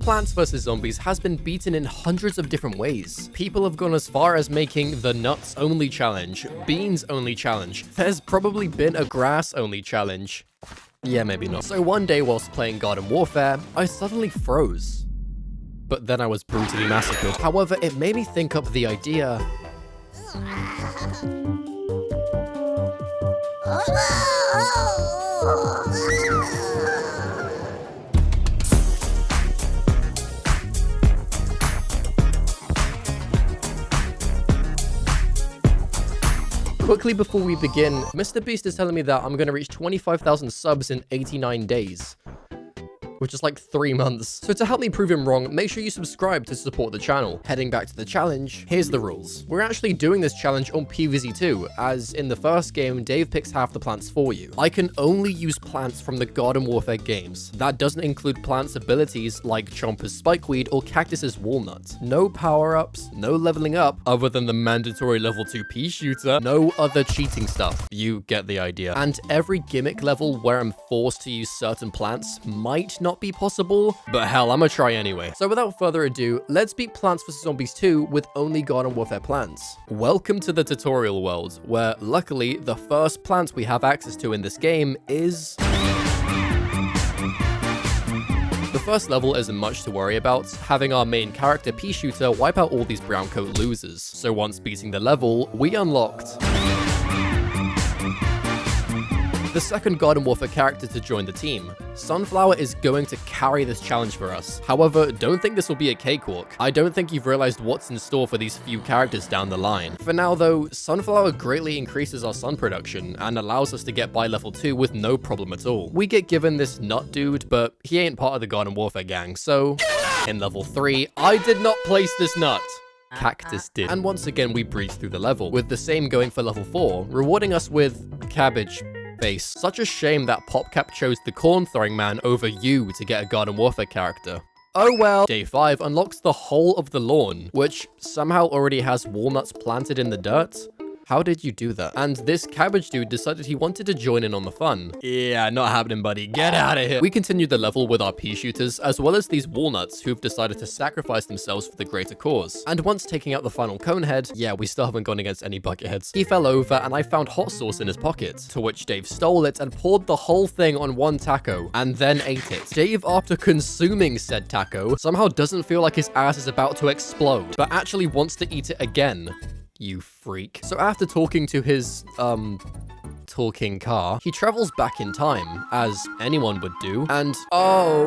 Plants vs Zombies has been beaten in hundreds of different ways. People have gone as far as making the nuts only challenge, beans only challenge. There's probably been a grass only challenge. Yeah, maybe not. So one day whilst playing Garden Warfare, I suddenly froze. But then I was brutally massacred. However, it made me think up the idea. Quickly before we begin, Mr. Beast is telling me that I'm gonna reach 25,000 subs in 89 days. Which is like 3 months. So to help me prove him wrong, make sure you subscribe to support the channel. Heading back to the challenge, here's the rules. We're actually doing this challenge on PvZ too, as in the first game, Dave picks half the plants for you. I can only use plants from the Garden Warfare games. That doesn't include plants' abilities like Chomper's Spikeweed or Cactus's Walnut. No power-ups, no leveling up, other than the mandatory level 2 Peashooter, no other cheating stuff. You get the idea. And every gimmick level where I'm forced to use certain plants might not be possible, but hell, I'ma try anyway. So without further ado, let's beat Plants vs Zombies 2 with only Garden Warfare plants. Welcome to the tutorial world, where luckily the first plant we have access to in this game is... The first level isn't much to worry about, having our main character Peashooter wipe out all these brown coat losers. So once beating the level, we unlocked the second Garden Warfare character to join the team. Sunflower is going to carry this challenge for us. However, don't think this will be a cakewalk. I don't think you've realized what's in store for these few characters down the line. For now though, Sunflower greatly increases our sun production and allows us to get by level 2 with no problem at all. We get given this nut dude, but he ain't part of the Garden Warfare gang, so in level 3, I did not place this nut. Cactus did. And once again, we breeze through the level, with the same going for level 4, rewarding us with cabbage face. Such a shame that PopCap chose the corn throwing man over you to get a Garden Warfare character. Oh well. Day 5 unlocks the whole of the lawn, which somehow already has walnuts planted in the dirt. How did you do that? And this cabbage dude decided he wanted to join in on the fun. Yeah, not happening, buddy. Get out of here. We continued the level with our Peashooters, as well as these walnuts who've decided to sacrifice themselves for the greater cause. And once taking out the final conehead, yeah, we still haven't gone against any bucketheads. He fell over and I found hot sauce in his pocket, to which Dave stole it and poured the whole thing on one taco, and then ate it. Dave, after consuming said taco, somehow doesn't feel like his ass is about to explode, but actually wants to eat it again. You freak. So after talking to his, talking car, he travels back in time, as anyone would do, and oh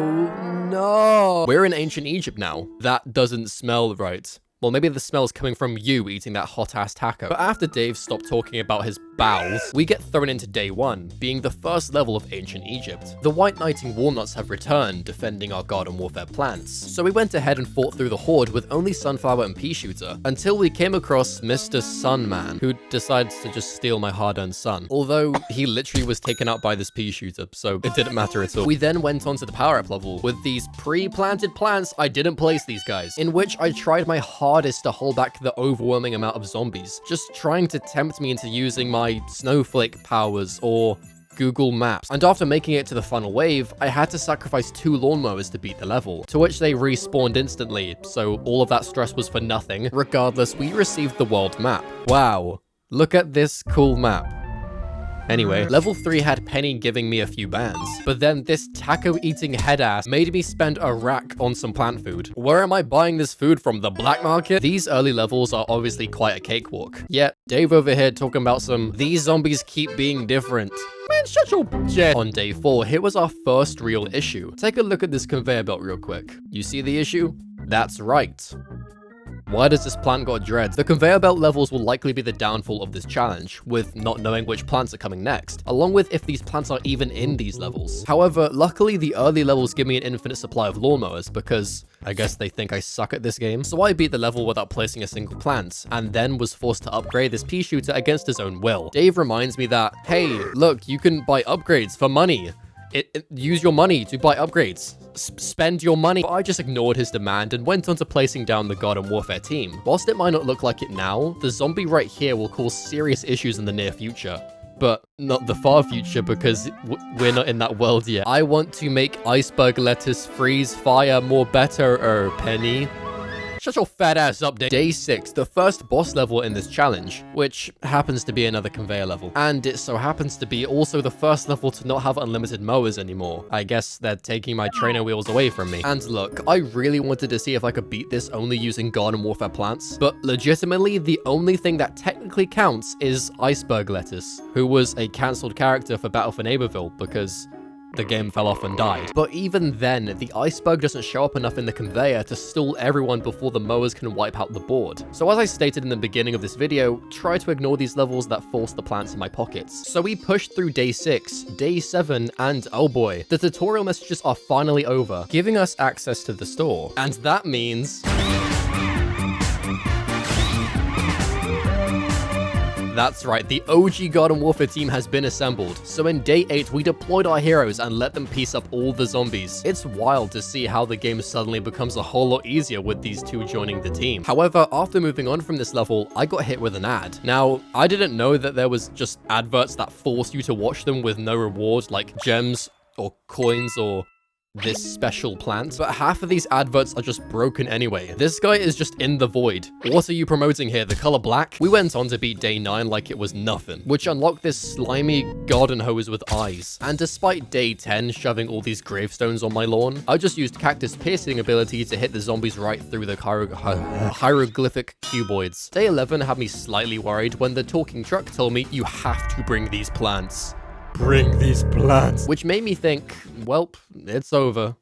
no! We're in ancient Egypt now. That doesn't smell right. Well, maybe the smell's coming from you eating that hot-ass taco. But after Dave stopped talking about his bowels, we get thrown into day 1, being the first level of ancient Egypt. The White Knighting Walnuts have returned, defending our Garden Warfare plants. So we went ahead and fought through the horde with only Sunflower and Peashooter, until we came across Mr. Sunman, who decides to just steal my hard-earned sun. Although, he literally was taken out by this Peashooter, so it didn't matter at all. We then went on to the power-up level, with these pre-planted plants. I didn't place these guys, in which I tried my hardest to hold back the overwhelming amount of zombies, just trying to tempt me into using my snowflake powers or Google Maps. And after making it to the final wave, I had to sacrifice 2 lawnmowers to beat the level, to which they respawned instantly, so all of that stress was for nothing. Regardless, we received the world map. Wow, look at this cool map. Anyway, level 3 had Penny giving me a few bands, but then this taco-eating head-ass made me spend a rack on some plant food. Where am I buying this food from? The black market? These early levels are obviously quite a cakewalk. Yet, Dave over here talking about these zombies keep being different. Man, shut your shit. On day 4, here was our first real issue. Take a look at this conveyor belt real quick. You see the issue? That's right. Why does this plant got dreads? The conveyor belt levels will likely be the downfall of this challenge, with not knowing which plants are coming next, along with if these plants are even in these levels. However, luckily the early levels give me an infinite supply of lawnmowers because I guess they think I suck at this game. So I beat the level without placing a single plant, and then was forced to upgrade this Peashooter against his own will. Dave reminds me that, hey, look, you can buy upgrades for money. Use your money to buy upgrades. Spend your money. But I just ignored his demand and went on to placing down the Garden Warfare team. Whilst it might not look like it now, the zombie right here will cause serious issues in the near future. but not the far future because we're not in that world yet. I want to make iceberg lettuce freeze fire more better, Penny. Shut your fat ass up, Day 6, the first boss level in this challenge, which happens to be another conveyor level. And it so happens to be also the first level to not have unlimited mowers anymore. I guess they're taking my trainer wheels away from me. And look, I really wanted to see if I could beat this only using Garden Warfare plants, but legitimately, the only thing that technically counts is Iceberg Lettuce, who was a cancelled character for Battle for Neighborville because the game fell off and died. But even then, the iceberg doesn't show up enough in the conveyor to stall everyone before the mowers can wipe out the board. So as I stated in the beginning of this video, try to ignore these levels that force the plants in my pockets. So we pushed through day 6, day 7, and oh boy, the tutorial messages are finally over, giving us access to the store. And that means that's right, the OG Garden Warfare team has been assembled. So in day 8, we deployed our heroes and let them piece up all the zombies. It's wild to see how the game suddenly becomes a whole lot easier with these two joining the team. However, after moving on from this level, I got hit with an ad. Now, I didn't know that there was just adverts that forced you to watch them with no reward, like gems or coins or this special plant, but half of these adverts are just broken anyway. This guy is just in the void. What are you promoting here, the color black? We went on to beat day 9 like it was nothing, which unlocked this slimy garden hose with eyes. And despite day 10 shoving all these gravestones on my lawn, I just used Cactus' piercing ability to hit the zombies right through the hieroglyphic cuboids. Day 11 had me slightly worried when the talking truck told me, you have to bring these plants. Bring these plants. Which made me think, welp, it's over.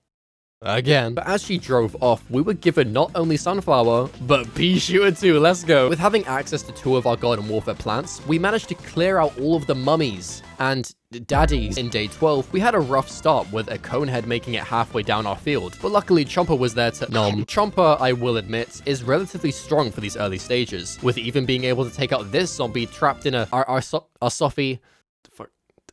Again. But as she drove off, we were given not only Sunflower, but Peashooter too, let's go. With having access to 2 of our Garden Warfare plants, we managed to clear out all of the mummies and daddies. In day 12, we had a rough start with a conehead making it halfway down our field, but luckily Chomper was there to nom. Chomper, I will admit, is relatively strong for these early stages, with even being able to take out this zombie trapped in a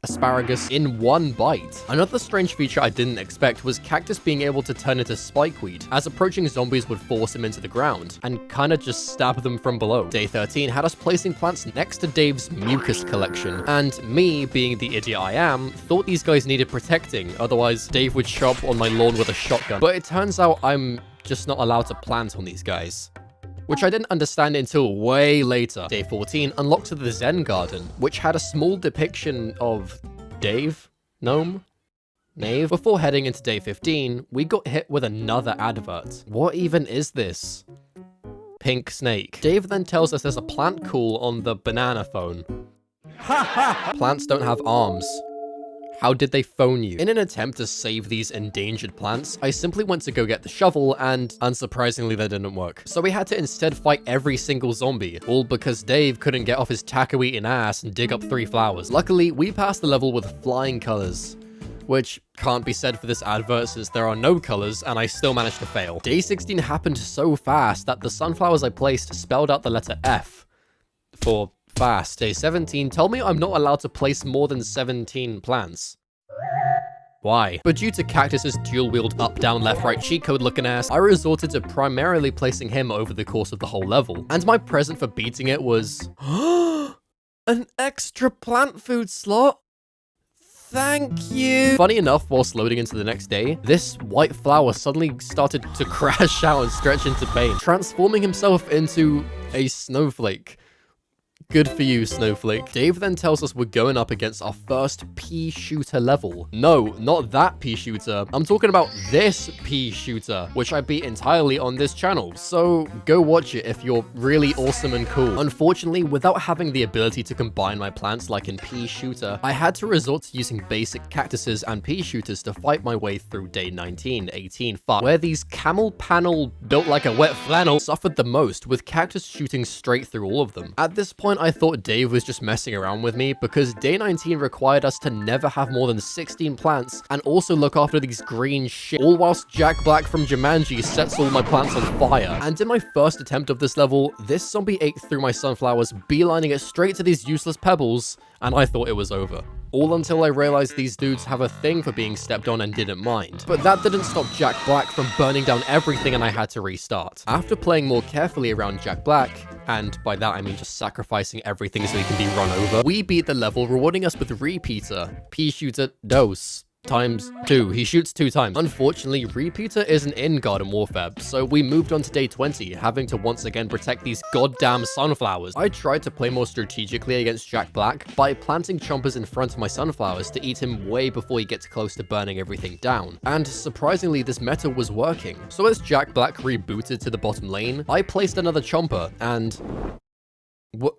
asparagus in one bite. Another strange feature I didn't expect was Cactus being able to turn into spikeweed, as approaching zombies would force him into the ground, and kinda just stab them from below. Day 13 had us placing plants next to Dave's mucus collection, and me, being the idiot I am, thought these guys needed protecting, otherwise Dave would show up on my lawn with a shotgun. But it turns out I'm just not allowed to plant on these guys, which I didn't understand until way later. Day 14 unlocked the Zen Garden, which had a small depiction of Dave? Gnome? Knave? Before heading into day 15, we got hit with another advert. What even is this? Pink snake. Dave then tells us there's a plant call on the banana phone. Plants don't have arms. How did they phone you? In an attempt to save these endangered plants, I simply went to go get the shovel and, unsurprisingly, that didn't work. So we had to instead fight every single zombie, all because Dave couldn't get off his taco-eating ass and dig up 3 flowers. Luckily, we passed the level with flying colors, which can't be said for this advert since there are no colors and I still managed to fail. Day 16 happened so fast that the sunflowers I placed spelled out the letter F for fast. Day 17 told me I'm not allowed to place more than 17 plants. Why? But due to Cactus's dual-wield up, down, left, right cheat code looking ass, I resorted to primarily placing him over the course of the whole level. And my present for beating it was an extra plant food slot. Thank you. Funny enough, whilst loading into the next day, this white flower suddenly started to crash out and stretch into pain, transforming himself into a snowflake. Good for you, Snowflake. Dave then tells us we're going up against our first Peashooter level. No, not that Peashooter. I'm talking about this Peashooter, which I beat entirely on this channel. So go watch it if you're really awesome and cool. Unfortunately, without having the ability to combine my plants like in Peashooter, I had to resort to using basic cactuses and Peashooters to fight my way through day 19, 18, where these camel panel built like a wet flannel suffered the most, with Cactus shooting straight through all of them. At this point, I thought Dave was just messing around with me because day 19 required us to never have more than 16 plants and also look after these green shit, all whilst Jack Black from Jumanji sets all my plants on fire. And in my first attempt of this level, this zombie ate through my sunflowers, beelining it straight to these useless pebbles, and I thought it was over. All until I realized these dudes have a thing for being stepped on and didn't mind. But that didn't stop Jack Black from burning down everything and I had to restart. After playing more carefully around Jack Black, and by that I mean just sacrificing everything so he can be run over. We beat the level, rewarding us with Repeater, Peashooter dose. ×2. He shoots 2 times. Unfortunately, Repeater isn't in Garden Warfare, so we moved on to day 20, having to once again protect these goddamn sunflowers. I tried to play more strategically against Jack Black by planting chompers in front of my sunflowers to eat him way before he gets close to burning everything down. And surprisingly, this meta was working. So as Jack Black rebooted to the bottom lane, I placed another chomper, and... what?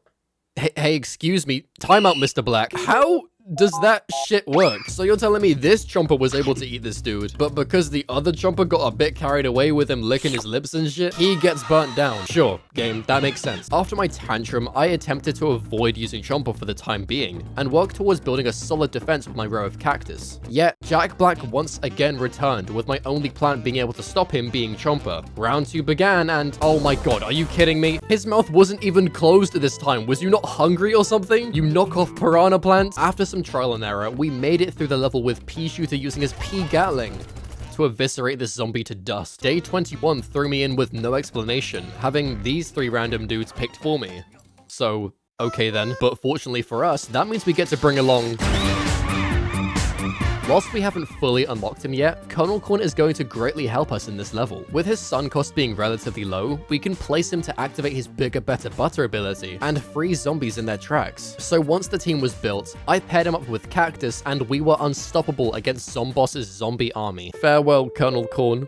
Hey, excuse me. Timeout, Mr. Black. How does that shit work? So you're telling me this chomper was able to eat this dude, but because the other chomper got a bit carried away with him licking his lips and shit, he gets burnt down. Sure, game, that makes sense. After my tantrum, I attempted to avoid using chomper for the time being, and worked towards building a solid defense with my row of cactus. Yet, Jack Black once again returned, with my only plant being able to stop him being chomper. Round 2 began, and oh my god, are you kidding me? His mouth wasn't even closed at this time. Was you not hungry or something? You knockoff piranha plant? After some trial and error, we made it through the level with Peashooter using his P-Gatling to eviscerate this zombie to dust. Day 21 threw me in with no explanation, having these 3 random dudes picked for me. So, okay then. But fortunately for us, that means we get to bring along... Whilst we haven't fully unlocked him yet, Colonel Corn is going to greatly help us in this level. With his sun cost being relatively low, we can place him to activate his bigger, better, butter ability and freeze zombies in their tracks. So once the team was built, I paired him up with Cactus and we were unstoppable against Zomboss's zombie army. Farewell, Colonel Corn.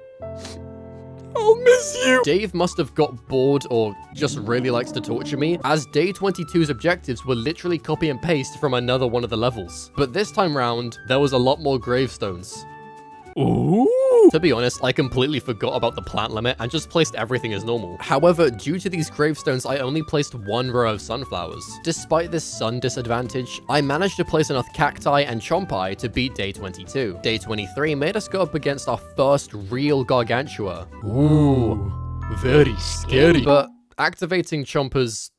I'll miss you! Dave must have got bored or just really likes to torture me, as day 22's objectives were literally copy and paste from another one of the levels. But this time round, there was a lot more gravestones. Ooh! To be honest, I completely forgot about the plant limit and just placed everything as normal. However, due to these gravestones, I only placed 1 row of sunflowers. Despite this sun disadvantage, I managed to place enough cacti and chompi to beat day 22. Day 23 made us go up against our first real gargantua. Ooh, very scary. But activating Chomper's,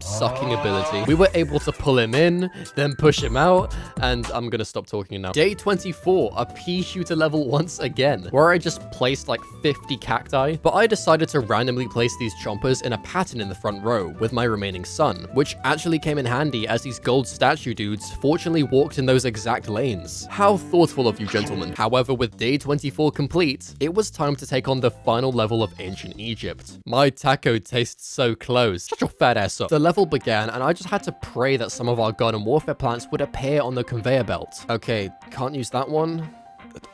sucking ability, we were able to pull him in, then push him out, and I'm gonna stop talking now. Day 24, a Peashooter level once again, where I just placed like 50 cacti, but I decided to randomly place these chompers in a pattern in the front row with my remaining sun, which actually came in handy as these gold statue dudes fortunately walked in those exact lanes. How thoughtful of you, gentlemen. However, with day 24 complete, it was time to take on the final level of ancient Egypt. My taco tastes so close. Shut your fat ass up. The level began, and I just had to pray that some of our Garden Warfare plants would appear on the conveyor belt. Okay, can't use that one.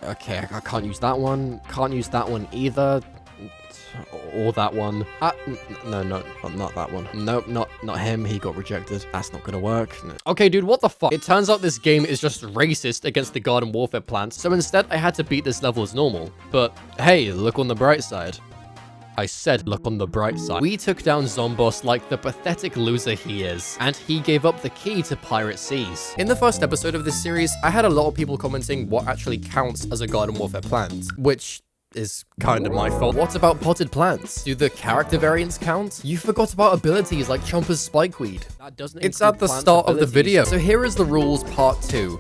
Okay, I can't use that one. Can't use that one either. Or that one. No, not that one. Nope, not him. He got rejected. That's not gonna work. No. Okay, dude, what the fuck? It turns out this game is just racist against the Garden Warfare plants, so instead I had to beat this level as normal. But hey, look on the bright side. I said look on the bright side. We took down Zomboss like the pathetic loser he is, and he gave up the key to Pirate Seas. In the first episode of this series, I had a lot of people commenting what actually counts as a Garden Warfare plant, which is kind of my fault. What about potted plants? Do the character variants count? You forgot about abilities like Chomper's Spikeweed. That doesn't include. It's at the start of the video. So here is the rules part 2.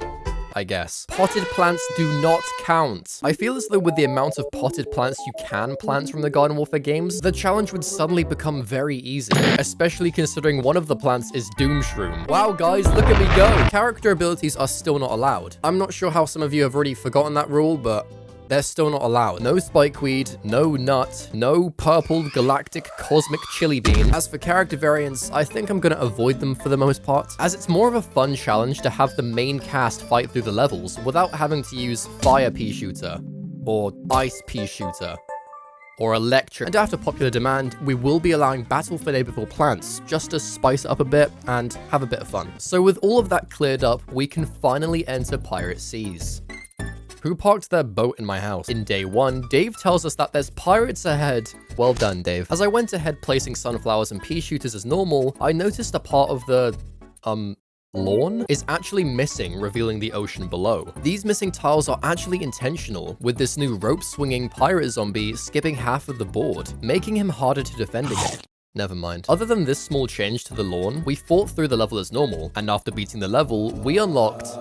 I guess. Potted plants do not count. I feel as though with the amount of potted plants you can plant from the Garden Warfare games, the challenge would suddenly become very easy, especially considering one of the plants is Doom Shroom. Wow, guys, look at me go. Character abilities are still not allowed. I'm not sure how some of you have already forgotten that rule, but they're still not allowed. No spikeweed, no nut, no purple galactic cosmic chili bean. As for character variants, I think I'm gonna avoid them for the most part, as it's more of a fun challenge to have the main cast fight through the levels without having to use fire Peashooter, or ice Peashooter, or electric. And after popular demand, we will be allowing battle-favorable plants just to spice it up a bit and have a bit of fun. So with all of that cleared up, we can finally enter Pirate Seas. Who parked their boat in my house? In day 1, Dave tells us that there's pirates ahead. Well done, Dave. As I went ahead placing sunflowers and Peashooters as normal, I noticed a part of the, lawn is actually missing, revealing the ocean below. These missing tiles are actually intentional, with this new rope-swinging pirate zombie skipping half of the board, making him harder to defend against. Never mind. Other than this small change to the lawn, we fought through the level as normal, and after beating the level, we unlocked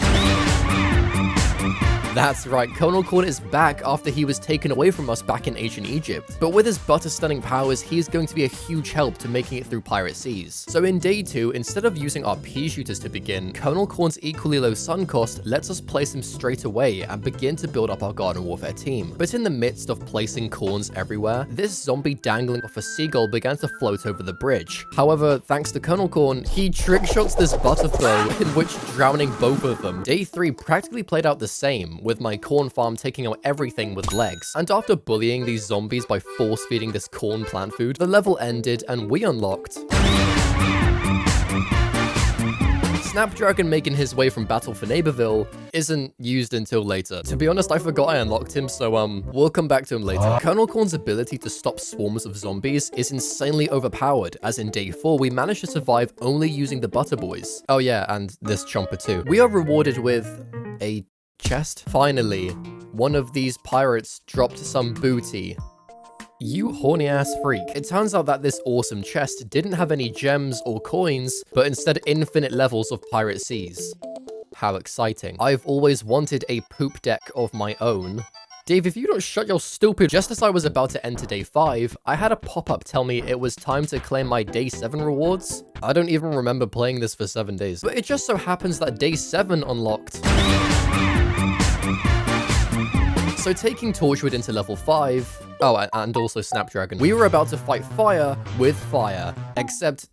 That's right, Colonel Corn is back after he was taken away from us back in ancient Egypt. But with his butter stunning powers, he is going to be a huge help to making it through pirate seas. So in day 2, instead of using our Peashooters to begin, Colonel Corn's equally low sun cost lets us place him straight away and begin to build up our Garden Warfare team. But in the midst of placing corns everywhere, this zombie dangling off a seagull began to float over the bridge. However, thanks to Colonel Corn, he trickshots this butter throw, in which drowning both of them. Day 3 practically played out the same, with my corn farm taking out everything with legs. And after bullying these zombies by force feeding this corn plant food, the level ended and we unlocked Snapdragon making his way from Battle for Neighborville isn't used until later. To be honest, I forgot I unlocked him, so we'll come back to him later. Colonel Corn's ability to stop swarms of zombies is insanely overpowered, as in day 4 we managed to survive only using the Butter Boys. Oh yeah, and this Chomper too. We are rewarded with a chest. Finally, one of these pirates dropped some booty. You horny ass freak. It turns out that this awesome chest didn't have any gems or coins, but instead infinite levels of pirate seas. How exciting. I've always wanted a poop deck of my own. Dave, if you don't shut your stupid— Just as I was about to enter day 5, I had a pop-up tell me it was time to claim my day 7 rewards. I don't even remember playing this for 7 days, but it just so happens that day 7 unlocked. So taking Torchwood into level 5, oh, and also Snapdragon, we were about to fight fire with fire, except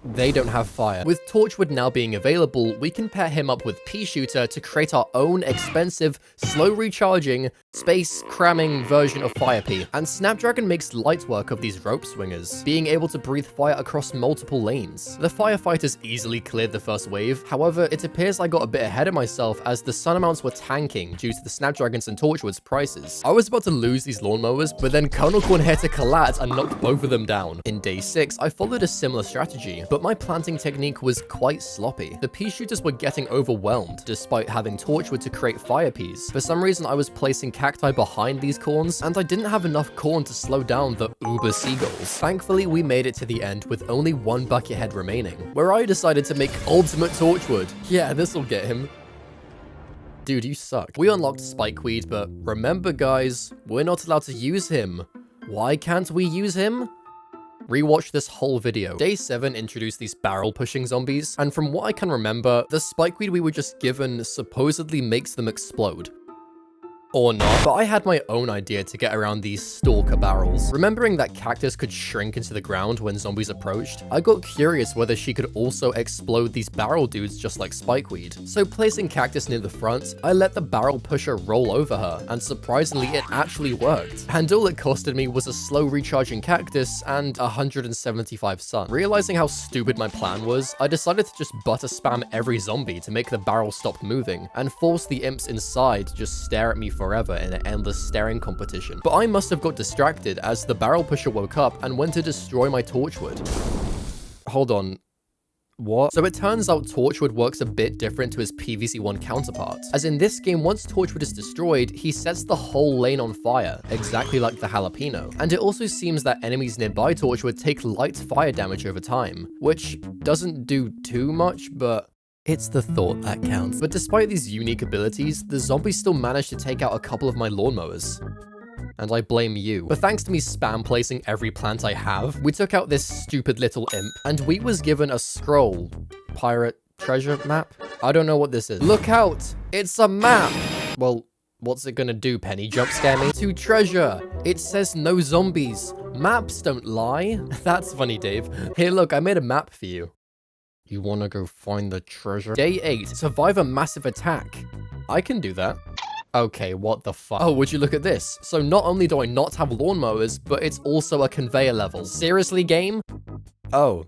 they don't have fire. With Torchwood now being available, we can pair him up with Peashooter to create our own expensive, slow recharging, space cramming version of Fire Pea. And Snapdragon makes light work of these rope swingers, being able to breathe fire across multiple lanes. The firefighters easily cleared the first wave, however, it appears I got a bit ahead of myself as the sun amounts were tanking due to the Snapdragon's and Torchwood's prices. I was about to lose these lawnmowers, but then Colonel Corn hit a collat and knocked both of them down. In day 6, I followed a similar strategy, but my planting technique was quite sloppy. The pea shooters were getting overwhelmed, despite having Torchwood to create fire peas. For some reason, I was placing cacti behind these corns, and I didn't have enough corn to slow down the uber seagulls. Thankfully, we made it to the end with only one bucket head remaining, where I decided to make ultimate Torchwood. Yeah, this'll get him. Dude, you suck. We unlocked Spikeweed, but remember guys, we're not allowed to use him. Why can't we use him? Rewatch this whole video. Day 7 introduced these barrel pushing zombies, and from what I can remember, the spikeweed we were just given supposedly makes them explode. Or not, but I had my own idea to get around these stalker barrels. Remembering that Cactus could shrink into the ground when zombies approached, I got curious whether she could also explode these barrel dudes just like Spikeweed. So placing Cactus near the front, I let the barrel pusher roll over her, and surprisingly it actually worked. And all it costed me was a slow recharging Cactus and 175 sun. Realizing how stupid my plan was, I decided to just butter spam every zombie to make the barrel stop moving, and force the imps inside to just stare at me forever in an endless staring competition. But I must have got distracted as the barrel pusher woke up and went to destroy my Torchwood. Hold on. What? So it turns out Torchwood works a bit different to his PvZ 1 counterpart. As in this game, once Torchwood is destroyed, he sets the whole lane on fire, exactly like the jalapeno. And it also seems that enemies nearby Torchwood take light fire damage over time, which doesn't do too much, but it's the thought that counts. But despite these unique abilities, the zombies still managed to take out a couple of my lawnmowers. And I blame you. But thanks to me spam placing every plant I have, we took out this stupid little imp, and we was given a scroll. Pirate treasure map? I don't know what this is. Look out! It's a map! Well, what's it gonna do, Penny? Jump scare me? To treasure! It says no zombies. Maps don't lie. That's funny, Dave. Here, look, I made a map for you. You wanna go find the treasure? Day 8, survive a massive attack. I can do that. Okay, what the fuck? Oh, would you look at this? So not only do I not have lawnmowers, but it's also a conveyor level. Seriously, game? Oh.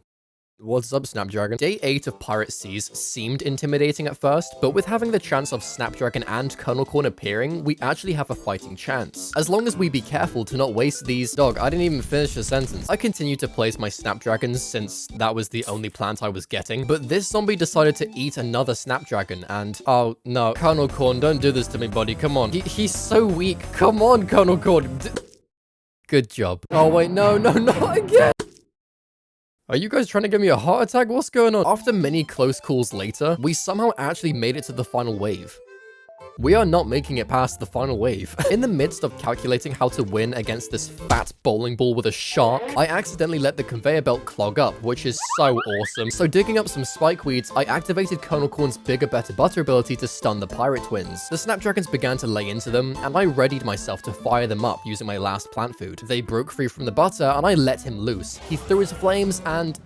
What's up, Snapdragon? Day 8 of Pirate Seas seemed intimidating at first, but with having the chance of Snapdragon and Colonel Corn appearing, we actually have a fighting chance. As long as we be careful to not waste these— Dog, I didn't even finish the sentence. I continued to place my Snapdragons since that was the only plant I was getting, but this zombie decided to eat another Snapdragon and— Oh, no. Colonel Corn, don't do this to me, buddy. Come on. He's so weak. Come on, Colonel Corn. Good job. Oh, wait. No, not again. Are you guys trying to give me a heart attack? What's going on? After many close calls later, we somehow actually made it to the final wave. We are not making it past the final wave. In the midst of calculating how to win against this fat bowling ball with a shark, I accidentally let the conveyor belt clog up, which is so awesome. So digging up some spike weeds, I activated Colonel Corn's bigger, better, butter ability to stun the pirate twins. The snapdragons began to lay into them, and I readied myself to fire them up using my last plant food. They broke free from the butter, and I let him loose. He threw his flames, and...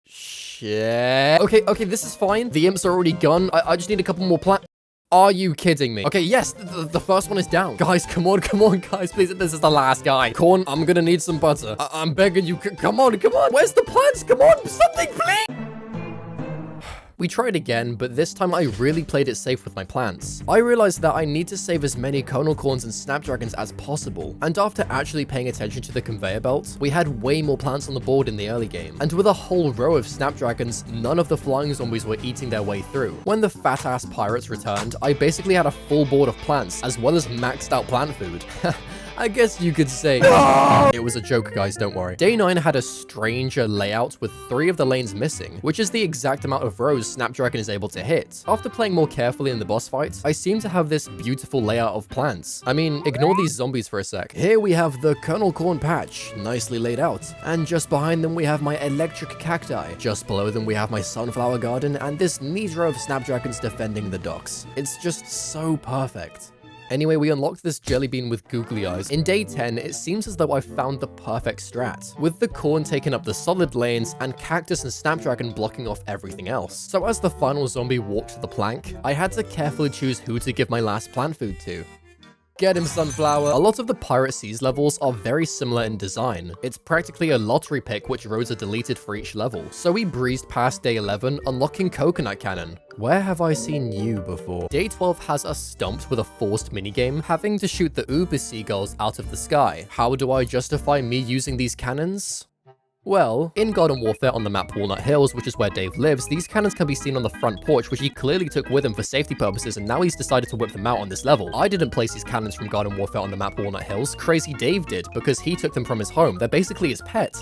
shit. Okay, this is fine. The imps are already gone. I just need a couple more plant... Are you kidding me? Okay, yes, the first one is down. Guys, come on, guys, please. This is the last guy. Corn, I'm gonna need some butter. I'm begging you. Come on. Where's the plants? Come on, something, please. We tried again, but this time I really played it safe with my plants. I realized that I need to save as many Colonel Corns and Snapdragons as possible, and after actually paying attention to the conveyor belt, we had way more plants on the board in the early game. And with a whole row of Snapdragons, none of the flying zombies were eating their way through. When the fat-ass pirates returned, I basically had a full board of plants, as well as maxed out plant food. I guess you could say it was a joke, guys, don't worry. Day 9 had a stranger layout with 3 of the lanes missing, which is the exact amount of rows Snapdragon is able to hit. After playing more carefully in the boss fight, I seem to have this beautiful layout of plants. I mean, ignore these zombies for a sec. Here we have the Colonel Corn patch, nicely laid out. And just behind them we have my electric cacti. Just below them we have my sunflower garden and this neat row of Snapdragons defending the docks. It's just so perfect. Anyway, we unlocked this jelly bean with googly eyes. In day 10, it seems as though I found the perfect strat, with the corn taking up the solid lanes and Cactus and Snapdragon blocking off everything else. So as the final zombie walked to the plank, I had to carefully choose who to give my last plant food to. Get him, Sunflower! A lot of the Pirate Seas levels are very similar in design. It's practically a lottery pick which rows are deleted for each level. So we breezed past day 11, unlocking Coconut Cannon. Where have I seen you before? Day 12 has us stumped with a forced minigame, having to shoot the Uber seagulls out of the sky. How do I justify me using these cannons? Well, in Garden Warfare on the map Walnut Hills, which is where Dave lives, these cannons can be seen on the front porch, which he clearly took with him for safety purposes, and now he's decided to whip them out on this level. I didn't place these cannons from Garden Warfare on the map Walnut Hills, Crazy Dave did, because he took them from his home. They're basically his pet.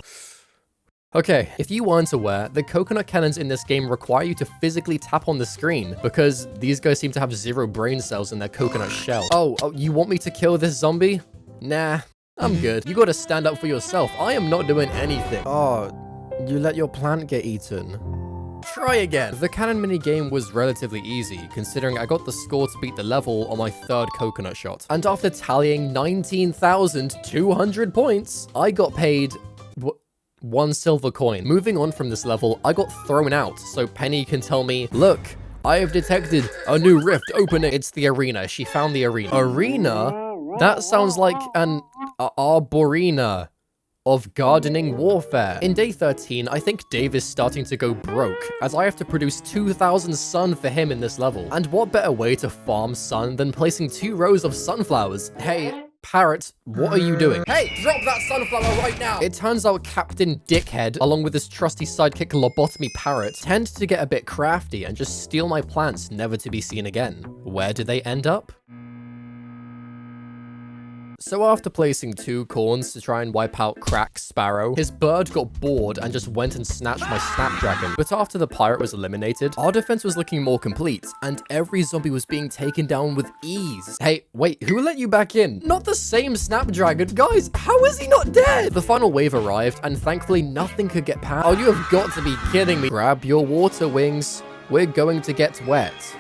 Okay, if you weren't aware, the coconut cannons in this game require you to physically tap on the screen, because these guys seem to have 0 brain cells in their coconut shell. Oh, you want me to kill this zombie? Nah. I'm good. You gotta stand up for yourself. I am not doing anything. Oh, you let your plant get eaten. Try again. The cannon minigame was relatively easy, considering I got the score to beat the level on my 3rd coconut shot. And after tallying 19,200 points, I got paid 1 silver coin. Moving on from this level, I got thrown out, so Penny can tell me, look, I have detected a new rift opening. It's the arena. She found the arena. Arena? That sounds like an arborina of gardening warfare. In day 13, I think Dave is starting to go broke, as I have to produce 2,000 sun for him in this level. And what better way to farm sun than placing 2 rows of sunflowers? Hey, Parrot, what are you doing? Hey, drop that sunflower right now! It turns out Captain Dickhead, along with his trusty sidekick Lobotomy Parrot, tend to get a bit crafty and just steal my plants never to be seen again. Where do they end up? So after placing 2 corns to try and wipe out Crack Sparrow, his bird got bored and just went and snatched my Snapdragon. But after the pirate was eliminated, our defense was looking more complete, and every zombie was being taken down with ease. Hey, wait, who let you back in? Not the same Snapdragon. Guys, how is he not dead? The final wave arrived, and thankfully nothing could get past. Oh, you have got to be kidding me. Grab your water wings. We're going to get wet.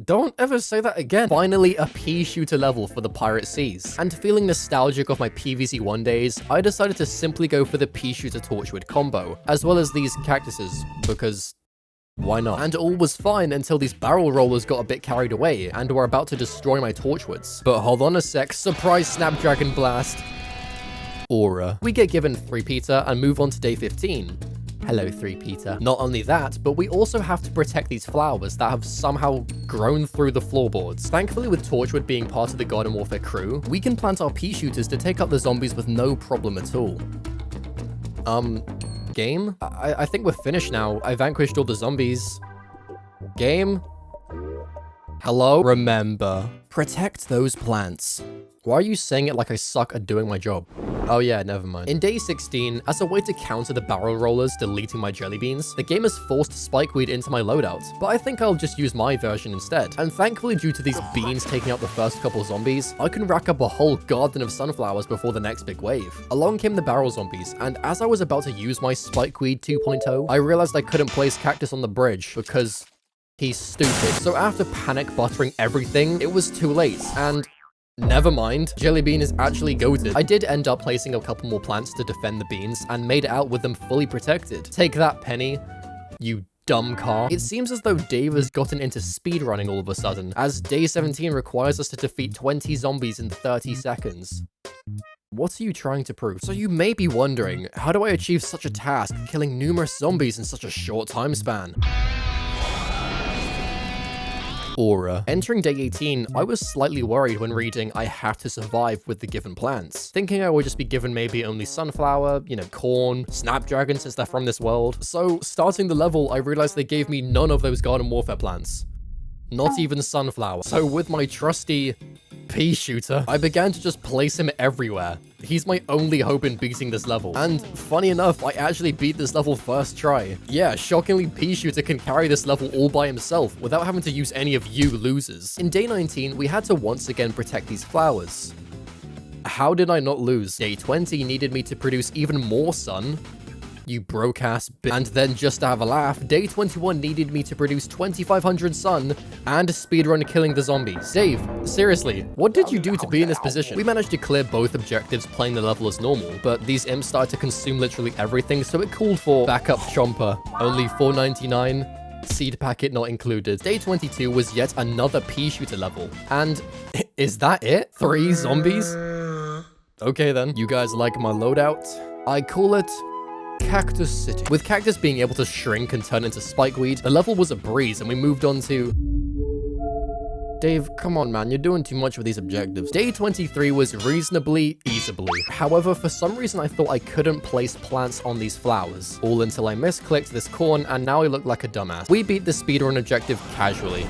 Don't ever say that again. Finally, a Peashooter level for the Pirate Seas. And feeling nostalgic of my PvZ 1 days, I decided to simply go for the Peashooter Torchwood combo, as well as these cactuses, because why not? And all was fine until these barrel rollers got a bit carried away, and were about to destroy my Torchwoods. But hold on a sec, surprise Snapdragon blast. Aura. We get given 3-Peter and move on to day 15. Hello, 3-Peter. Not only that, but we also have to protect these flowers that have somehow grown through the floorboards. Thankfully, with Torchwood being part of the Garden Warfare crew, we can plant our Peashooters to take out the zombies with no problem at all. Game? I think we're finished now. I vanquished all the zombies. Game? Hello? Remember, protect those plants. Why are you saying it like I suck at doing my job? Oh yeah, never mind. In day 16, as a way to counter the barrel rollers deleting my jelly beans, the game has forced spikeweed into my loadout, but I think I'll just use my version instead. And thankfully, due to these beans taking out the first couple zombies, I can rack up a whole garden of sunflowers before the next big wave. Along came the barrel zombies, and as I was about to use my spikeweed 2.0, I realized I couldn't place Cactus on the bridge because he's stupid. So after panic buttering everything, it was too late, and never mind, Jelly Bean is actually goated. I did end up placing a couple more plants to defend the beans and made it out with them fully protected. Take that, Penny, you dumb car. It seems as though Dave has gotten into speedrunning all of a sudden, as day 17 requires us to defeat 20 zombies in 30 seconds. What are you trying to prove? So you may be wondering, how do I achieve such a task, killing numerous zombies in such a short time span? Aura. Entering day 18, I was slightly worried when reading I have to survive with the given plants, thinking I would just be given maybe only sunflower, corn, snapdragon since they're from this world. So starting the level, I realized they gave me none of those garden warfare plants. Not even sunflower. So with my trusty Peashooter, I began to just place him everywhere. He's my only hope in beating this level. And funny enough, I actually beat this level first try. Yeah, shockingly, Peashooter can carry this level all by himself without having to use any of you losers. In day 19, we had to once again protect these flowers. How did I not lose? Day 20 needed me to produce even more sun. You broke-ass bitch. And then just to have a laugh, day 21 needed me to produce 2,500 sun and speedrun killing the zombies. Dave, seriously, what did you do to be in this position? We managed to clear both objectives playing the level as normal, but these imps started to consume literally everything, so it called for backup Chomper. Only $4.99. Seed packet not included. Day 22 was yet another Peashooter level. And is that it? 3 zombies? Okay then. You guys like my loadout? I call it Cactus City. With Cactus being able to shrink and turn into spikeweed, the level was a breeze and we moved on to... Dave, come on man, you're doing too much with these objectives. Day 23 was reasonably easily. However, for some reason I thought I couldn't place plants on these flowers. All until I misclicked this corn and now I look like a dumbass. We beat the speedrun objective casually.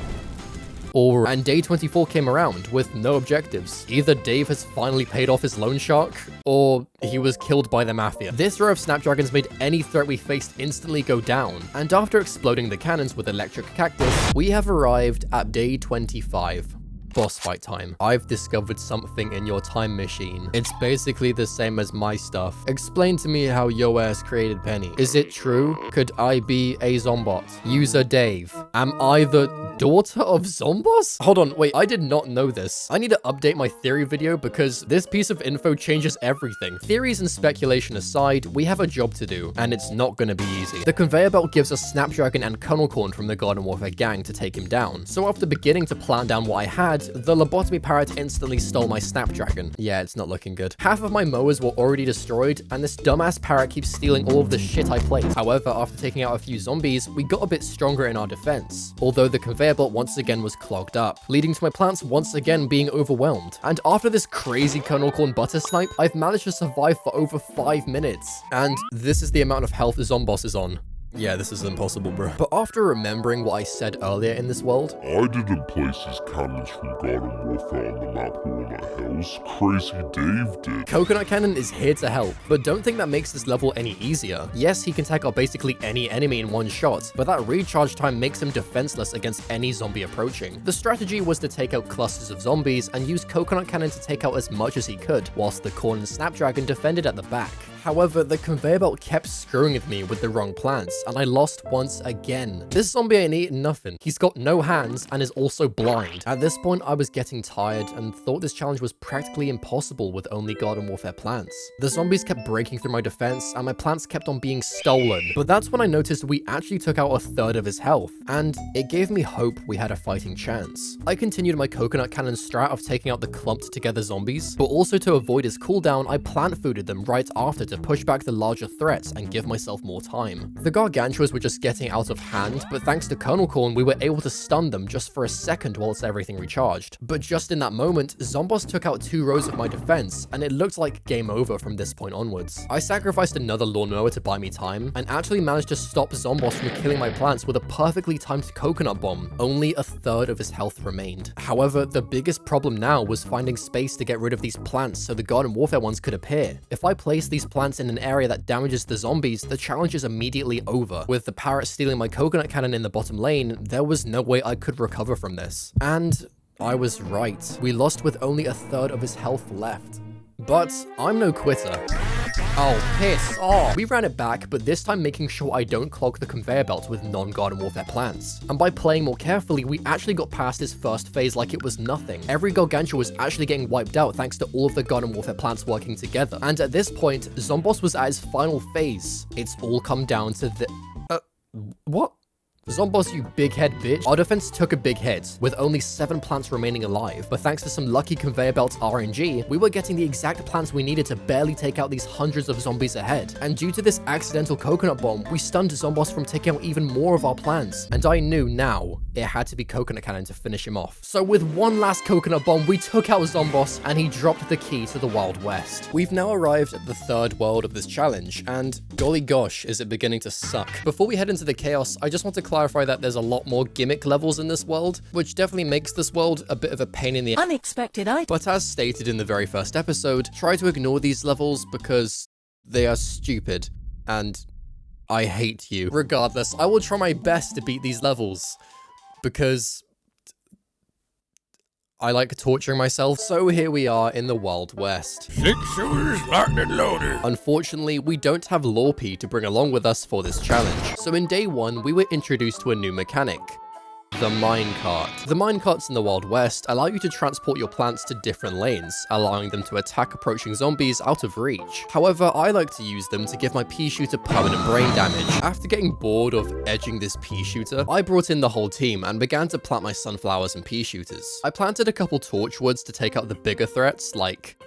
And day 24 came around with no objectives. Either Dave has finally paid off his loan shark, or he was killed by the mafia. This row of snapdragons made any threat we faced instantly go down, and after exploding the cannons with electric cactus, we have arrived at day 25. Boss fight time. I've discovered something in your time machine. It's basically the same as my stuff. Explain to me how yo ass created Penny. Is it true? Could I be a zombot? User Dave. Am I the daughter of Zomboss? Hold on, wait, I did not know this. I need to update my theory video because this piece of info changes everything. Theories and speculation aside, we have a job to do, and it's not gonna be easy. The conveyor belt gives us Snapdragon and Kernel Corn from the Garden Warfare gang to take him down. So after beginning to plan down what I had, the lobotomy parrot instantly stole my Snapdragon. Yeah, it's not looking good. Half of my mowers were already destroyed, and this dumbass parrot keeps stealing all of the shit I place. However, after taking out a few zombies, we got a bit stronger in our defense, although the conveyor belt once again was clogged up, leading to my plants once again being overwhelmed. And after this crazy Kernel Corn butter snipe, I've managed to survive for over 5 minutes. And this is the amount of health Zomboss is on. Yeah, this is impossible, bro. But after remembering what I said earlier in this world, I didn't place these cannons from Garden Warfare on the map or on the hills. Crazy Dave did. Coconut Cannon is here to help, but don't think that makes this level any easier. Yes, he can take out basically any enemy in one shot, but that recharge time makes him defenseless against any zombie approaching. The strategy was to take out clusters of zombies and use Coconut Cannon to take out as much as he could, whilst the Corn and Snapdragon defended at the back. However, the conveyor belt kept screwing with me with the wrong plants, and I lost once again. This zombie ain't eating nothing. He's got no hands and is also blind. At this point, I was getting tired and thought this challenge was practically impossible with only Garden Warfare plants. The zombies kept breaking through my defense, and my plants kept on being stolen. But that's when I noticed we actually took out a third of his health, and it gave me hope we had a fighting chance. I continued my Coconut Cannon strat of taking out the clumped together zombies, but also to avoid his cooldown, I plant fooded them right after to to push back the larger threats and give myself more time. The gargantuas were just getting out of hand, but thanks to Colonel Corn, we were able to stun them just for a second whilst everything recharged. But just in that moment, Zomboss took out 2 rows of my defense, and it looked like game over from this point onwards. I sacrificed another lawnmower to buy me time, and actually managed to stop Zomboss from killing my plants with a perfectly timed coconut bomb. Only a third of his health remained. However, the biggest problem now was finding space to get rid of these plants so the Garden Warfare ones could appear. If I place these plants in an area that damages the zombies, the challenge is immediately over. With the parrot stealing my coconut cannon in the bottom lane, there was no way I could recover from this. And I was right. We lost with only a third of his health left. But I'm no quitter. Oh, piss off. We ran it back, but this time making sure I don't clog the conveyor belt with non-Garden Warfare plants. And by playing more carefully, we actually got past his first phase like it was nothing. Every Gargantua was actually getting wiped out thanks to all of the Garden Warfare plants working together. And at this point, Zomboss was at his final phase. It's all come down to the... what? Zomboss, you big head bitch. Our defense took a big hit, with only 7 plants remaining alive, but thanks to some lucky conveyor belt RNG, we were getting the exact plants we needed to barely take out these hundreds of zombies ahead. And due to this accidental coconut bomb, we stunned Zomboss from taking out even more of our plants. And I knew now, it had to be coconut cannon to finish him off. So with one last coconut bomb, we took out Zomboss, and he dropped the key to the Wild West. We've now arrived at the 3rd world of this challenge, and golly gosh, is it beginning to suck. Before we head into the chaos, I just want to clarify that there's a lot more gimmick levels in this world, which definitely makes this world a bit of a pain in the unexpected item. But as stated in the very first episode, try to ignore these levels because they are stupid, and I hate you. Regardless, I will try my best to beat these levels, because I like torturing myself. So here we are in the Wild West. 6 sewers locked and loaded. Unfortunately, we don't have Lorpy to bring along with us for this challenge. So in day 1, we were introduced to a new mechanic. The minecart. The minecarts in the Wild West allow you to transport your plants to different lanes, allowing them to attack approaching zombies out of reach. However, I like to use them to give my Peashooter permanent brain damage. After getting bored of edging this Peashooter, I brought in the whole team and began to plant my sunflowers and Peashooters. I planted a couple torchwoods to take out the bigger threats, like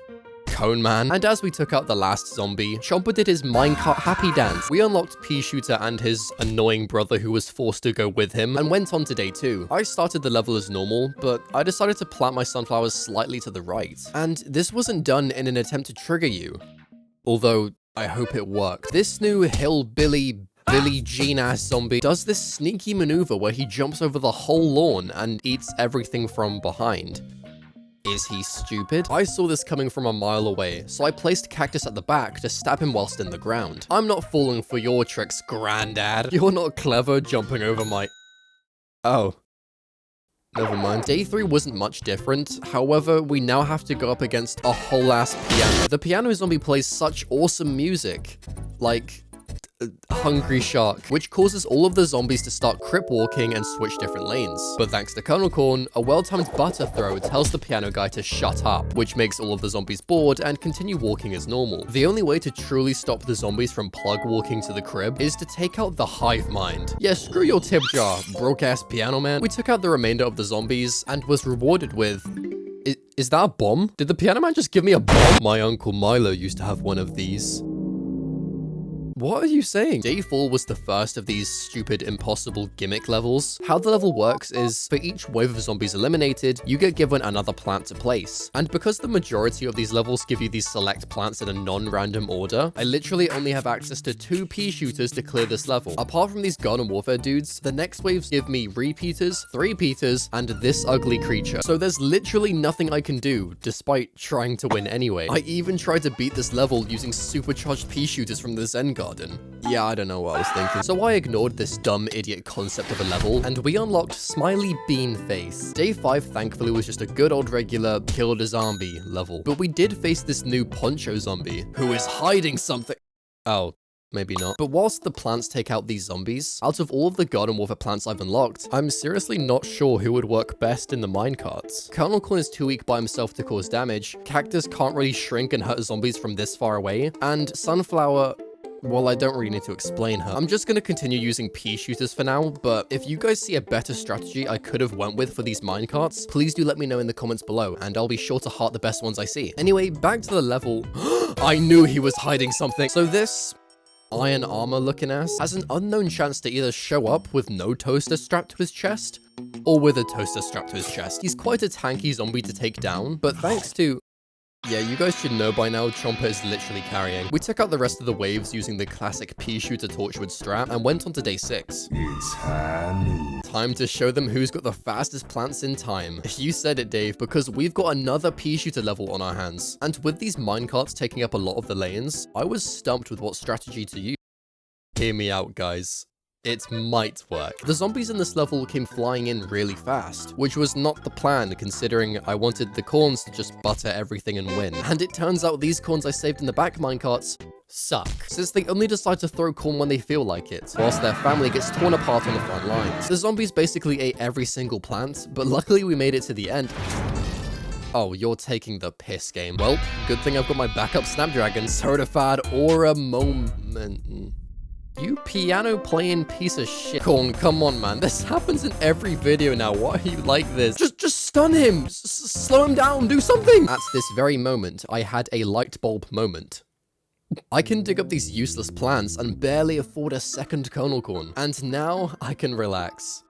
Cone Man, and as we took out the last zombie, Chomper did his minecart happy dance. We unlocked Peashooter and his annoying brother who was forced to go with him, and went on to day 2. I started the level as normal, but I decided to plant my sunflowers slightly to the right. And this wasn't done in an attempt to trigger you, although I hope it worked. This new hillbilly Billie Jean-ass zombie does this sneaky maneuver where he jumps over the whole lawn and eats everything from behind. Is he stupid? I saw this coming from a mile away, so I placed Cactus at the back to stab him whilst in the ground. I'm not falling for your tricks, Grandad. You're not clever jumping over my... Oh. Never mind. Day 3 wasn't much different. However, we now have to go up against a whole ass piano. The piano zombie plays such awesome music. Like... Hungry Shark, which causes all of the zombies to start crip walking and switch different lanes. But thanks to Colonel Corn, a well-timed butter throw tells the piano guy to shut up, which makes all of the zombies bored and continue walking as normal. The only way to truly stop the zombies from plug walking to the crib is to take out the hive mind. Yeah, screw your tip jar, broke-ass piano man. We took out the remainder of the zombies and was rewarded with... Is that a bomb? Did the piano man just give me a bomb? My uncle Milo used to have one of these. What are you saying? Day 4 was the first of these stupid, impossible gimmick levels. How the level works is, for each wave of zombies eliminated, you get given another plant to place. And because the majority of these levels give you these select plants in a non-random order, I literally only have access to 2 Peashooters to clear this level. Apart from these Garden Warfare dudes, the next waves give me repeaters, 3 Peters, and this ugly creature. So there's literally nothing I can do, despite trying to win anyway. I even tried to beat this level using supercharged Peashooters from the Zen Garden. Yeah, I don't know what I was thinking. So I ignored this dumb idiot concept of a level, and we unlocked Smiley Bean Face. Day 5 thankfully was just a good old regular killed a zombie level, but we did face this new Poncho zombie, who is hiding something. Oh. Maybe not. But whilst the plants take out these zombies, out of all of the Garden Warfare plants I've unlocked, I'm seriously not sure who would work best in the minecarts. Colonel Corn is too weak by himself to cause damage, Cactus can't really shrink and hurt zombies from this far away, and Sunflower... Well, I don't really need to explain her. I'm just gonna continue using Peashooters for now, but if you guys see a better strategy I could have went with for these minecarts, please do let me know in the comments below, and I'll be sure to heart the best ones I see. Anyway, back to the level. I knew he was hiding something. So this iron armor looking ass has an unknown chance to either show up with no toaster strapped to his chest, or with a toaster strapped to his chest. He's quite a tanky zombie to take down, but thanks to... Yeah, you guys should know by now, Chomper is literally carrying. We took out the rest of the waves using the classic Peashooter Torchwood strap and went on to day 6. It's time to show them who's got the fastest plants in time. You said it, Dave, because we've got another Peashooter level on our hands. And with these minecarts taking up a lot of the lanes, I was stumped with what strategy to use. Hear me out, guys. It might work. The zombies in this level came flying in really fast, which was not the plan considering I wanted the corns to just butter everything and win. And it turns out these corns I saved in the back minecarts suck, since they only decide to throw corn when they feel like it, whilst their family gets torn apart on the front lines. The zombies basically ate every single plant, but luckily we made it to the end. Oh, you're taking the piss, game. Well, good thing I've got my backup Snapdragon certified aura moment. You piano-playing piece of shit. Corn, come on, man. This happens in every video now. Why are you like this? Just stun him. Slow him down. Do something. At this very moment, I had a light bulb moment. I can dig up these useless plants and barely afford a second kernel corn. And now I can relax.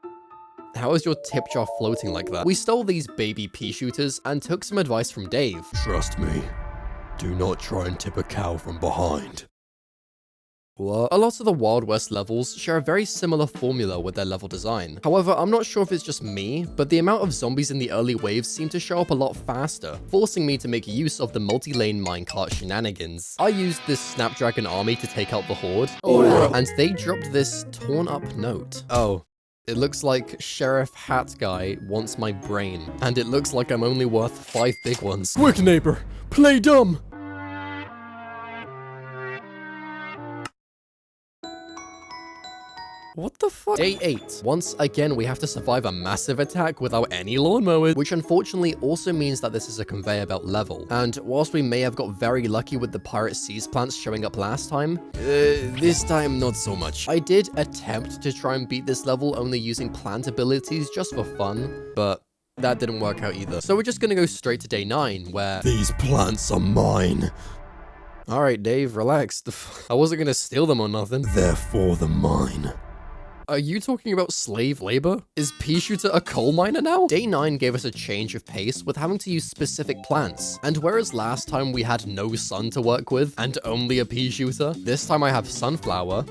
How is your tip jar floating like that? We stole these baby Peashooters and took some advice from Dave. Trust me. Do not try and tip a cow from behind. What? A lot of the Wild West levels share a very similar formula with their level design. However, I'm not sure if it's just me, but the amount of zombies in the early waves seem to show up a lot faster, forcing me to make use of the multi-lane minecart shenanigans. I used this Snapdragon army to take out the horde, and they dropped this torn up note. Oh. It looks like Sheriff Hat Guy wants my brain, and it looks like I'm only worth 5 big ones. Quick, neighbor, play dumb! What the fuck? Day 8. Once again, we have to survive a massive attack without any lawnmowers, which unfortunately also means that this is a conveyor belt level. And whilst we may have got very lucky with the Pirate Seas plants showing up last time, this time not so much. I did attempt to try and beat this level only using plant abilities just for fun, but that didn't work out either. So we're just gonna go straight to day 9, where these plants are mine. Alright, Dave, relax. I wasn't gonna steal them or nothing. Therefore the mine. Are you talking about slave labor? Is Peashooter a coal miner now? Day 9 gave us a change of pace with having to use specific plants. And whereas last time we had no sun to work with and only a Peashooter, this time I have sunflower,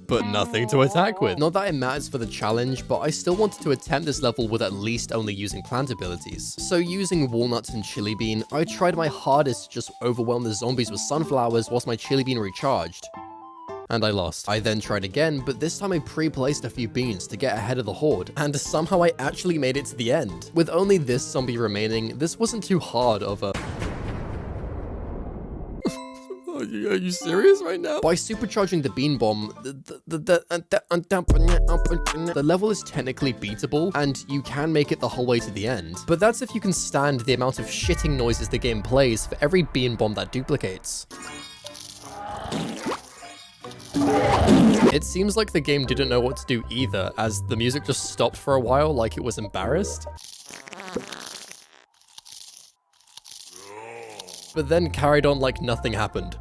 but nothing to attack with. Not that it matters for the challenge, but I still wanted to attempt this level with at least only using plant abilities. So using walnuts and chili bean, I tried my hardest to just overwhelm the zombies with sunflowers whilst my chili bean recharged. And I lost. I then tried again, but this time I pre-placed a few beans to get ahead of the horde, and somehow I actually made it to the end. With only this zombie remaining, this wasn't too hard of a... Are you serious right now? By supercharging the bean bomb, the level is technically beatable, and you can make it the whole way to the end. But that's if you can stand the amount of shitting noises the game plays for every bean bomb that duplicates. It seems like the game didn't know what to do either, as the music just stopped for a while like it was embarrassed. But then carried on like nothing happened.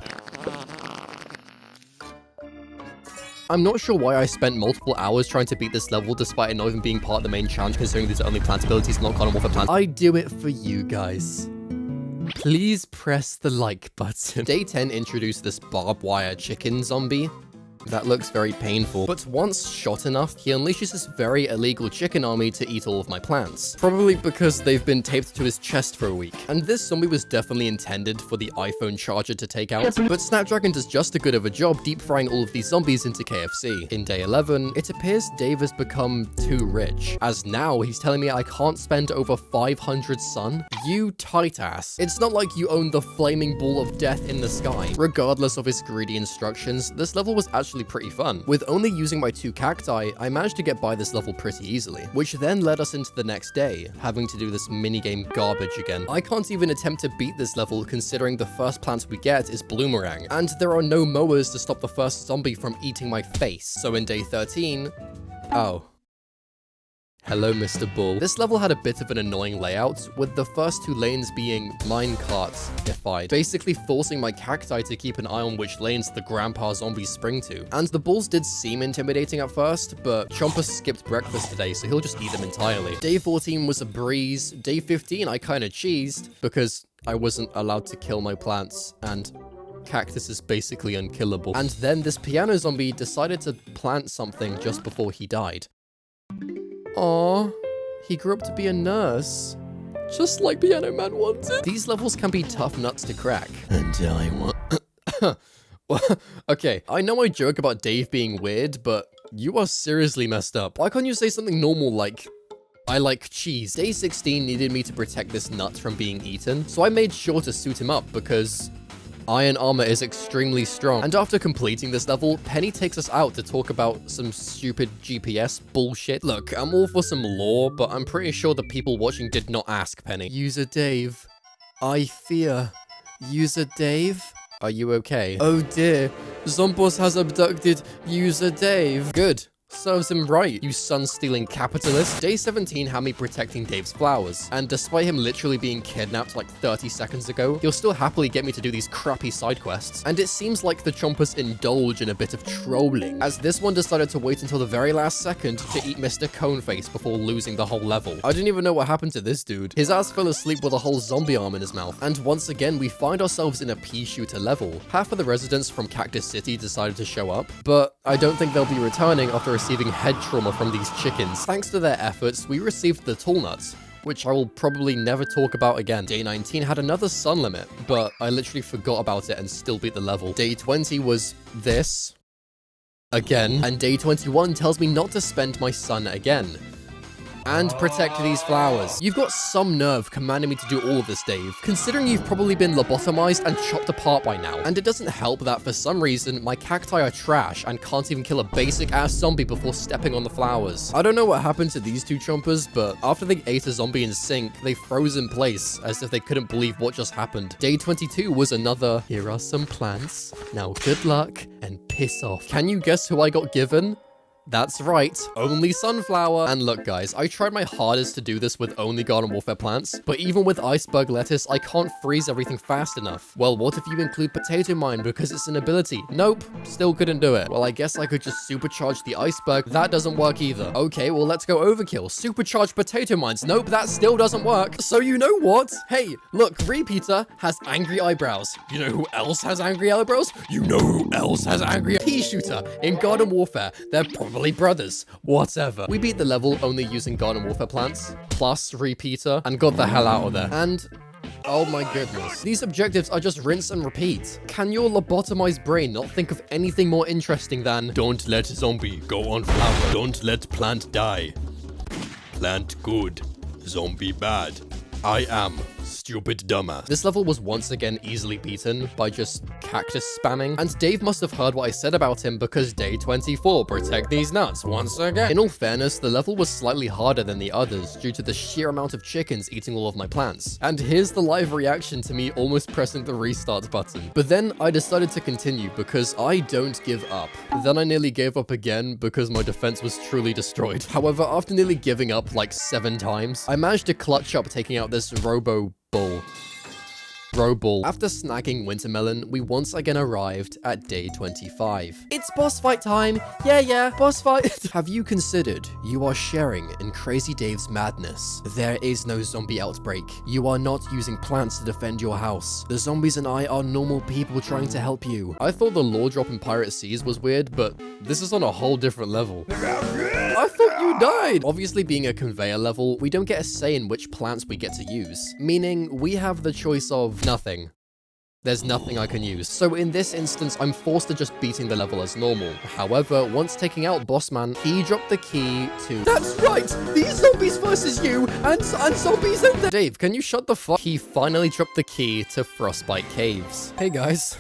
I'm not sure why I spent multiple hours trying to beat this level despite it not even being part of the main challenge, considering these are only plant abilities, not Garden Warfare plants. I do it for you guys. Please press the like button. Day 10 introduced this barbed wire chicken zombie. That looks very painful, but once shot enough, he unleashes this very illegal chicken army to eat all of my plants. Probably because they've been taped to his chest for a week. And this zombie was definitely intended for the iPhone charger to take out, but Snapdragon does just as good of a job deep frying all of these zombies into KFC. In day 11, it appears Dave has become too rich, as now he's telling me I can't spend over 500 sun. You tight ass. It's not like you own the flaming ball of death in the sky. Regardless of his greedy instructions, this level was actually actually pretty fun. With only using my 2 cacti, I managed to get by this level pretty easily, which then led us into the next day, having to do this minigame garbage again. I can't even attempt to beat this level considering the first plant we get is Bloomerang, and there are no mowers to stop the first zombie from eating my face. So in day 13, oh. Hello, Mr. Bull. This level had a bit of an annoying layout, with the first 2 lanes being minecart-ified, basically forcing my cacti to keep an eye on which lanes the grandpa zombies spring to. And the bulls did seem intimidating at first, but Chomper skipped breakfast today, so he'll just eat them entirely. Day 14 was a breeze. Day 15 I kinda cheesed, because I wasn't allowed to kill my plants, and Cactus is basically unkillable. And then this piano zombie decided to plant something just before he died. Aww, he grew up to be a nurse. Just like Piano Man wanted. These levels can be tough nuts to crack. And I want... Well, okay, I know I joke about Dave being weird, but you are seriously messed up. Why can't you say something normal like... I like cheese. Day 16 needed me to protect this nut from being eaten, so I made sure to suit him up because... iron armor is extremely strong. And after completing this level, Penny takes us out to talk about some stupid GPS bullshit. Look, I'm all for some lore, but I'm pretty sure the people watching did not ask Penny. User Dave, I fear. User Dave? Are you okay? Oh dear, Zombos has abducted User Dave. Good. Serves him right, you sun-stealing capitalist. Day 17 had me protecting Dave's flowers, and despite him literally being kidnapped like 30 seconds ago, he'll still happily get me to do these crappy side quests. And it seems like the Chompers indulge in a bit of trolling, as this one decided to wait until the very last second to eat Mr. Coneface before losing the whole level. I didn't even know what happened to this dude. His ass fell asleep with a whole zombie arm in his mouth, and once again we find ourselves in a Peashooter level. Half of the residents from Cactus City decided to show up, but I don't think they'll be returning after receiving head trauma from these chickens. Thanks to their efforts, we received the tool nuts, which I will probably never talk about again. Day 19 had another sun limit, but I literally forgot about it and still beat the level. Day 20 was this. Again. And day 21 tells me not to spend my sun again. And protect these flowers. You've got some nerve commanding me to do all of this, Dave, considering you've probably been lobotomized and chopped apart by now. And it doesn't help that for some reason, my cacti are trash and can't even kill a basic-ass zombie before stepping on the flowers. I don't know what happened to these 2 chompers, but after they ate a zombie in sync, they froze in place as if they couldn't believe what just happened. Day 22 was another, here are some plants, now good luck, and piss off. Can you guess who I got given? That's right, only sunflower. And look guys, I tried my hardest to do this with only Garden Warfare plants, but even with iceberg lettuce, I can't freeze everything fast enough. Well, what if you include potato mine because it's an ability? Nope, still couldn't do it. Well, I guess I could just supercharge the iceberg. That doesn't work either. Okay, well let's go overkill. Supercharge potato mines. Nope, that still doesn't work. So you know what? Hey, look, Repeater has angry eyebrows. You know who else has angry eyebrows? You know who else has angry Peashooter in Garden Warfare. They're probably brothers. Whatever. We beat the level only using Garden Warfare plants, plus Repeater, and got the hell out of there. And oh my goodness. These objectives are just rinse and repeat. Can your lobotomized brain not think of anything more interesting than don't let zombie go on flower, don't let plant die, plant good, zombie bad, I am stupid dumbass. This level was once again easily beaten by just cactus spamming, and Dave must have heard what I said about him because day 24, protect these nuts once again. In all fairness, the level was slightly harder than the others due to the sheer amount of chickens eating all of my plants. And here's the live reaction to me almost pressing the restart button. But then I decided to continue because I don't give up. Then I nearly gave up again because my defense was truly destroyed. However, after nearly giving up like 7 times, I managed to clutch up taking out this Robo Bull. After snagging Wintermelon, we once again arrived at day 25. It's boss fight time! Yeah, boss fight! Have you considered you are sharing in Crazy Dave's madness? There is no zombie outbreak. You are not using plants to defend your house. The zombies and I are normal people trying to help you. I thought the lore drop in Pirate Seas was weird, but this is on a whole different level. I thought you died! Obviously, being a conveyor level, we don't get a say in which plants we get to use, meaning we have the choice of nothing. There's nothing I can use. So in this instance, I'm forced to just beating the level as normal. However, once taking out Bossman, he dropped the key to... That's right! These zombies versus you, and zombies and the... Dave, can you shut the fuck? He finally dropped the key to Frostbite Caves. Hey guys.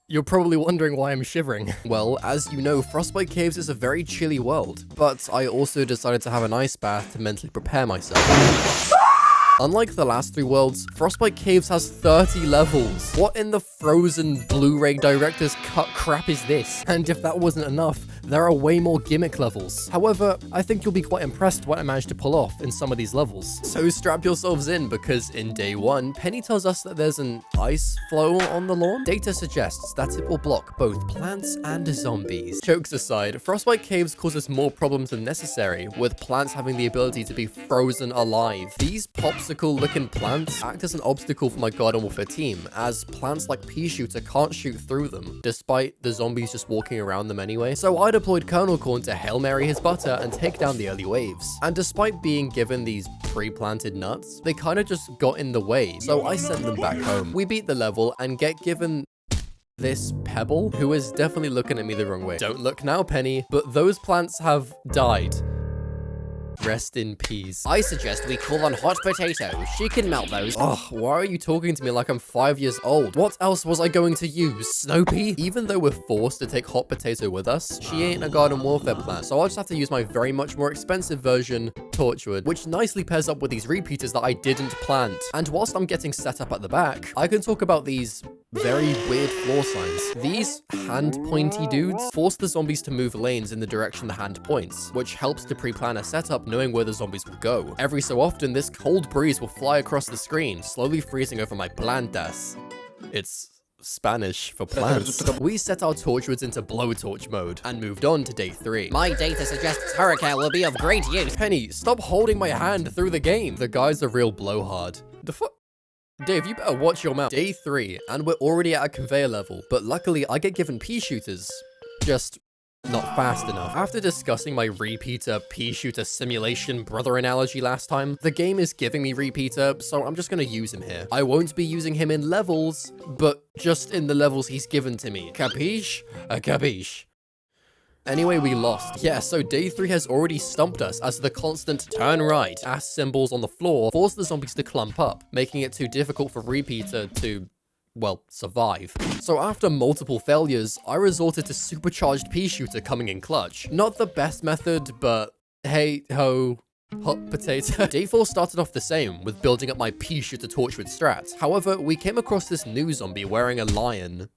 You're probably wondering why I'm shivering. Well, as you know, Frostbite Caves is a very chilly world, but I also decided to have an ice bath to mentally prepare myself. Unlike the last 3 worlds, Frostbite Caves has 30 levels. What in the frozen Blu-ray director's cut crap is this? And if that wasn't enough, there are way more gimmick levels. However, I think you'll be quite impressed what I managed to pull off in some of these levels. So strap yourselves in, because in day 1, Penny tells us that there's an ice flow on the lawn. Data suggests that it will block both plants and zombies. Jokes aside, Frostbite Caves causes more problems than necessary, with plants having the ability to be frozen alive. These popsicle-looking plants act as an obstacle for my Garden Warfare team, as plants like Peashooter can't shoot through them, despite the zombies just walking around them anyway. So I deployed Colonel Corn to Hail Mary his butter and take down the early waves. And despite being given these pre-planted nuts, they kind of just got in the way, so I sent them back home. We beat the level and get given this pebble, who is definitely looking at me the wrong way. Don't look now, Penny, but those plants have died. Rest in peace. I suggest we call on Hot Potato. She can melt those. Ugh, why are you talking to me like I'm 5 years old? What else was I going to use? Snoopy? Even though we're forced to take Hot Potato with us, she ain't a Garden Warfare plant, so I'll just have to use my very much more expensive version, Torchwood, which nicely pairs up with these repeaters that I didn't plant. And whilst I'm getting set up at the back, I can talk about these very weird floor signs. These hand-pointy dudes force the zombies to move lanes in the direction the hand points, which helps to pre-plan a setup knowing where the zombies will go. Every so often, this cold breeze will fly across the screen, slowly freezing over my plantas. It's Spanish for plants. We set our torchwoods into blowtorch mode and moved on to day 3. My data suggests Hurricane will be of great use. Penny, stop holding my hand through the game. The guy's a real blowhard. The fuck? Dave, you better watch your mouth. Day 3, and we're already at a conveyor level, but luckily I get given Peashooters. Just not fast enough. After discussing my repeater Peashooter simulation brother analogy last time, the game is giving me repeater, so I'm just gonna use him here. I won't be using him in levels, but just in the levels he's given to me. Capiche? Capiche. Anyway, we lost. Yeah, so day 3 has already stumped us, as the constant turn right ass symbols on the floor force the zombies to clump up, making it too difficult for repeater to, well, survive. So after multiple failures, I resorted to supercharged Peashooter coming in clutch. Not the best method, but hey ho, hot potato. Day 4 started off the same, with building up my Peashooter Torchwood strat. However, we came across this new zombie wearing a lion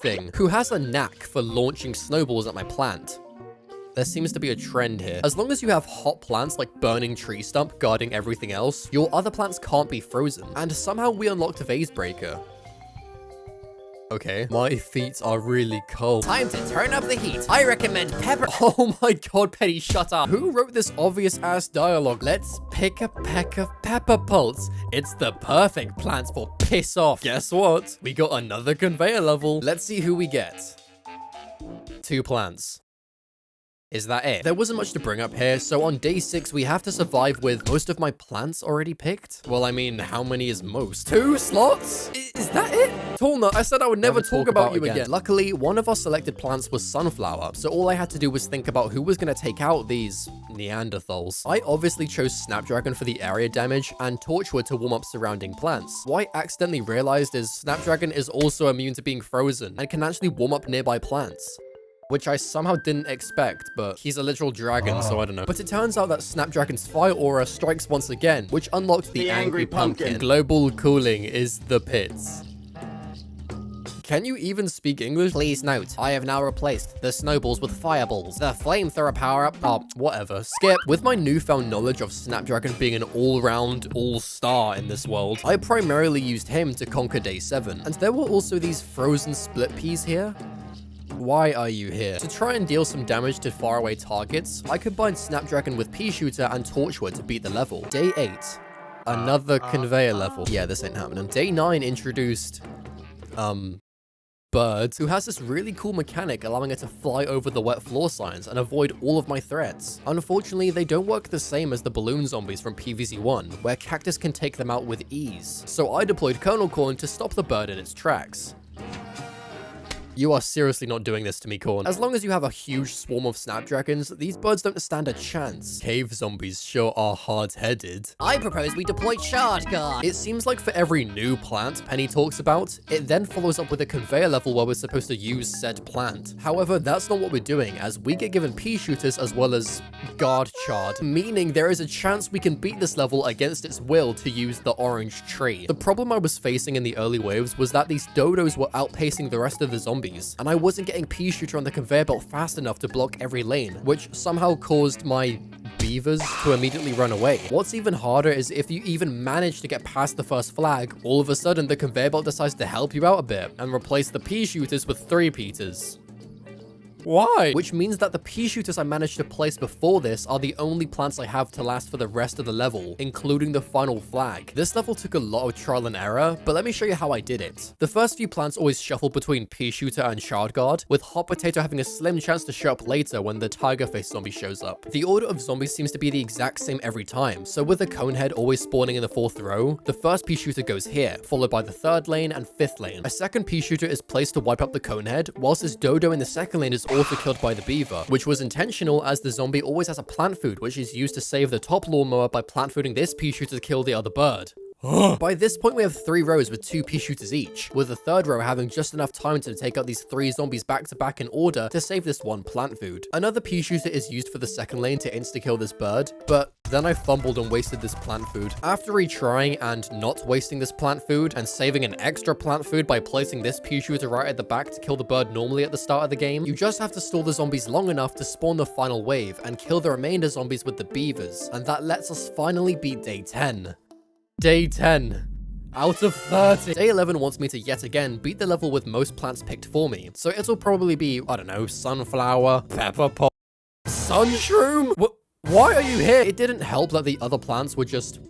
thing, who has a knack for launching snowballs at my plant. There seems to be a trend here. As long as you have hot plants like Burning Tree Stump guarding everything else, your other plants can't be frozen. And somehow we unlocked a Vase Breaker. Okay, my feet are really cold. Time to turn up the heat. I recommend pepper. Oh my god, Penny, shut up. Who wrote this obvious ass dialogue? Let's pick a peck of pepper pulse. It's the perfect plants for piss off. Guess what? We got another conveyor level. Let's see who we get. 2 plants. Is that it? There wasn't much to bring up here, so on day 6 we have to survive with most of my plants already picked. Well, I mean, how many is most? 2 slots? Is that it? Tallnut, I said I would never talk about you again. Luckily, one of our selected plants was Sunflower, so all I had to do was think about who was going to take out these Neanderthals. I obviously chose Snapdragon for the area damage and Torchwood to warm up surrounding plants. What I accidentally realized is Snapdragon is also immune to being frozen and can actually warm up nearby plants, which I somehow didn't expect, but he's a literal dragon, so I don't know. But it turns out that Snapdragon's fire aura strikes once again, which unlocks the Angry Pumpkin. Global cooling is the pits. Can you even speak English? Please note, I have now replaced the snowballs with fireballs. The flamethrower power-up. Oh, whatever. Skip. With my newfound knowledge of Snapdragon being an all-round all-star in this world, I primarily used him to conquer day 7. And there were also these frozen split peas here. Why are you here? To try and deal some damage to faraway targets, I combined Snapdragon with Peashooter and Torchwood to beat the level. Day 8. Another conveyor level. Yeah, this ain't happening. Day 9 introduced, Bird, who has this really cool mechanic allowing it to fly over the wet floor signs and avoid all of my threats. Unfortunately, they don't work the same as the balloon zombies from PvZ 1, where Cactus can take them out with ease. So I deployed Colonel Corn to stop the bird in its tracks. You are seriously not doing this to me, Corn. As long as you have a huge swarm of snapdragons, these birds don't stand a chance. Cave zombies sure are hard-headed. I propose we deploy Shard Guard. It seems like for every new plant Penny talks about, it then follows up with a conveyor level where we're supposed to use said plant. However, that's not what we're doing, as we get given Peashooters as well as guard chard, meaning there is a chance we can beat this level against its will to use the orange tree. The problem I was facing in the early waves was that these dodos were outpacing the rest of the zombies, and I wasn't getting Peashooter on the conveyor belt fast enough to block every lane, which somehow caused my beavers to immediately run away. What's even harder is if you even manage to get past the first flag, all of a sudden the conveyor belt decides to help you out a bit and replace the Peashooters with 3-peaters. Why? Which means that the Peashooters I managed to place before this are the only plants I have to last for the rest of the level, including the final flag. This level took a lot of trial and error, but let me show you how I did it. The first few plants always shuffle between Peashooter and Shard Guard, with Hot Potato having a slim chance to show up later when the Tiger Face zombie shows up. The order of zombies seems to be the exact same every time, so with the Conehead always spawning in the 4th row, the first Peashooter goes here, followed by the 3rd lane and 5th lane. A second Peashooter is placed to wipe up the Conehead, whilst this Dodo in the 2nd lane is also killed by the beaver, which was intentional as the zombie always has a plant food, which is used to save the top lawnmower by plant fooding this Peashooter to kill the other bird. By this point, we have 3 rows with 2 Peashooters each, with the 3rd row having just enough time to take out these 3 zombies back to back in order to save this one plant food. Another Peashooter is used for the 2nd lane to insta-kill this bird, but then I fumbled and wasted this plant food. After retrying and not wasting this plant food and saving an extra plant food by placing this Peashooter right at the back to kill the bird normally at the start of the game, you just have to stall the zombies long enough to spawn the final wave and kill the remainder zombies with the beavers, and that lets us finally beat day 10. Day 10. Out of 30. Day 11 wants me to yet again beat the level with most plants picked for me. So it'll probably be, I don't know, sunflower, pepper pot, sunshroom? Why are you here? It didn't help that the other plants were just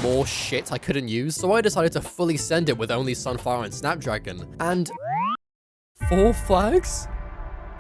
more shit I couldn't use, so I decided to fully send it with only sunflower and snapdragon. And 4 flags?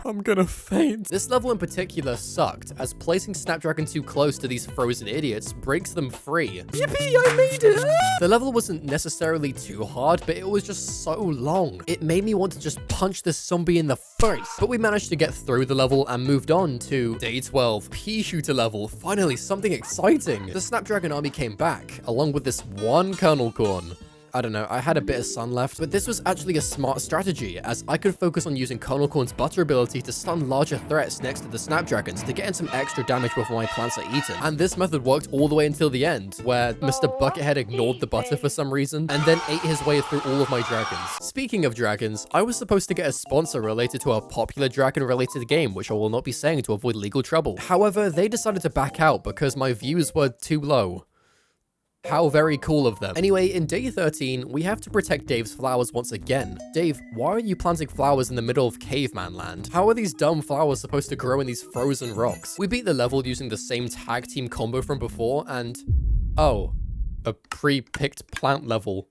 I'm gonna faint. This level in particular sucked, as placing Snapdragon too close to these frozen idiots breaks them free. Yippee, I made it! The level wasn't necessarily too hard, but it was just so long. It made me want to just punch this zombie in the face. But we managed to get through the level and moved on to Day 12, Peashooter level. Finally, something exciting. The Snapdragon army came back, along with this one Kernel Corn. I don't know, I had a bit of sun left, but this was actually a smart strategy, as I could focus on using Kernel Corn's butter ability to stun larger threats next to the Snapdragons to get in some extra damage before my plants are eaten. And this method worked all the way until the end, where Mr. Buckethead ignored the butter for some reason, and then ate his way through all of my dragons. Speaking of dragons, I was supposed to get a sponsor related to a popular dragon-related game, which I will not be saying to avoid legal trouble. However, they decided to back out because my views were too low. How very cool of them. Anyway, in day 13, we have to protect Dave's flowers once again. Dave, why are you planting flowers in the middle of caveman land? How are these dumb flowers supposed to grow in these frozen rocks? We beat the level using the same tag team combo from before, and oh, a pre-picked plant level.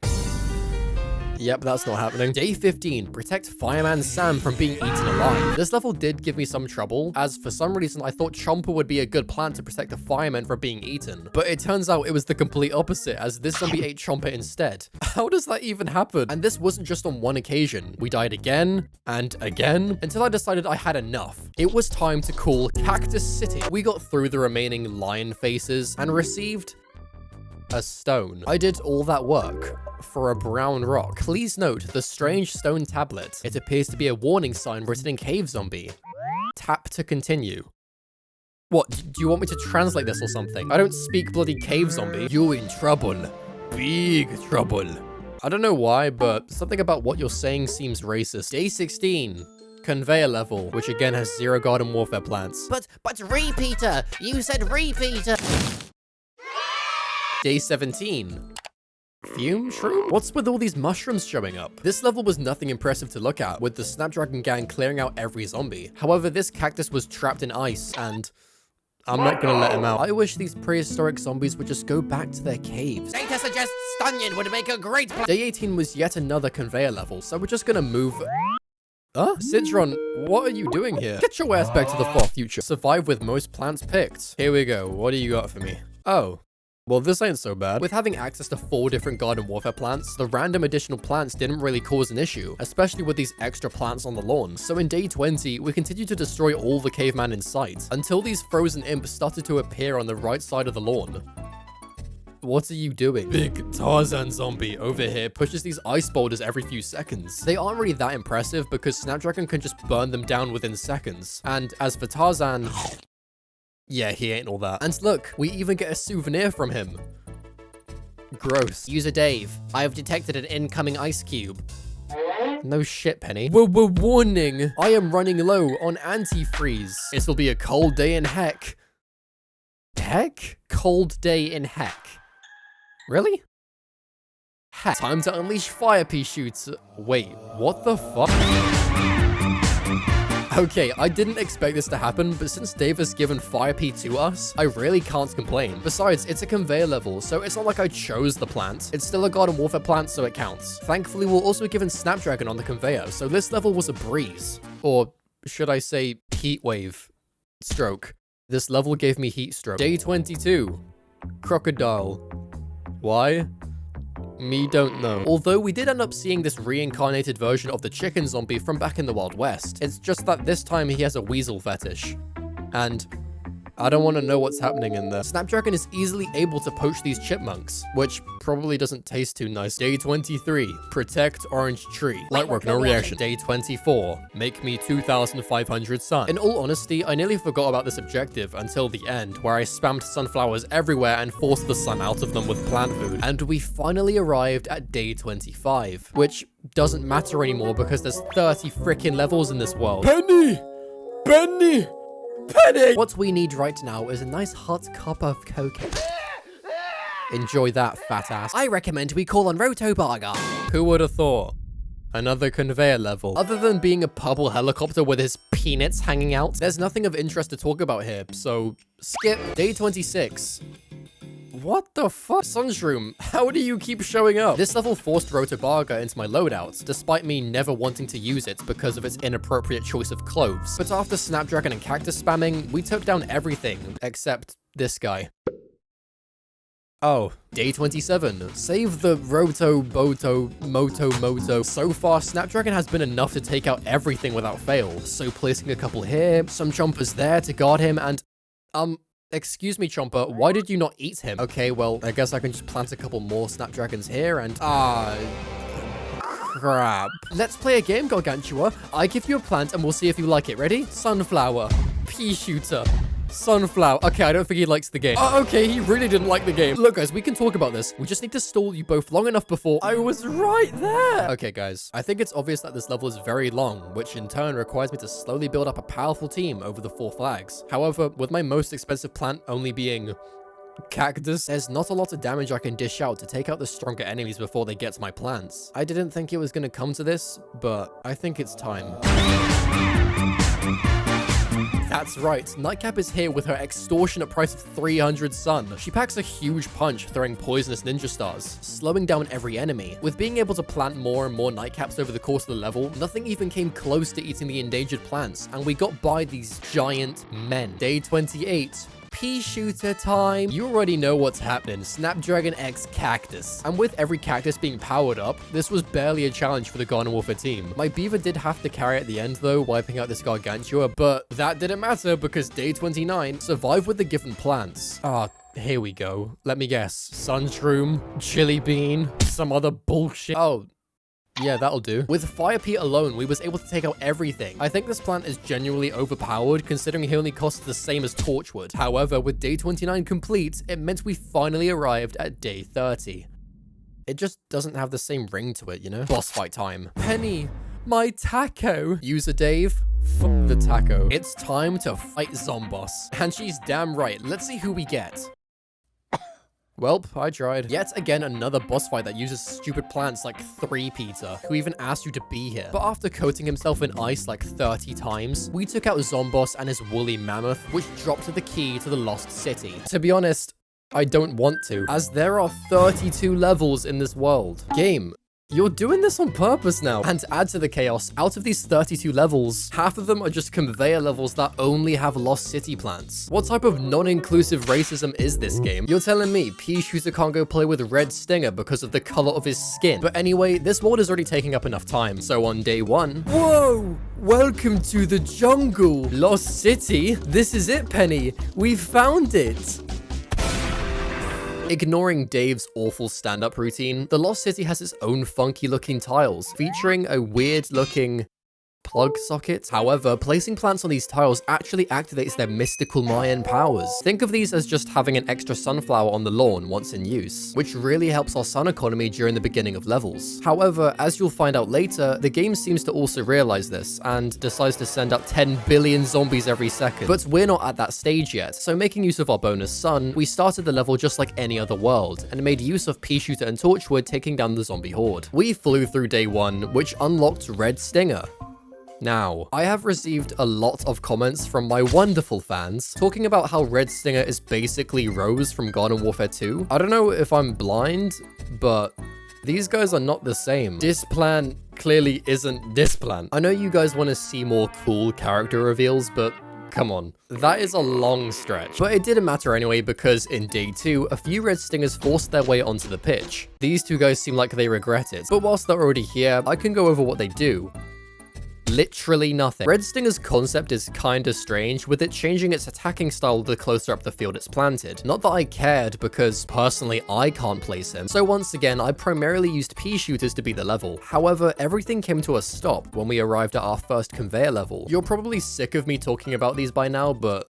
Yep, that's not happening. Day 15, protect Fireman Sam from being eaten alive. This level did give me some trouble, as for some reason I thought Chomper would be a good plan to protect the fireman from being eaten. But it turns out it was the complete opposite, as this zombie ate Chomper instead. How does that even happen? And this wasn't just on one occasion. We died again, and again, until I decided I had enough. It was time to call Cactus City. We got through the remaining lion faces, and received a stone. I did all that work for a brown rock. Please note the strange stone tablet. It appears to be a warning sign written in cave zombie. Tap to continue. What, do you want me to translate this or something? I don't speak bloody cave zombie. You're in trouble. Big trouble. I don't know why, but something about what you're saying seems racist. Day 16. Conveyor level, which again has 0 garden warfare plants. But repeater! You said repeater! Day 17. Fume shroom? What's with all these mushrooms showing up? This level was nothing impressive to look at, with the Snapdragon gang clearing out every zombie. However, this cactus was trapped in ice, and I'm not gonna let him out. I wish these prehistoric zombies would just go back to their caves. Data suggests Stunyon would make a great plan. Day 18 was yet another conveyor level, so we're just gonna move... Citron, what are you doing here? Get your ass back to the far future. Survive with most plants picked. Here we go, what do you got for me? Oh. Well, this ain't so bad. With having access to 4 different Garden Warfare plants, the random additional plants didn't really cause an issue, especially with these extra plants on the lawn. So in day 20, we continued to destroy all the caveman in sight, until these frozen imps started to appear on the right side of the lawn. What are you doing? Big Tarzan zombie over here pushes these ice boulders every few seconds. They aren't really that impressive because Snapdragon can just burn them down within seconds. And as for Tarzan... yeah, he ain't all that. And look, we even get a souvenir from him. Gross. User Dave, I have detected an incoming ice cube. No shit, Penny. Warning! I am running low on antifreeze. It'll be a cold day in heck. Heck? Cold day in heck. Really? Heck. Time to unleash fire Peashooter. Wait, what the fuck? Okay, I didn't expect this to happen, but since Dave has given Fire P to us, I really can't complain. Besides, it's a conveyor level, so it's not like I chose the plant. It's still a Garden Warfare plant, so it counts. Thankfully, we're also given Snapdragon on the conveyor, so this level was a breeze. Or should I say, heat wave. Stroke. This level gave me heat stroke. Day 22. Crocodile. Why? Me don't know. Although we did end up seeing this reincarnated version of the chicken zombie from back in the Wild West. It's just that this time he has a weasel fetish. And I don't want to know what's happening in there. Snapdragon is easily able to poach these chipmunks, which probably doesn't taste too nice. Day 23, protect orange tree. Lightwork, no reaction. Day 24, make me 2,500 sun. In all honesty, I nearly forgot about this objective until the end, where I spammed sunflowers everywhere and forced the sun out of them with plant food. And we finally arrived at day 25, which doesn't matter anymore because there's 30 freaking levels in this world. Penny! Penny! Penny! What we need right now is a nice hot cup of cocoa. Enjoy that, fat ass. I recommend we call on Roto Burger. Who would have thought? Another conveyor level. Other than being a purple helicopter with his peanuts hanging out, there's nothing of interest to talk about here, so skip. Day 26. What the fuck? Sunshroom, how do you keep showing up? This level forced Rotobarga into my loadout, despite me never wanting to use it because of its inappropriate choice of clothes. But after Snapdragon and Cactus spamming, we took down everything, except this guy. Oh, day 27. Save the Moto. So far, Snapdragon has been enough to take out everything without fail, so placing a couple here, some Chompers there to guard him, and, excuse me, Chomper, why did you not eat him? Okay, well, I guess I can just plant a couple more Snapdragons here and... crap. Let's play a game, Gargantua. I give you a plant and we'll see if you like it. Ready? Sunflower. Peashooter. Sunflower. Okay, I don't think he likes the game. Oh, okay, he really didn't like the game. Look, guys, we can talk about this. We just need to stall you both long enough before... I was right there. Okay, guys, I think it's obvious that this level is very long, which in turn requires me to slowly build up a powerful team over the 4 flags. However, with my most expensive plant only being... Cactus, there's not a lot of damage I can dish out to take out the stronger enemies before they get to my plants. I didn't think it was going to come to this, but I think it's time. That's right, Nightcap is here with her extortionate price of 300 sun. She packs a huge punch, throwing poisonous ninja stars, slowing down every enemy. With being able to plant more and more Nightcaps over the course of the level, nothing even came close to eating the endangered plants, and we got by these giant men. Day 28. Peashooter time. You already know what's happening. Snapdragon X Cactus. And with every cactus being powered up, this was barely a challenge for the Garden Warfare team. My beaver did have to carry at the end though, wiping out this Gargantua, but that didn't matter because day 29 survived with the given plants. Here we go. Let me guess. Sunshroom, Chili Bean, some other bullshit. Oh, yeah, that'll do. With Fire P alone, we was able to take out everything. I think this plant is genuinely overpowered, considering he only costs the same as Torchwood. However, with day 29 complete, it meant we finally arrived at day 30. It just doesn't have the same ring to it, you know? Boss fight time. Penny, my taco. User Dave, fuck the taco. It's time to fight Zomboss. And she's damn right. Let's see who we get. Welp, I tried. Yet again, another boss fight that uses stupid plants like 3 Peter, who even asked you to be here. But after coating himself in ice like 30 times, we took out Zomboss and his woolly mammoth, which dropped the key to the lost city. To be honest, I don't want to, as there are 32 levels in this world. Game, You're doing this on purpose now. And to add to the chaos, out of these 32 levels, half of them are just conveyor levels that only have Lost City plants. What type of non-inclusive racism is this game? You're telling me Peashooter can't go play with Red Stinger because of the color of his skin. But anyway, this world is already taking up enough time. So on day 1, whoa! Welcome to the jungle! Lost City? This is it, Penny. We've found it! Ignoring Dave's awful stand-up routine, the Lost City has its own funky-looking tiles, featuring a weird-looking plug socket. However, placing plants on these tiles actually activates their mystical Mayan powers. Think of these as just having an extra sunflower on the lawn once in use, which really helps our sun economy during the beginning of levels. However, as you'll find out later, the game seems to also realize this, and decides to send out 10 billion zombies every second. But we're not at that stage yet, so making use of our bonus sun, we started the level just like any other world, and made use of Peashooter and Torchwood taking down the zombie horde. We flew through day 1, which unlocked Red Stinger. Now, I have received a lot of comments from my wonderful fans talking about how Red Stinger is basically Rose from Garden Warfare 2. I don't know if I'm blind, but these guys are not the same. This plan clearly isn't this plan. I know you guys want to see more cool character reveals, but come on, that is a long stretch. But it didn't matter anyway, because in day 2, a few Red Stingers forced their way onto the pitch. These two guys seem like they regret it, but whilst they're already here, I can go over what they do. Literally nothing. Red Stinger's concept is kinda strange, with it changing its attacking style the closer up the field it's planted. Not that I cared, because personally I can't place him. So once again, I primarily used Peashooters to be the level. However, everything came to a stop when we arrived at our first conveyor level. You're probably sick of me talking about these by now, but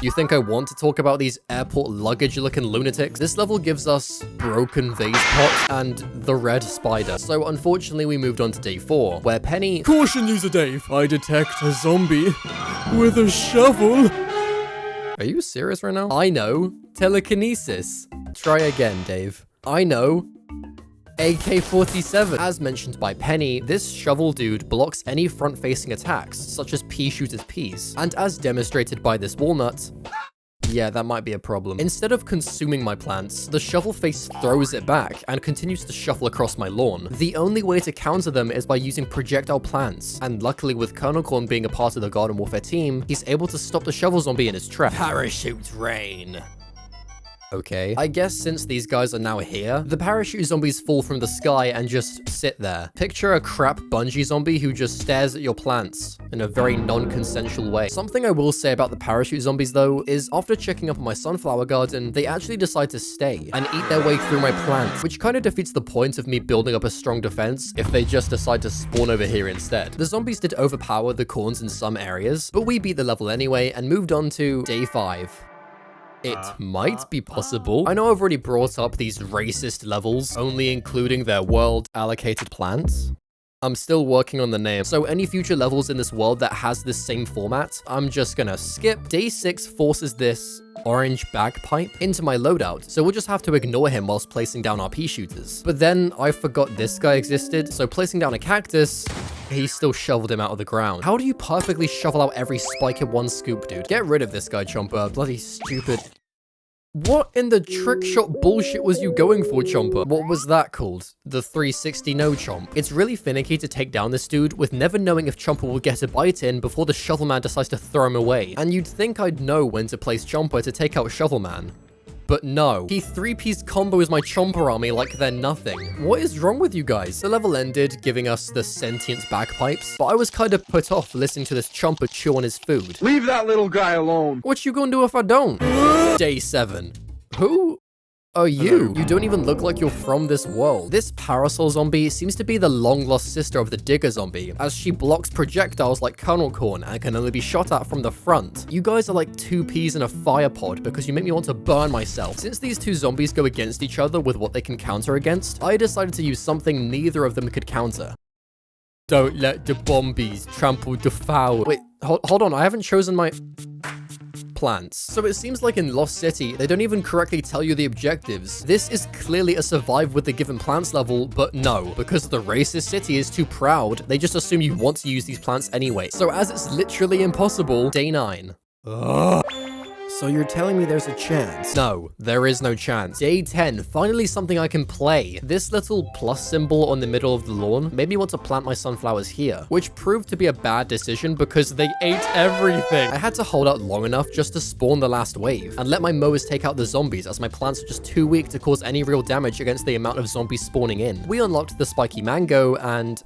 you think I want to talk about these airport luggage-looking lunatics? This level gives us Broken Vase Pot and the Red Spider. So unfortunately, we moved on to day 4, where Penny— Caution, user Dave. I detect a zombie with a shovel. Are you serious right now? I know. Telekinesis. Try again, Dave. I know. AK-47. As mentioned by Penny, this shovel dude blocks any front-facing attacks, such as Peashooter's peas. And as demonstrated by this walnut, yeah, that might be a problem. Instead of consuming my plants, the shovel face throws it back and continues to shuffle across my lawn. The only way to counter them is by using projectile plants, and luckily with Colonel Corn being a part of the Garden Warfare team, he's able to stop the shovel zombie in his trap. Parachute rain. Okay, I guess since these guys are now here, the parachute zombies fall from the sky and just sit there. Picture a crap bungee zombie who just stares at your plants in a very non-consensual way. Something I will say about the parachute zombies though, is after checking up on my sunflower garden, they actually decide to stay and eat their way through my plants, which kind of defeats the point of me building up a strong defense if they just decide to spawn over here instead. The zombies did overpower the corns in some areas, but we beat the level anyway and moved on to day 5. It might be possible. I know I've already brought up these racist levels, only including their world allocated plants. I'm still working on the name, so any future levels in this world that has this same format, I'm just gonna skip. Day 6 forces this orange bagpipe into my loadout, so we'll just have to ignore him whilst placing down our pea shooters. But then I forgot this guy existed, so placing down a cactus, he still shoveled him out of the ground. How do you perfectly shovel out every spike in one scoop, dude? Get rid of this guy, Chomper. Bloody stupid. What in the trick shot bullshit was you going for, Chomper? What was that called? The 360 no chomp. It's really finicky to take down this dude with never knowing if Chomper will get a bite in before the Shovelman decides to throw him away. And you'd think I'd know when to place Chomper to take out Shovelman. But no, he 3-piece combos my Chomper army like they're nothing. What is wrong with you guys? The level ended, giving us the sentient bagpipes, but I was kind of put off listening to this Chomper chew on his food. Leave that little guy alone. What you gonna do if I don't? Day 7. Who are you? You don't even look like you're from this world. This parasol zombie seems to be the long-lost sister of the digger zombie, as she blocks projectiles like Colonel Corn and can only be shot at from the front. You guys are like 2 peas in a fire pod because you make me want to burn myself. Since these two zombies go against each other with what they can counter against, I decided to use something neither of them could counter. Don't let the bombies trample the foul. Wait, hold on, I haven't chosen my plants. So it seems like in Lost City, they don't even correctly tell you the objectives. This is clearly a survive with the given plants level, but no, because the racist city is too proud, they just assume you want to use these plants anyway. So as it's literally impossible, day 9. So you're telling me there's a chance? No, there is no chance. Day 10, finally something I can play. This little plus symbol on the middle of the lawn made me want to plant my sunflowers here, which proved to be a bad decision because they ate everything. I had to hold out long enough just to spawn the last wave and let my mowers take out the zombies, as my plants are just too weak to cause any real damage against the amount of zombies spawning in. We unlocked the spiky mango and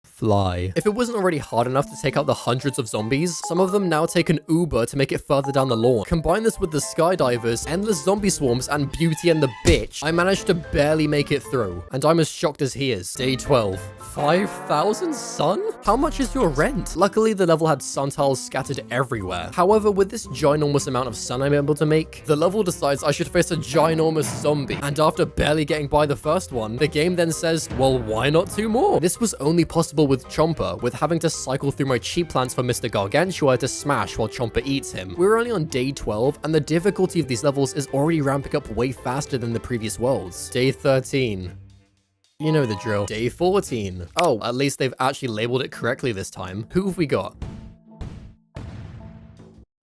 fly. If it wasn't already hard enough to take out the hundreds of zombies, some of them now take an Uber to make it further down the lawn. Combine this with the skydivers, endless zombie swarms, and Beauty and the Bitch, I managed to barely make it through, and I'm as shocked as he is. Day 12. 5,000 sun? How much is your rent? Luckily, the level had sun tiles scattered everywhere. However, with this ginormous amount of sun I'm able to make, the level decides I should face a ginormous zombie. And after barely getting by the first one, the game then says, well, why not 2 more? This was only possible with Chomper, with having to cycle through my cheap plants for Mr. Gargantua to smash while Chomper eats him. We're only on day 12, and the difficulty of these levels is already ramping up way faster than the previous worlds. Day 13. You know the drill. Day 14. Oh, at least they've actually labeled it correctly this time. Who have we got?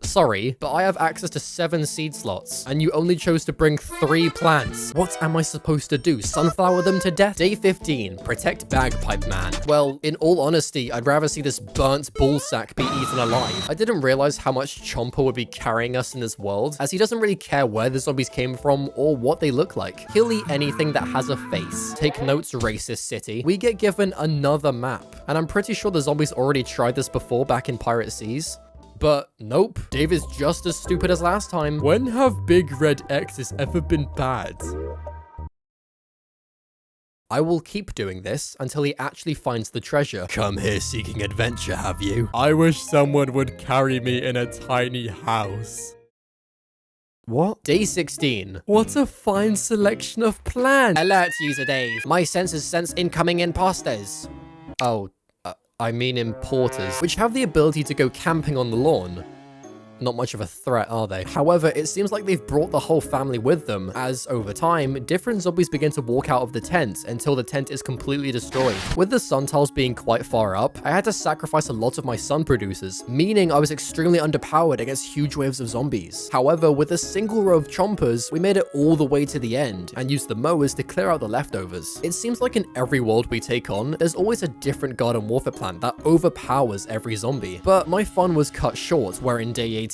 Sorry, but I have access to 7 seed slots, and you only chose to bring 3 plants. What am I supposed to do? Sunflower them to death? Day 15. Protect Bagpipe Man. Well, in all honesty, I'd rather see this burnt ballsack be eaten alive. I didn't realize how much Chomper would be carrying us in this world, as he doesn't really care where the zombies came from or what they look like. He'll eat anything that has a face. Take notes, racist city. We get given another map, and I'm pretty sure the zombies already tried this before back in Pirate Seas. But nope, Dave is just as stupid as last time. When have big red X's ever been bad? I will keep doing this until he actually finds the treasure. Come here seeking adventure, have you? I wish someone would carry me in a tiny house. What? Day 16. What a fine selection of plants. Alert, user Dave. My sensors sense incoming imposters. Oh. I mean importers, which have the ability to go camping on the lawn. Not much of a threat, are they? However, it seems like they've brought the whole family with them, as over time, different zombies begin to walk out of the tent until the tent is completely destroyed. With the sun tiles being quite far up, I had to sacrifice a lot of my sun producers, meaning I was extremely underpowered against huge waves of zombies. However, with a single row of chompers, we made it all the way to the end and used the mowers to clear out the leftovers. It seems like in every world we take on, there's always a different garden warfare plant that overpowers every zombie. But my fun was cut short, where in day 18,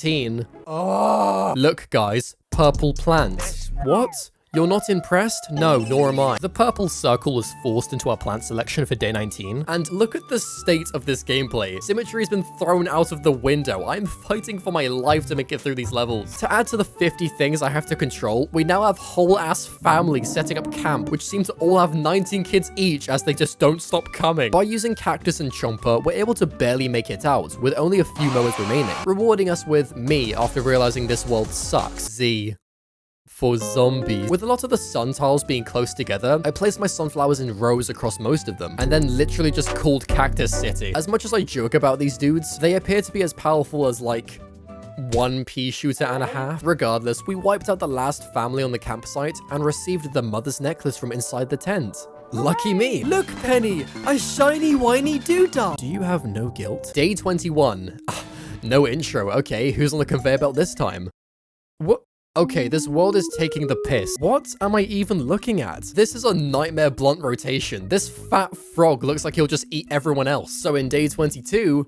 look guys, purple plants. What? You're not impressed? No, nor am I. The purple circle was forced into our plant selection for day 19, and look at the state of this gameplay. Symmetry has been thrown out of the window. I'm fighting for my life to make it through these levels. To add to the 50 things I have to control, we now have whole ass families setting up camp, which seem to all have 19 kids each as they just don't stop coming. By using Cactus and Chomper, we're able to barely make it out, with only a few mowers remaining, rewarding us with me after realizing this world sucks. Z. For zombies. With a lot of the sun tiles being close together, I placed my sunflowers in rows across most of them, and then literally just called Cactus City. As much as I joke about these dudes, they appear to be as powerful as like 1 Peashooter and a half. Regardless, we wiped out the last family on the campsite and received the mother's necklace from inside the tent. Lucky me. Look, Penny, a shiny whiny doodah. Do you have no guilt? Day 21. No intro. Okay, who's on the conveyor belt this time? What? Okay, this world is taking the piss. What am I even looking at? This is a nightmare blunt rotation. This fat frog looks like he'll just eat everyone else. So in day 22...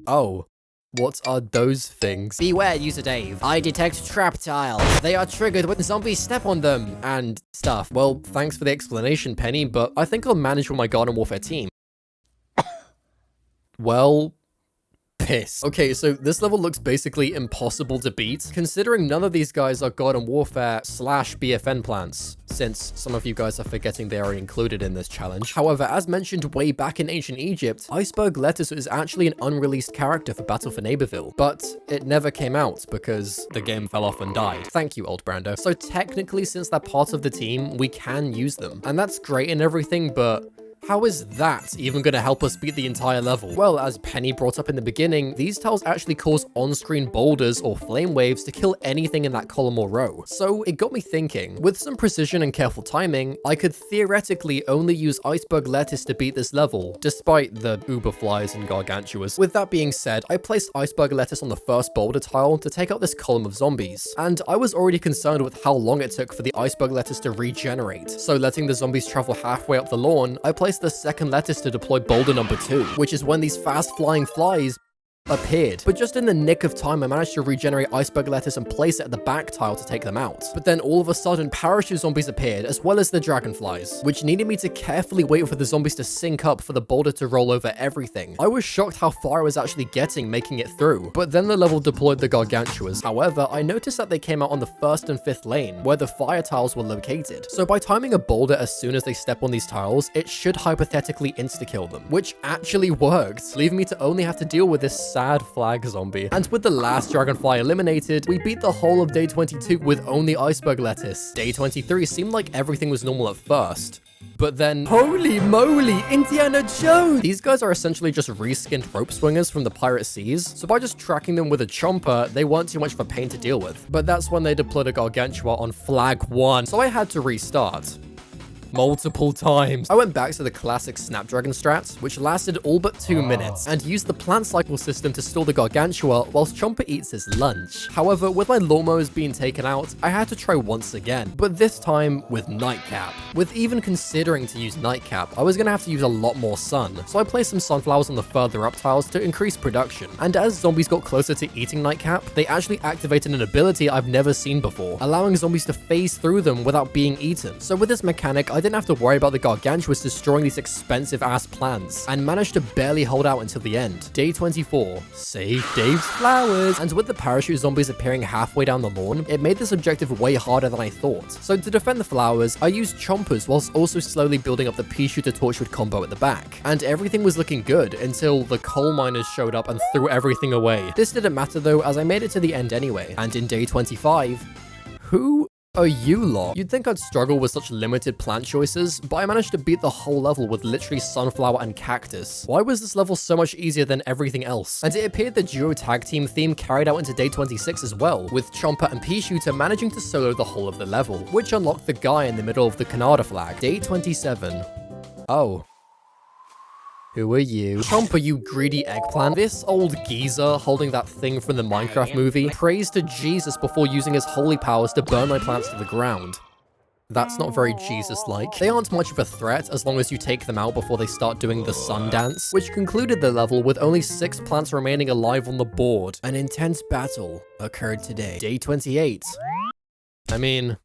Oh. What are those things? Beware, user Dave. I detect trap tiles. They are triggered when zombies step on them. And stuff. Well, thanks for the explanation, Penny, but I think I'll manage with my garden warfare team. Well... piss. Okay, so this level looks basically impossible to beat, considering none of these guys are Garden Warfare / BFN plants, since some of you guys are forgetting they are included in this challenge. However, as mentioned way back in ancient Egypt, Iceberg Lettuce is actually an unreleased character for Battle for Neighborville, but it never came out because the game fell off and died. Thank you, old Brando. So technically, since they're part of the team, we can use them, and that's great and everything, but How is that even gonna help us beat the entire level? Well, as Penny brought up in the beginning, these tiles actually cause on-screen boulders or flame waves to kill anything in that column or row. So it got me thinking, with some precision and careful timing, I could theoretically only use iceberg lettuce to beat this level, despite the uber flies and gargantuas. With that being said, I placed iceberg lettuce on the first boulder tile to take out this column of zombies, and I was already concerned with how long it took for the iceberg lettuce to regenerate. So letting the zombies travel halfway up the lawn, I placed the second lettuce to deploy boulder number 2, which is when these fast flying flies appeared. But just in the nick of time, I managed to regenerate iceberg lettuce and place it at the back tile to take them out. But then all of a sudden, parachute zombies appeared, as well as the dragonflies, which needed me to carefully wait for the zombies to sync up for the boulder to roll over everything. I was shocked how far I was actually getting making it through. But then the level deployed the gargantuas. However, I noticed that they came out on the 1st and 5th lane, where the fire tiles were located. So by timing a boulder as soon as they step on these tiles, it should hypothetically insta-kill them, which actually worked, leaving me to only have to deal with this sad flag zombie. And with the last dragonfly eliminated, we beat the whole of day 22 with only iceberg lettuce. Day 23 seemed like everything was normal at first. But then, holy moly, Indiana Jones! These guys are essentially just reskinned rope swingers from the Pirate Seas, so by just tracking them with a chomper, they weren't too much of a pain to deal with. But that's when they deployed a gargantua on flag 1, so I had to restart. Multiple times. I went back to the classic Snapdragon strats, which lasted all but 2 minutes, and used the plant cycle system to stall the gargantua whilst Chomper eats his lunch. However, with my lawnmowers being taken out, I had to try once again, but this time with Nightcap. With even considering to use Nightcap, I was gonna have to use a lot more sun, so I placed some sunflowers on the further up tiles to increase production. And as zombies got closer to eating Nightcap, they actually activated an ability I've never seen before, allowing zombies to phase through them without being eaten. So with this mechanic, I didn't have to worry about the gargantuas destroying these expensive ass plants, and managed to barely hold out until the end. Day 24, save Dave's flowers. And with the parachute zombies appearing halfway down the lawn, it made this objective way harder than I thought. So to defend the flowers, I used chompers whilst also slowly building up the Peashooter torchwood combo at the back. And everything was looking good until the coal miners showed up and threw everything away. This didn't matter though, as I made it to the end anyway. And in day 25, who are you lot? You'd think I'd struggle with such limited plant choices, but I managed to beat the whole level with literally sunflower and cactus. Why was this level so much easier than everything else? And it appeared the duo tag team theme carried out into day 26 as well, with Chomper and Peashooter managing to solo the whole of the level, which unlocked the guy in the middle of the Canada flag. Day 27. Oh. Who are you? Chomper, you greedy eggplant. This old geezer holding that thing from the Minecraft movie prays to Jesus before using his holy powers to burn my plants to the ground. That's not very Jesus-like. They aren't much of a threat as long as you take them out before they start doing the sun dance, which concluded the level with only 6 plants remaining alive on the board. An intense battle occurred today. Day 28. I mean,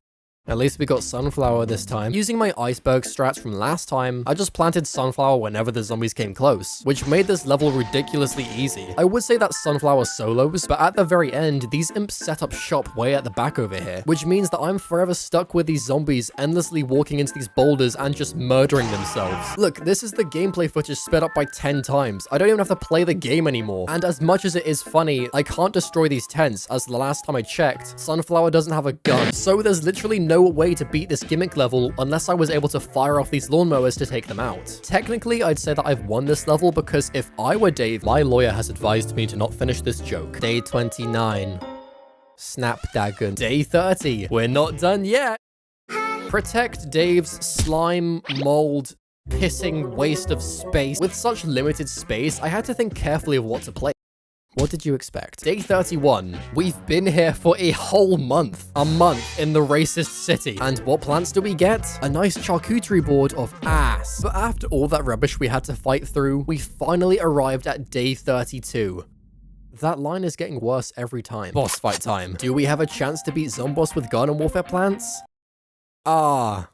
at least we got sunflower this time. Using my iceberg strats from last time, I just planted sunflower whenever the zombies came close, which made this level ridiculously easy. I would say that sunflower solos, but at the very end, these imps set up shop way at the back over here, which means that I'm forever stuck with these zombies endlessly walking into these boulders and just murdering themselves. Look, this is the gameplay footage sped up by 10 times. I don't even have to play the game anymore. And as much as it is funny, I can't destroy these tents, as the last time I checked, sunflower doesn't have a gun. So there's literally no way to beat this gimmick level unless I was able to fire off these lawnmowers to take them out. Technically, I'd say that I've won this level because if I were Dave, my lawyer has advised me to not finish this joke. Day 29. Snapdragon. Day 30. We're not done yet. Protect Dave's slime, mold, pissing waste of space. With such limited space, I had to think carefully of what to play. What did you expect? Day 31. We've been here for a whole month. A month in the racist city. And what plants do we get? A nice charcuterie board of ass. But after all that rubbish we had to fight through, we finally arrived at day 32. That line is getting worse every time. Boss fight time. Do we have a chance to beat Zomboss with garden warfare plants? Ah.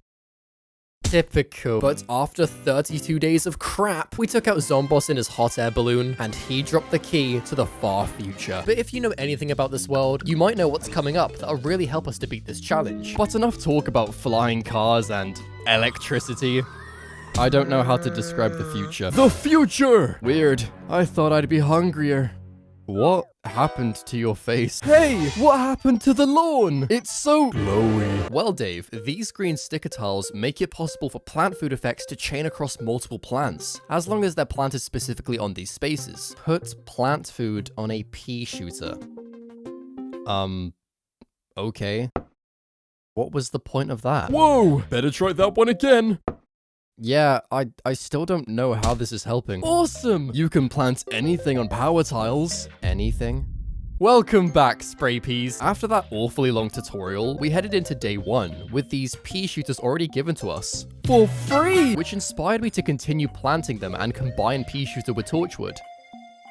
Typical. But after 32 days of crap, we took out Zomboss in his hot air balloon, and he dropped the key to the far future. But if you know anything about this world, you might know what's coming up that'll really help us to beat this challenge. But enough talk about flying cars and electricity. I don't know how to describe the future. The future! Weird. I thought I'd be hungrier. What happened to your face? Hey, what happened to the lawn? It's so glowy. Well, Dave, these green sticker tiles make it possible for plant food effects to chain across multiple plants, as long as they're planted specifically on these spaces. Put plant food on a Peashooter. Okay. What was the point of that? Whoa, better try that one again. Yeah, I still don't know how this is helping. Awesome. You can plant anything on power tiles. Anything? Welcome back, Spray Peas. After that awfully long tutorial, we headed into day 1 with these Peashooters already given to us For free! which inspired me to continue planting them and combine Peashooter with Torchwood.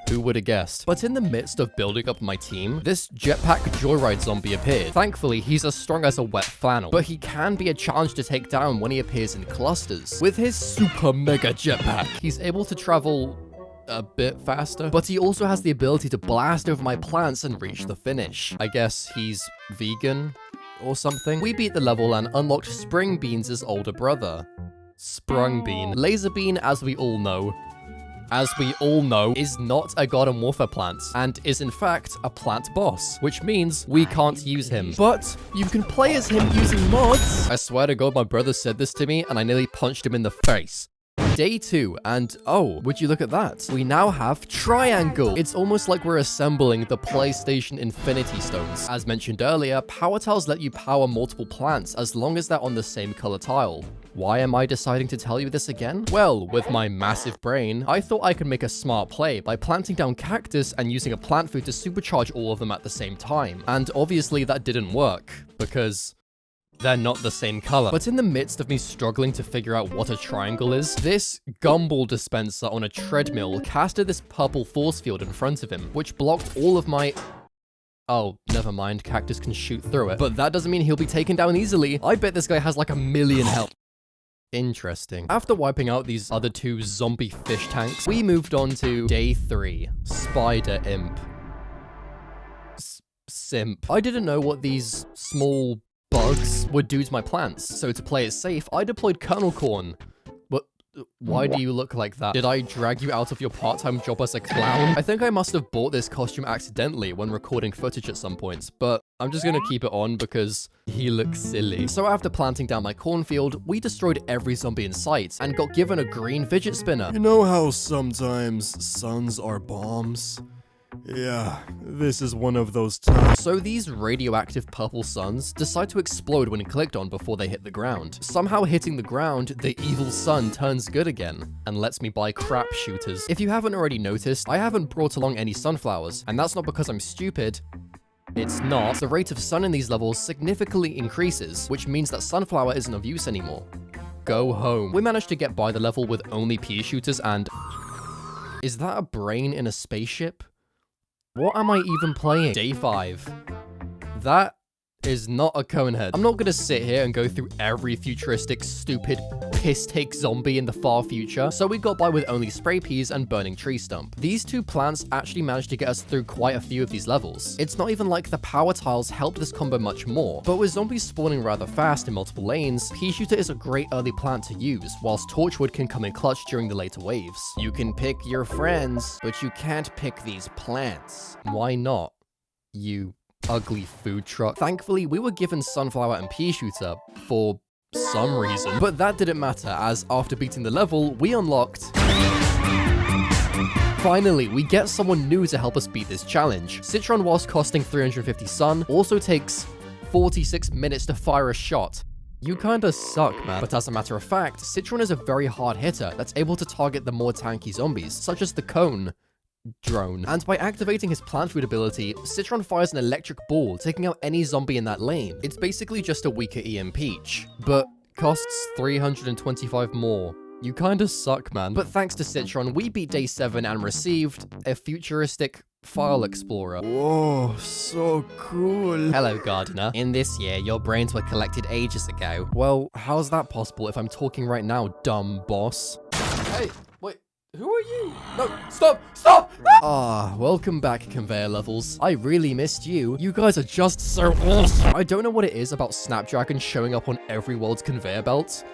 Who would have guessed? But in the midst of building up my team, this jetpack joyride zombie appeared. Thankfully, he's as strong as a wet flannel, but he can be a challenge to take down when he appears in clusters. With his super mega jetpack, he's able to travel a bit faster, but he also has the ability to blast over my plants and reach the finish. I guess he's vegan or something. We beat the level and unlocked Spring Beans' older brother. Sprung Bean. Laser Bean, as we all know, is not a God and Warfare plant, and is in fact a plant boss, which means we can't use him. But you can play as him using mods! I swear to God, my brother said this to me, and I nearly punched him in the face. Day 2, and oh, would you look at that? We now have Triangle. It's almost like we're assembling the PlayStation Infinity Stones. As mentioned earlier, power tiles let you power multiple plants as long as they're on the same color tile. Why am I deciding to tell you this again? Well, with my massive brain, I thought I could make a smart play by planting down Cactus and using a plant food to supercharge all of them at the same time. And obviously that didn't work, because they're not the same color. But in the midst of me struggling to figure out what a triangle is, this gumball dispenser on a treadmill casted this purple force field in front of him, which blocked all of my... Oh, never mind, Cactus can shoot through it. But that doesn't mean he'll be taken down easily. I bet this guy has like 1,000,000 health. Interesting. After wiping out these other 2 zombie fish tanks, we moved on to day 3, Spider Imp. Simp. I didn't know what these small bugs would do to my plants, so to play it safe, I deployed Kernel Corn. But why do you look like that? Did I drag you out of your part-time job as a clown? I think I must have bought this costume accidentally when recording footage at some points, but I'm just gonna keep it on because he looks silly. So after planting down my cornfield, we destroyed every zombie in sight and got given a green fidget spinner. You know how sometimes suns are bombs? Yeah, this is one of those times. So these radioactive purple suns decide to explode when clicked on before they hit the ground. Somehow hitting the ground, the evil sun turns good again and lets me buy crap shooters. If you haven't already noticed, I haven't brought along any sunflowers, and that's not because I'm stupid. It's not. The rate of sun in these levels significantly increases, which means that sunflower isn't of use anymore. Go home. We managed to get by the level with only Peashooters and... Is that a brain in a spaceship? What am I even playing? Day 5. That is not a cone head. I'm not gonna sit here and go through every futuristic, stupid, piss-take zombie in the far future, so we got by with only Spray Peas and Burning Tree Stump. These 2 plants actually managed to get us through quite a few of these levels. It's not even like the power tiles helped this combo much more, but with zombies spawning rather fast in multiple lanes, Peashooter is a great early plant to use, whilst Torchwood can come in clutch during the later waves. You can pick your friends, but you can't pick these plants. Why not, you ugly food truck? Thankfully, we were given Sunflower and Peashooter for some reason, but that didn't matter, as after beating the level, we unlocked... Finally, we get someone new to help us beat this challenge. Citron, whilst costing 350 sun, also takes 46 minutes to fire a shot. You kinda suck, man. But as a matter of fact, Citron is a very hard hitter that's able to target the more tanky zombies, such as the cone drone. And by activating his plant food ability, Citron fires an electric ball, taking out any zombie in that lane. It's basically just a weaker EMP, but costs 325 more. You kinda suck, man. But thanks to Citron, we beat day 7 and received a futuristic file explorer. Whoa, so cool. Hello, gardener. In this year, your brains were collected ages ago. Well, how's that possible if I'm talking right now, dumb boss? Hey, wait. Who are you? No, stop! Stop! Ah, welcome back, conveyor levels. I really missed you. You guys are just so awesome. I don't know what it is about Snapdragon showing up on every world's conveyor belt,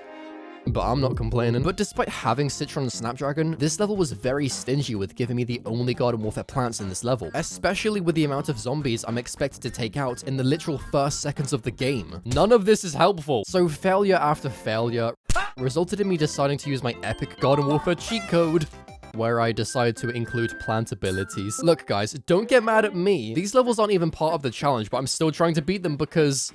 but I'm not complaining. But despite having Citron and Snapdragon, this level was very stingy with giving me the only Garden Warfare plants in this level, especially with the amount of zombies I'm expected to take out in the literal first seconds of the game. None of this is helpful. So failure after failure resulted in me deciding to use my epic Garden Warfare cheat code, where I decided to include plant abilities. Look guys, don't get mad at me. These levels aren't even part of the challenge, but I'm still trying to beat them because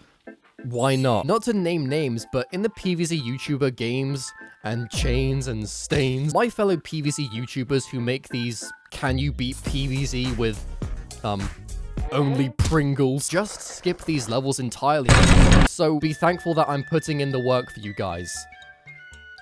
why not? Not to name names, but in the PvZ YouTuber games and chains and stains, my fellow PvZ YouTubers who make these can you beat PvZ with, only Pringles, just skip these levels entirely. So be thankful that I'm putting in the work for you guys.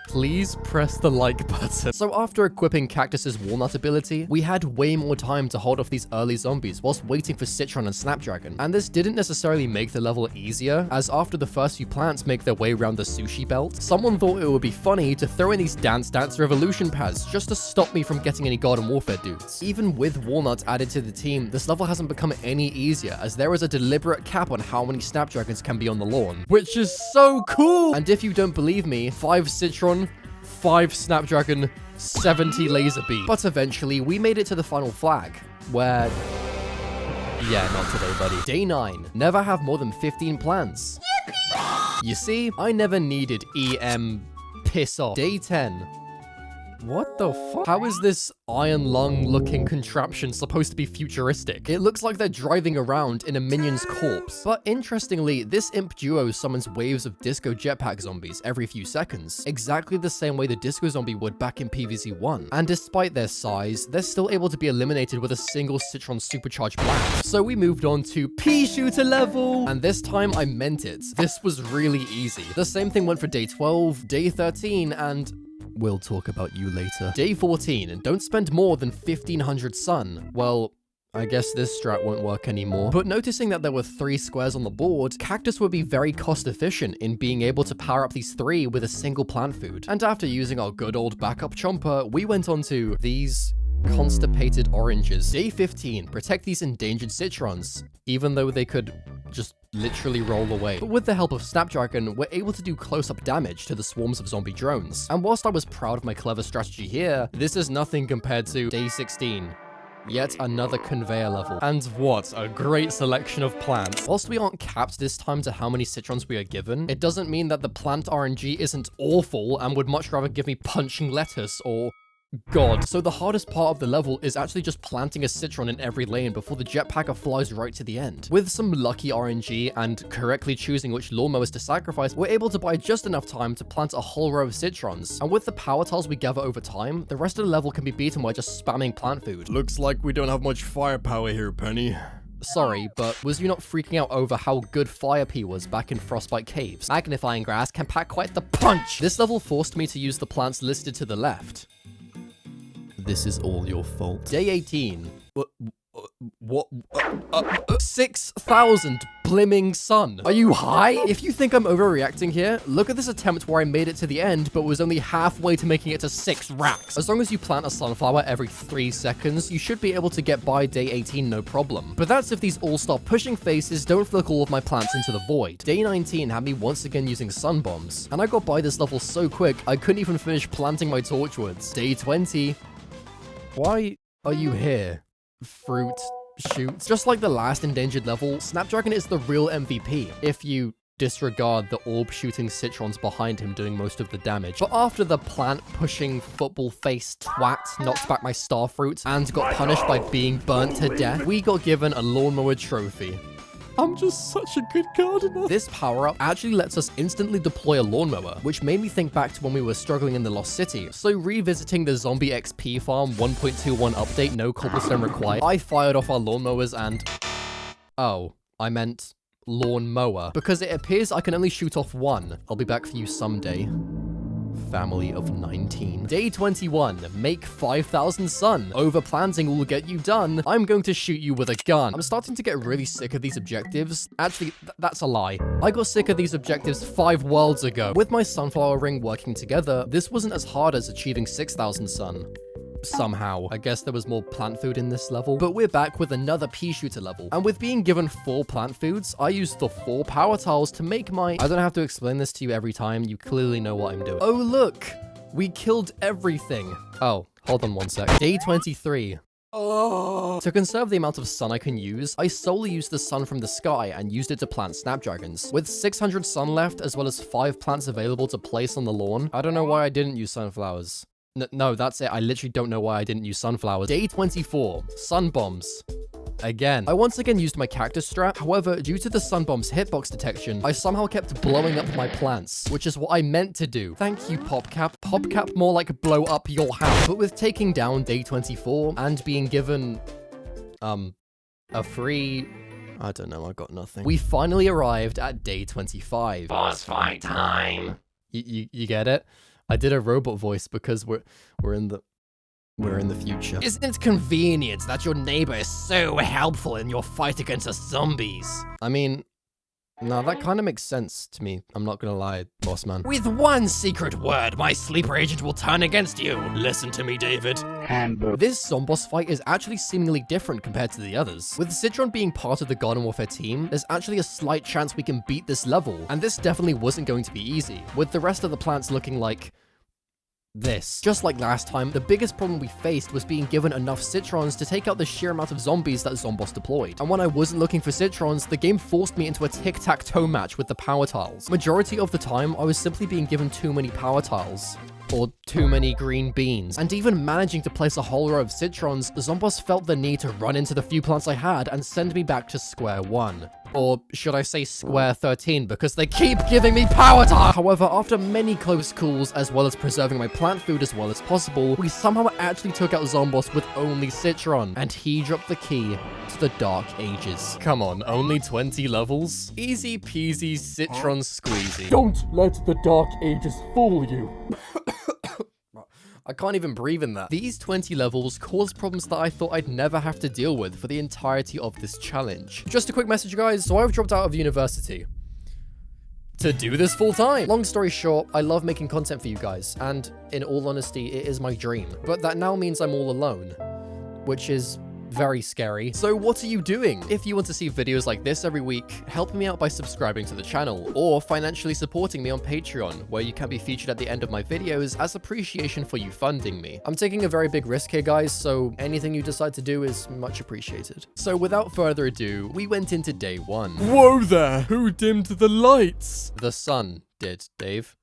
Please press the like button. So after equipping Cactus's walnut ability, we had way more time to hold off these early zombies whilst waiting for Citron and Snapdragon. And this didn't necessarily make the level easier, as after the first few plants make their way around the sushi belt, someone thought it would be funny to throw in these Dance Dance Revolution pads just to stop me from getting any Garden Warfare dudes. Even with walnuts added to the team, this level hasn't become any easier, as there is a deliberate cap on how many Snapdragons can be on the lawn, which is so cool! And if you don't believe me, 5 Citron, 5 Snapdragon, 70 laser beam. But eventually, we made it to the final flag, where... yeah, not today, buddy. Day 9. Never have more than 15 plants. You see, I never needed piss off. Day 10. What the fuck? How is this iron lung looking contraption supposed to be futuristic? It looks like they're driving around in a minion's corpse. But interestingly, this imp duo summons waves of disco jetpack zombies every few seconds, exactly the same way the disco zombie would back in PvZ 1. And despite their size, they're still able to be eliminated with a single Citron supercharged blast. So we moved on to Peashooter level, and this time I meant it. This was really easy. The same thing went for day 12, day 13, and we'll talk about you later. Day 14, and don't spend more than 1500 sun. Well, I guess this strat won't work anymore. But noticing that there were 3 squares on the board, Cactus would be very cost efficient in being able to power up these 3 with a single plant food. And after using our good old backup Chomper, we went on to these constipated oranges. Day 15, protect these endangered citrons, even though they could just literally roll away. But with the help of Snapdragon, we're able to do close-up damage to the swarms of zombie drones. And whilst I was proud of my clever strategy here, this is nothing compared to day 16. Yet another conveyor level. And what a great selection of plants. Whilst we aren't capped this time to how many citrons we are given, it doesn't mean that the plant RNG isn't awful and would much rather give me punching lettuce or God. So the hardest part of the level is actually just planting a citron in every lane before the jetpacker flies right to the end. With some lucky RNG and correctly choosing which lawnmowers to sacrifice, we're able to buy just enough time to plant a whole row of citrons. And with the power tiles we gather over time, the rest of the level can be beaten by just spamming plant food. Looks like we don't have much firepower here, Penny. Sorry, but was you not freaking out over how good Fire P was back in Frostbite Caves? Magnifying glass can pack quite the punch! This level forced me to use the plants listed to the left. This is all your fault. Day 18. What? 6,000 blimming sun. Are you high? If you think I'm overreacting here, look at this attempt where I made it to the end, but was only halfway to making it to 6 racks. As long as you plant a sunflower every 3 seconds, you should be able to get by day 18 no problem. But that's if these all-star pushing faces don't flick all of my plants into the void. Day 19 had me once again using sun bombs, and I got by this level so quick, I couldn't even finish planting my torchwoods. Day 20. Why are you here? Fruit shoots. Just like the last endangered level, Snapdragon is the real MVP, if you disregard the orb shooting citrons behind him doing most of the damage. But after the plant pushing football face twat knocked back my starfruit and got punished by being burnt to death, we got given a lawnmower trophy. I'm just such a good gardener. This power-up actually lets us instantly deploy a lawnmower, which made me think back to when we were struggling in the Lost City. So revisiting the Zombie XP Farm 1.21 update, no cobblestone required, I fired off our lawnmowers and... oh, I meant lawnmower. Because it appears I can only shoot off 1. I'll be back for you someday. Family of 19. Day 21. Make 5,000 sun. Overplanting will get you done. I'm going to shoot you with a gun. I'm starting to get really sick of these objectives. Actually, that's a lie. I got sick of these objectives 5 worlds ago. With my sunflower ring working together, this wasn't as hard as achieving 6,000 sun. somehow. I guess there was more plant food in this level. But we're back with another Peashooter level. And with being given 4 plant foods, I used the 4 power tiles to make my... I don't have to explain this to you every time. You clearly know what I'm doing. Oh, look! We killed everything. Oh, hold on one sec. Day 23. Oh. To conserve the amount of sun I can use, I solely used the sun from the sky and used it to plant snapdragons. With 600 sun left, as well as 5 plants available to place on the lawn, I don't know why I didn't use sunflowers. No, that's it. I literally don't know why I didn't use sunflowers. Day 24. Sun bombs. Again. I once again used my cactus strat. However, due to the sun bomb's hitbox detection, I somehow kept blowing up my plants, which is what I meant to do. Thank you, PopCap. PopCap more like blow up your house. But with taking down day 24 and being given, a free... I don't know, I got nothing. We finally arrived at day 25. Boss fight time. You get it? I did a robot voice because we're in the future. Isn't it convenient that your neighbor is so helpful in your fight against the zombies? I mean, no, that kind of makes sense to me. I'm not gonna lie, boss man. With one secret word, my sleeper agent will turn against you. Listen to me, David. This Zomboss fight is actually seemingly different compared to the others. With Citron being part of the Garden Warfare team, there's actually a slight chance we can beat this level, and this definitely wasn't going to be easy, with the rest of the plants looking like this. Just like last time, the biggest problem we faced was being given enough Citrons to take out the sheer amount of zombies that Zomboss deployed. And when I wasn't looking for Citrons, the game forced me into a tic-tac-toe match with the power tiles. Majority of the time, I was simply being given too many power tiles. Or too many green beans. And even managing to place a whole row of Citrons, Zomboss felt the need to run into the few plants I had and send me back to square one. Or should I say square 13, because they keep giving me power tiles! However, after many close calls, as well as preserving my plant food as well as possible, we somehow actually took out Zomboss with only Citron, and he dropped the key to the Dark Ages. Come on, only 20 levels? Easy peasy Citron squeezy. Don't let the Dark Ages fool you. I can't even breathe in that. These 20 levels caused problems that I thought I'd never have to deal with for the entirety of this challenge. Just a quick message, guys. So I've dropped out of university to do this full time. Long story short, I love making content for you guys, and in all honesty, it is my dream. But that now means I'm all alone, which is very scary. So what are you doing? If you want to see videos like this every week, help me out by subscribing to the channel, or financially supporting me on Patreon, where you can be featured at the end of my videos as appreciation for you funding me. I'm taking a very big risk here, guys, so anything you decide to do is much appreciated. So without further ado, we went into day 1. Whoa there! Who dimmed the lights? The sun did, Dave.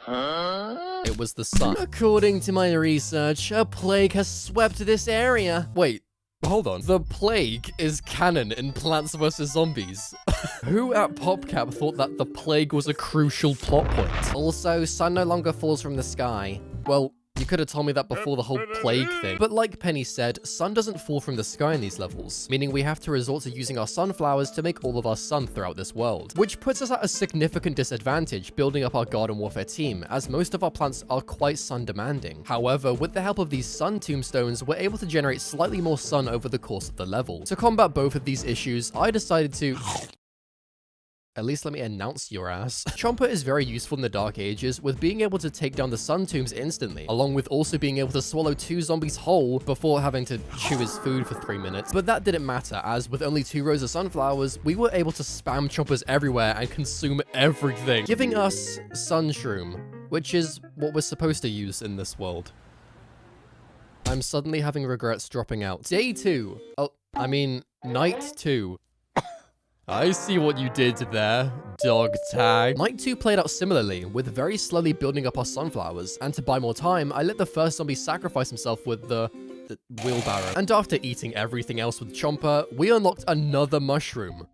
It was the sun. According to my research, a plague has swept this area. Wait. Hold on. The plague is canon in Plants vs. Zombies. Who at PopCap thought that the plague was a crucial plot point? Also, sun no longer falls from the sky. Well, you could have told me that before the whole plague thing. But like Penny said, sun doesn't fall from the sky in these levels, meaning we have to resort to using our sunflowers to make all of our sun throughout this world, which puts us at a significant disadvantage building up our Garden Warfare team, as most of our plants are quite sun demanding. However, with the help of these sun tombstones, we're able to generate slightly more sun over the course of the level. To combat both of these issues, I decided to... At least let me announce your ass. Chomper is very useful in the Dark Ages, with being able to take down the sun tombs instantly, along with also being able to swallow 2 zombies whole before having to chew his food for 3 minutes. But that didn't matter, as with only 2 rows of sunflowers, we were able to spam chompers everywhere and consume everything, giving us sun shroom, which is what we're supposed to use in this world. I'm suddenly having regrets dropping out. Day 2. Oh, I mean, night 2. I see what you did there, dog tag. Night 2 played out similarly, with very slowly building up our sunflowers, and to buy more time, I let the first zombie sacrifice himself with the wheelbarrow. And after eating everything else with Chomper, we unlocked another mushroom.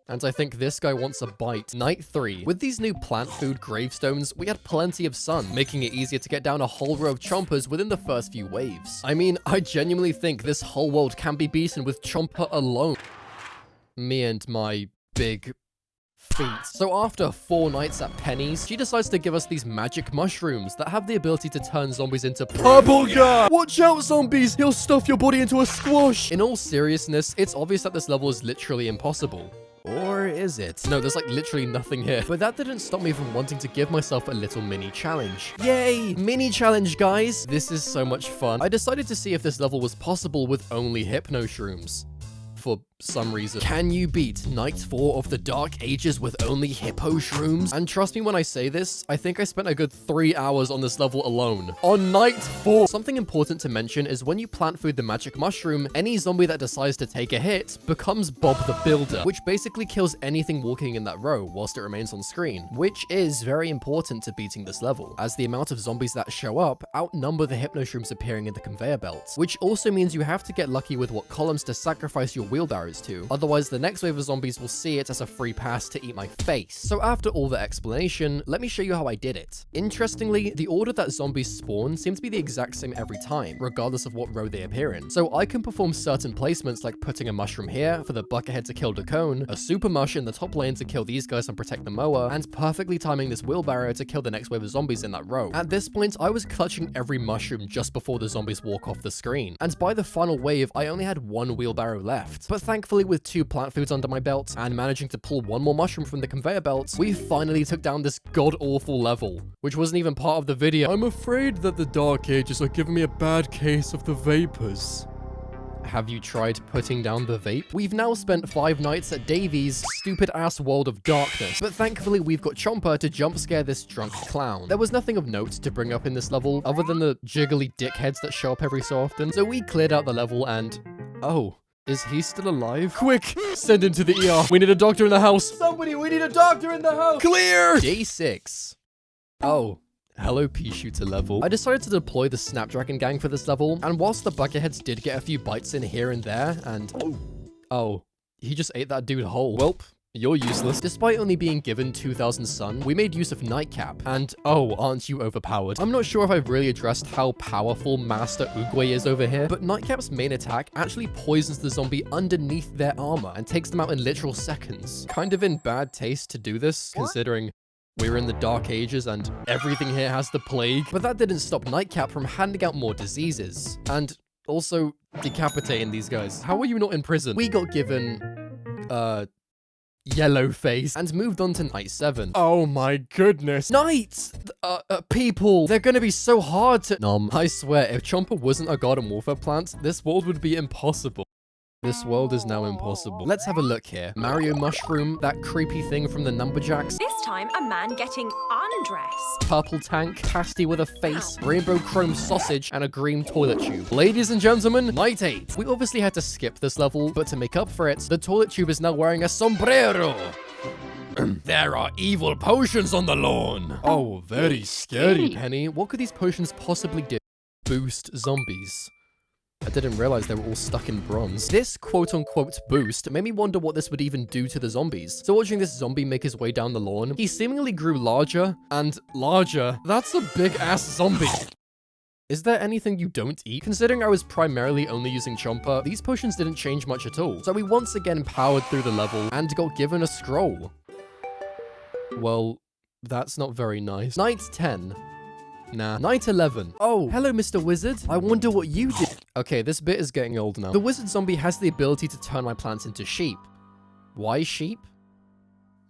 And I think this guy wants a bite. Night 3. With these new plant food gravestones, we had plenty of sun, making it easier to get down a whole row of chompers within the first few waves. I mean, I genuinely think this whole world can be beaten with Chomper alone. Me and my big feet. So after 4 nights at Penny's, she decides to give us these magic mushrooms that have the ability to turn zombies into purple gas. Watch out, zombies! He'll stuff your body into a squash! In all seriousness, it's obvious that this level is literally impossible. Or is it? No, there's like literally nothing here. But that didn't stop me from wanting to give myself a little mini challenge. Yay! Mini challenge, guys! This is so much fun. I decided to see if this level was possible with only hypno shrooms. For some reason. Can you beat Night 4 of the Dark Ages with only hippo shrooms? And trust me when I say this, I think I spent a good 3 hours on this level alone. On Night 4! Something important to mention is when you plant food the magic mushroom, any zombie that decides to take a hit becomes Bob the Builder, which basically kills anything walking in that row whilst it remains on screen, which is very important to beating this level, as the amount of zombies that show up outnumber the hypno shrooms appearing in the conveyor belt, which also means you have to get lucky with what columns to sacrifice your wheelbarrows to, otherwise the next wave of zombies will see it as a free pass to eat my face. So after all the explanation, let me show you how I did it. Interestingly, the order that zombies spawn seems to be the exact same every time, regardless of what row they appear in. So I can perform certain placements like putting a mushroom here for the buckethead to kill Dacone, a super mush in the top lane to kill these guys and protect the mower, and perfectly timing this wheelbarrow to kill the next wave of zombies in that row. At this point, I was clutching every mushroom just before the zombies walk off the screen, and by the final wave, I only had one wheelbarrow left. But thankfully, with 2 plant foods under my belt and managing to pull 1 more mushroom from the conveyor belt, we finally took down this god-awful level, which wasn't even part of the video. I'm afraid that the Dark Ages are giving me a bad case of the vapors. Have you tried putting down the vape? We've now spent 5 nights at Davy's stupid-ass world of darkness, but thankfully we've got Chomper to jump scare this drunk clown. There was nothing of note to bring up in this level, other than the jiggly dickheads that show up every so often, so we cleared out the level and... oh. Is he still alive? Quick! Send him to the ER. We need a doctor in the house. Somebody, we need a doctor in the house. Clear! Day 6. Oh. Hello, Peashooter level. I decided to deploy the Snapdragon gang for this level, and whilst the bucketheads did get a few bites in here and there, and... oh. He just ate that dude whole. Welp. You're useless. Despite only being given 2000 sun, we made use of Nightcap, and oh, aren't you overpowered? I'm not sure if I've really addressed how powerful Master Oogway is over here, but Nightcap's main attack actually poisons the zombie underneath their armor and takes them out in literal seconds. Kind of in bad taste to do this, considering we're in the Dark Ages and everything here has the plague, but that didn't stop Nightcap from handing out more diseases, and also decapitating these guys. How are you not in prison? We got given, yellow face and moved on to night 7. Oh my goodness. Nights! People, they're gonna be so hard to nom. I swear, if Chomper wasn't a Garden Warfare plant, this world would be impossible. This world is now impossible. Let's have a look here. Mario Mushroom, that creepy thing from the Numberjacks. This time, a man getting undressed. Purple tank, pasty with a face, rainbow chrome sausage, and a green toilet tube. Ladies and gentlemen, night 8. We obviously had to skip this level, but to make up for it, the toilet tube is now wearing a sombrero. There are evil potions on the lawn. Oh, very scary, Penny. What could these potions possibly do? Boost zombies. I didn't realize they were all stuck in bronze. This quote-unquote boost made me wonder what this would even do to the zombies. So watching this zombie make his way down the lawn, he seemingly grew larger and larger. That's a big-ass zombie. Is there anything you don't eat? Considering I was primarily only using Chomper, these potions didn't change much at all. So we once again powered through the level and got given a scroll. Well, that's not very nice. Night 10. Nah. Night 11. Oh, hello, Mr. Wizard. I wonder what you did. Okay, this bit is getting old now. The wizard zombie has the ability to turn my plants into sheep. Why sheep?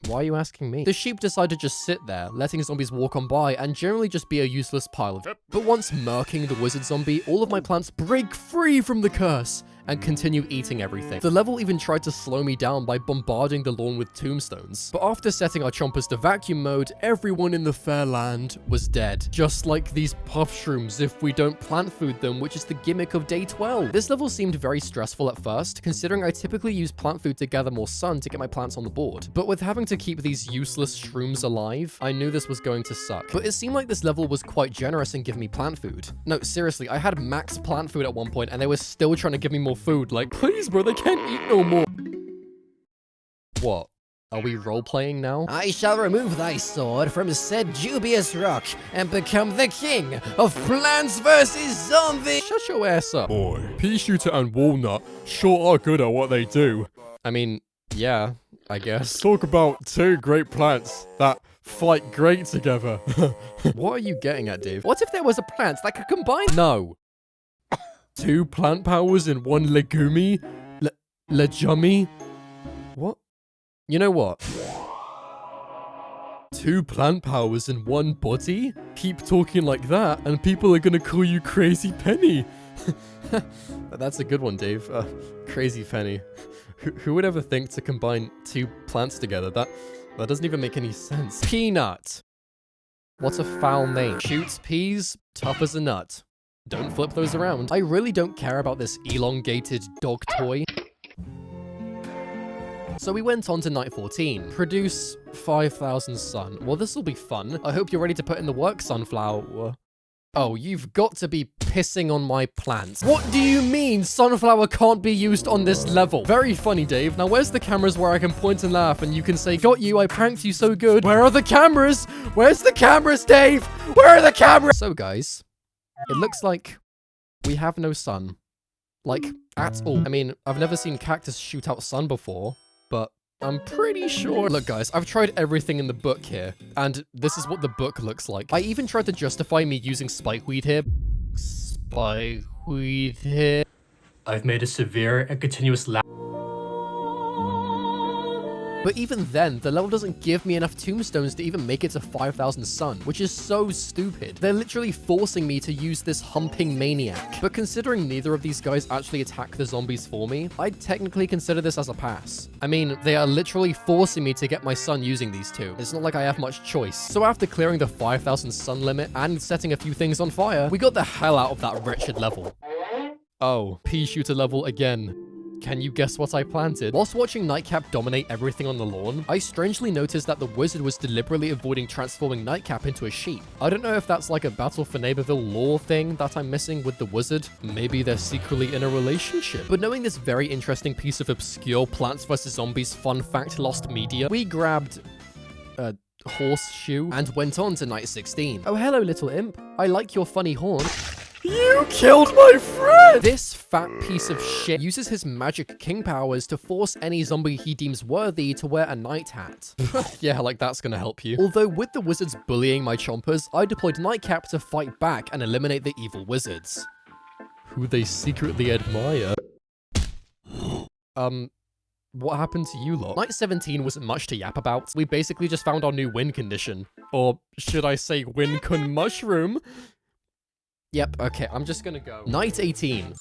Why are you asking me? The sheep decide to just sit there, letting zombies walk on by and generally just be a useless pile of... But once murking the wizard zombie, all of my plants break free from the curse and continue eating everything. The level even tried to slow me down by bombarding the lawn with tombstones. But after setting our chompers to vacuum mode, everyone in the fair land was dead. Just like these puff shrooms if we don't plant food them, which is the gimmick of day 12. This level seemed very stressful at first, considering I typically use plant food to gather more sun to get my plants on the board. But with having to keep these useless shrooms alive, I knew this was going to suck. But it seemed like this level was quite generous in giving me plant food. No, seriously, I had max plant food at one point and they were still trying to give me more food. Like, please, bro, they can't eat no more. What? Are we role-playing now? I shall remove thy sword from said dubious rock and become the king of Plants vs. Zombies. Shut your ass up. Boy, Peashooter and Walnut sure are good at what they do. I mean, yeah, I guess. Talk about 2 great plants that fight great together. What are you getting at, Dave? What if there was a plant that could combine? No. 2 plant powers in 1 legumi? Legummy? What? You know what? 2 plant powers in one body? Keep talking like that, and people are gonna call you Crazy Penny. That's a good one, Dave. Crazy Penny. Who would ever think to combine 2 plants together? That doesn't even make any sense. Peanut. What a foul name. Shoots peas, tough as a nut. Don't flip those around. I really don't care about this elongated dog toy. So we went on to night 14. Produce 5,000 sun. Well, this will be fun. I hope you're ready to put in the work, Sunflower. Oh, you've got to be pissing on my plants. What do you mean sunflower can't be used on this level? Very funny, Dave. Now, where's the cameras where I can point and laugh and you can say, got you, I pranked you so good. Where are the cameras? Where's the cameras, Dave? Where are the cameras? So, guys, it looks like we have no sun. Like, at all. I mean, I've never seen Cactus shoot out sun before, but I'm pretty sure. Look, guys, I've tried everything in the book here, and this is what the book looks like. I even tried to justify me using spikeweed here. Spikeweed here. I've made a severe and continuous lag. But even then, the level doesn't give me enough tombstones to even make it to 5,000 sun, which is so stupid. They're literally forcing me to use this humping maniac. But considering neither of these guys actually attack the zombies for me, I'd technically consider this as a pass. I mean, they are literally forcing me to get my sun using these 2. It's not like I have much choice. So after clearing the 5,000 sun limit and setting a few things on fire, we got the hell out of that wretched level. Oh, Peashooter level again. Can you guess what I planted? Whilst watching Nightcap dominate everything on the lawn, I strangely noticed that the wizard was deliberately avoiding transforming Nightcap into a sheep. I don't know if that's like a Battle for Neighborville lore thing that I'm missing with the wizard. Maybe they're secretly in a relationship. But knowing this very interesting piece of obscure Plants vs. Zombies fun fact lost media, we grabbed a horseshoe and went on to night 16. Oh, hello, little imp. I like your funny horn. You killed my friend! This fat piece of shit uses his magic king powers to force any zombie he deems worthy to wear a night hat. Yeah, like that's gonna help you. Although with the wizards bullying my chompers, I deployed Nightcap to fight back and eliminate the evil wizards, who they secretly admire. What happened to you lot? Night 17 wasn't much to yap about. We basically just found our new win condition. Or should I say win con mushroom? Yep, okay, I'm just gonna go. Night 18.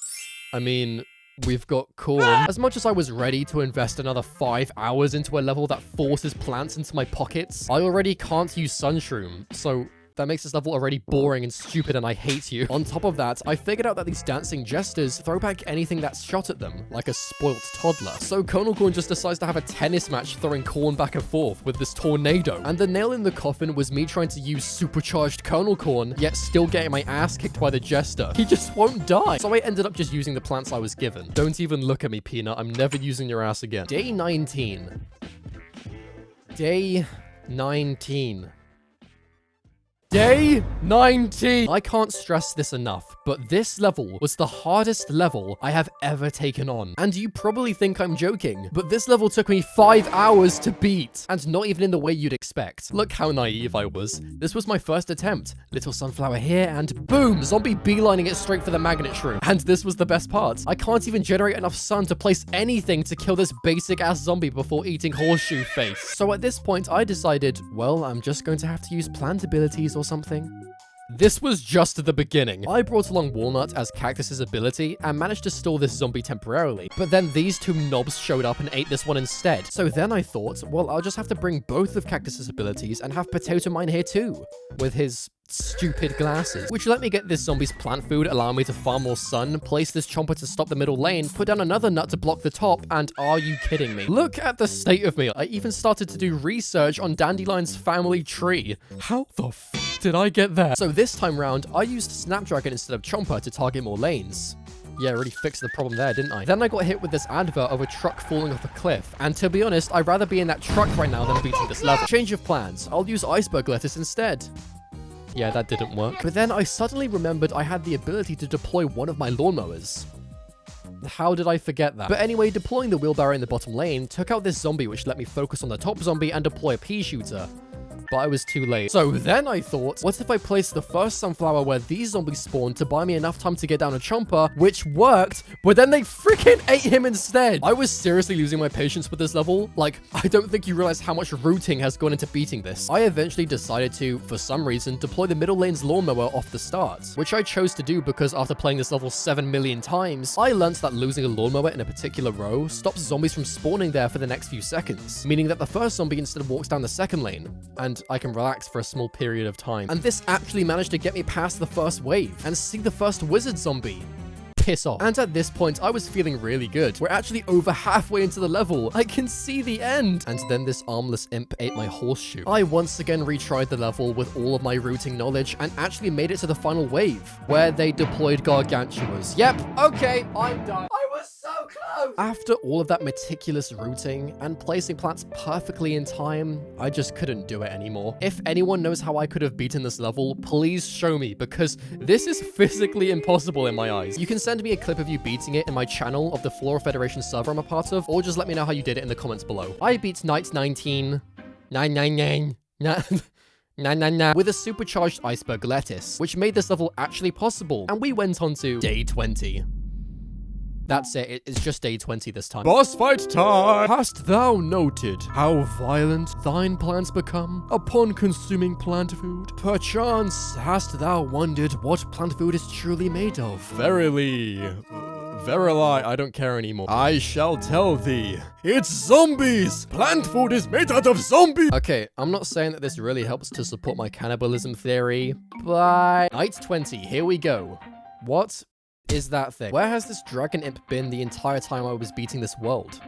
I mean, we've got corn. As much as I was ready to invest another 5 hours into a level that forces plants into my pockets, I already can't use Sunshroom, so that makes this level already boring and stupid and I hate you. On top of that, I figured out that these dancing jesters throw back anything that's shot at them, like a spoilt toddler. So Colonel Corn just decides to have a tennis match throwing corn back and forth with this tornado. And the nail in the coffin was me trying to use supercharged Colonel Corn, yet still getting my ass kicked by the jester. He just won't die. So I ended up just using the plants I was given. Don't even look at me, Peanut. I'm never using your ass again. Day 19. Day 19. Day 19! I can't stress this enough, but this level was the hardest level I have ever taken on. And you probably think I'm joking, but this level took me 5 hours to beat, and not even in the way you'd expect. Look how naive I was. This was my first attempt. Little sunflower here, and boom! Zombie beelining it straight for the magnet shroom. And this was the best part. I can't even generate enough sun to place anything to kill this basic-ass zombie before eating horseshoe face. So at this point, I decided, well, I'm just going to have to use plant abilities or something. This was just the beginning. I brought along Walnut as Cactus's ability and managed to stall this zombie temporarily, but then these 2 knobs showed up and ate this one instead. So then I thought, well, I'll just have to bring both of Cactus's abilities and have Potato Mine here too, with his stupid glasses, which let me get this zombie's plant food, allow me to farm more sun, place this Chomper to stop the middle lane, put down another nut to block the top, and are you kidding me? Look at the state of me. I even started to do research on Dandelion's family tree. How the f did I get there? So this time round, I used Snapdragon instead of Chomper to target more lanes. Yeah, really fixed the problem there, didn't I? Then I got hit with this advert of a truck falling off a cliff, and to be honest, I'd rather be in that truck right now than beating this level. Change of plans. I'll use iceberg lettuce instead. Yeah, that didn't work. But then I suddenly remembered I had the ability to deploy one of my lawnmowers. How did I forget that? But anyway, deploying the wheelbarrow in the bottom lane took out this zombie, which let me focus on the top zombie and deploy a Peashooter. but I was too late. So then I thought, what if I placed the first sunflower where these zombies spawned to buy me enough time to get down a Chomper, which worked, but then they freaking ate him instead. I was seriously losing my patience with this level. Like, I don't think you realize how much rooting has gone into beating this. I eventually decided to, for some reason, deploy the middle lane's lawnmower off the start, which I chose to do because after playing this level 7 million times, I learned that losing a lawnmower in a particular row stops zombies from spawning there for the next few seconds, meaning that the first zombie instead walks down the second lane, and I can relax for a small period of time. And this actually managed to get me past the first wave and see the first wizard zombie. Piss off. And at this point, I was feeling really good. We're actually over halfway into the level. I can see the end. And then this armless imp ate my horseshoe. I once again retried the level with all of my routing knowledge and actually made it to the final wave, where they deployed gargantuas. Yep, okay, I'm done. I was so close. After all of that meticulous routing and placing plants perfectly in time, I just couldn't do it anymore. If anyone knows how I could have beaten this level, please show me, because this is physically impossible in my eyes. You can send me a clip of you beating it in my channel of the Flora Federation server I'm a part of, or just let me know how you did it in the comments below. I beat Night 19 with a supercharged iceberg lettuce, which made this level actually possible, and we went on to day 20. That's it, it's just day 20 this time. Boss fight time! Hast thou noted how violent thine plants become upon consuming plant food? Perchance hast thou wondered what plant food is truly made of? Verily, I don't care anymore. I shall tell thee, it's zombies! Plant food is made out of zombies! Okay, I'm not saying that this really helps to support my cannibalism theory, but... Night 20, here we go. What is that thing? Where has this dragon imp been the entire time I was beating this world?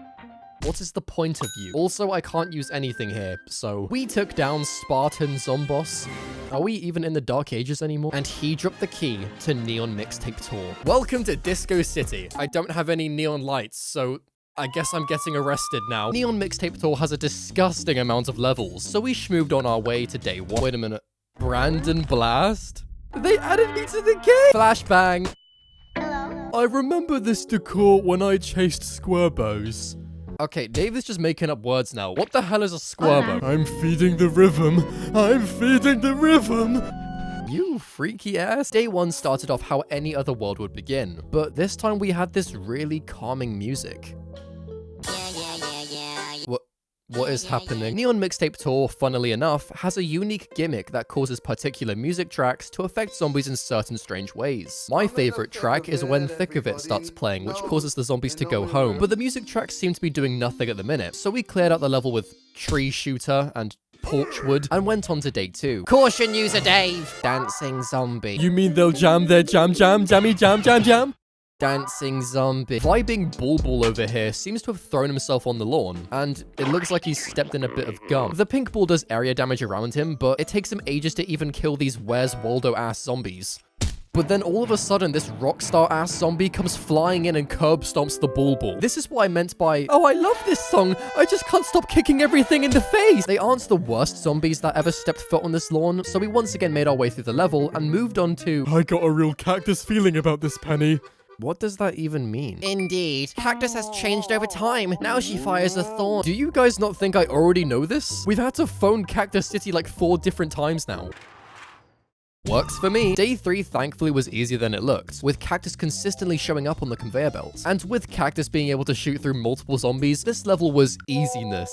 What is the point of you? Also, I can't use anything here, so... We took down Spartan Zomboss. Are we even in the Dark Ages anymore? And he dropped the key to Neon Mixtape Tour. Welcome to Disco City. I don't have any neon lights, so... I guess I'm getting arrested now. Neon Mixtape Tour has a disgusting amount of levels, so we schmooved on our way to day 1. Wait a minute. Brandon Blast? They added me to the game! Flashbang. I remember this decor when I chased squirbows. Okay, Dave is just making up words now. What the hell is a squirbo? I'm feeding the rhythm. I'm feeding the rhythm. You freaky ass. Day 1 started off how any other world would begin, but this time we had this really calming music. What is happening? Neon Mixtape Tour, funnily enough, has a unique gimmick that causes particular music tracks to affect zombies in certain strange ways. My favorite track is when Thick of It starts playing, which causes the zombies to go home, but the music tracks seem to be doing nothing at the minute, so we cleared out the level with Tree Shooter and Porchwood and went on to day 2. Caution, user Dave. Dancing Zombie. You mean they'll jam their jammy jam? Dancing Zombie. Vibing Bulbul over here seems to have thrown himself on the lawn, and it looks like he's stepped in a bit of gum. The pink ball does area damage around him, but it takes him ages to even kill these Where's Waldo-ass zombies. But then all of a sudden, this rockstar-ass zombie comes flying in and curb stomps the Bulbul. This is what I meant by, oh, I love this song, I just can't stop kicking everything in the face. They aren't the worst zombies that ever stepped foot on this lawn, so we once again made our way through the level and moved on to... I got a real cactus feeling about this, Penny. What does that even mean? Indeed. Cactus has changed over time. Now she fires a thorn. Do you guys not think I already know this? We've had to phone Cactus City like 4 different times now. Works for me. Day 3 thankfully was easier than it looked, with Cactus consistently showing up on the conveyor belt. And with Cactus being able to shoot through multiple zombies, this level was easiness.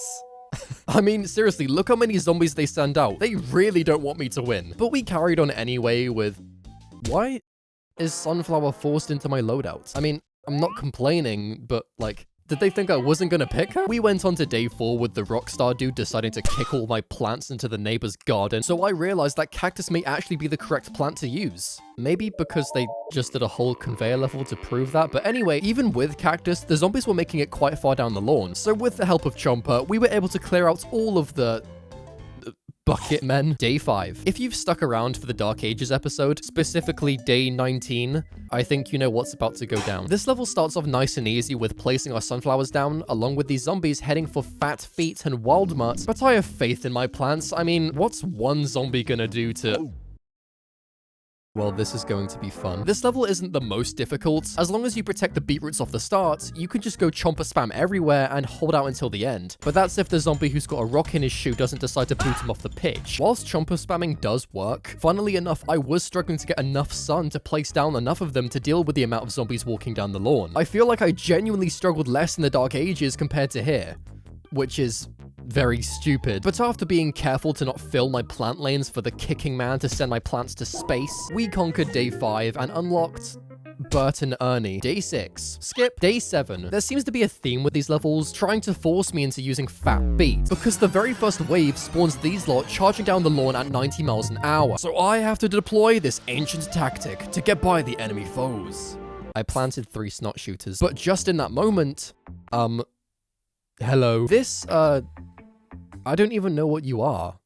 I mean, seriously, look how many zombies they send out. They really don't want me to win. But we carried on anyway with... Why is Sunflower forced into my loadout? I mean, I'm not complaining, but like... Did they think I wasn't gonna pick her? We went on to day 4 with the Rockstar dude deciding to kick all my plants into the neighbor's garden, so I realized that Cactus may actually be the correct plant to use. Maybe because they just did a whole conveyor level to prove that, but anyway, even with Cactus, the zombies were making it quite far down the lawn, so with the help of Chomper, we were able to clear out all of the... Bucket Men. Day 5. If you've stuck around for the Dark Ages episode, specifically day 19, I think you know what's about to go down. This level starts off nice and easy with placing our sunflowers down, along with these zombies heading for Fat Feet and Wild Mutt, but I have faith in my plants. I mean, what's one zombie gonna do to... Well, this is going to be fun. This level isn't the most difficult. As long as you protect the beetroots off the start, you can just go chomper spam everywhere and hold out until the end. But that's if the zombie who's got a rock in his shoe doesn't decide to boot him off the pitch. Whilst chomper spamming does work, funnily enough, I was struggling to get enough sun to place down enough of them to deal with the amount of zombies walking down the lawn. I feel like I genuinely struggled less in the Dark Ages compared to here, which is very stupid. But after being careful to not fill my plant lanes for the kicking man to send my plants to space, we conquered day 5 and unlocked Bert and Ernie. Day 6. Skip. Day 7. There seems to be a theme with these levels, trying to force me into using fat beat, because the very first wave spawns these lot charging down the lawn at 90 miles an hour. So I have to deploy this ancient tactic to get by the enemy foes. I planted 3 snot shooters, but just in that moment, hello. This, I don't even know what you are.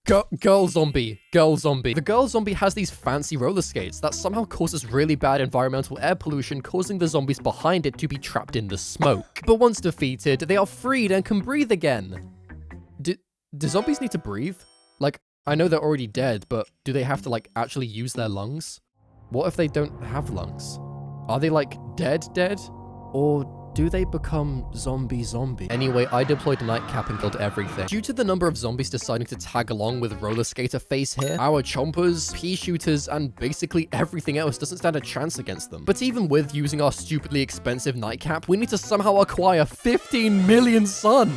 Girl zombie. The girl zombie has these fancy roller skates that somehow causes really bad environmental air pollution, causing the zombies behind it to be trapped in the smoke. But once defeated, they are freed and can breathe again. Do zombies need to breathe? Like, I know they're already dead, but do they have to, like, actually use their lungs? What if they don't have lungs? Are they, like, dead? Or do they become zombie? Anyway, I deployed Nightcap and killed everything. Due to the number of zombies deciding to tag along with Roller Skater Face here, our Chompers, Peashooters, and basically everything else doesn't stand a chance against them. But even with using our stupidly expensive Nightcap, we need to somehow acquire 15 million sun!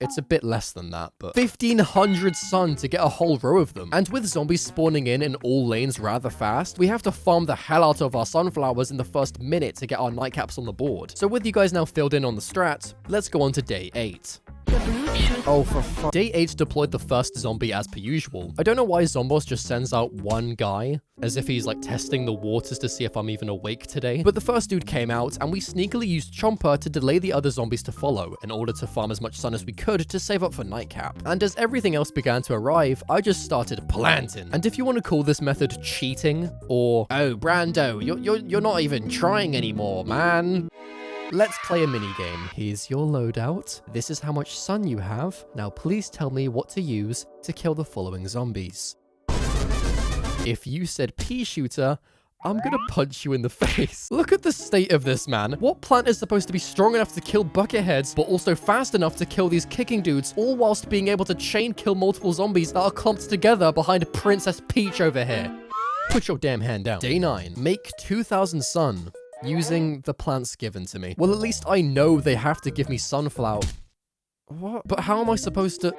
It's a bit less than that, but 1,500 sun to get a whole row of them. And with zombies spawning in all lanes rather fast, we have to farm the hell out of our sunflowers in the first minute to get our nightcaps on the board. So with you guys now filled in on the strat, let's go on to day 8. Oh, for fuck. Day 8 deployed the first zombie as per usual. I don't know why Zomboss just sends out one guy, as if he's like testing the waters to see if I'm even awake today. But the first dude came out, and we sneakily used Chomper to delay the other zombies to follow, in order to farm as much sun as we could to save up for Nightcap. And as everything else began to arrive, I just started planting. And if you want to call this method cheating, or, oh, Brando, you're not even trying anymore, man. Let's play a minigame. Here's your loadout. This is how much sun you have. Now please tell me what to use to kill the following zombies. If you said Peashooter, I'm gonna punch you in the face. Look at the state of this, man. What plant is supposed to be strong enough to kill bucketheads, but also fast enough to kill these kicking dudes, all whilst being able to chain kill multiple zombies that are clumped together behind Princess Peach over here? Put your damn hand down. Day 9. Make 2,000 sun. Using the plants given to me. Well, at least I know they have to give me sunflower. What? But how am I supposed to...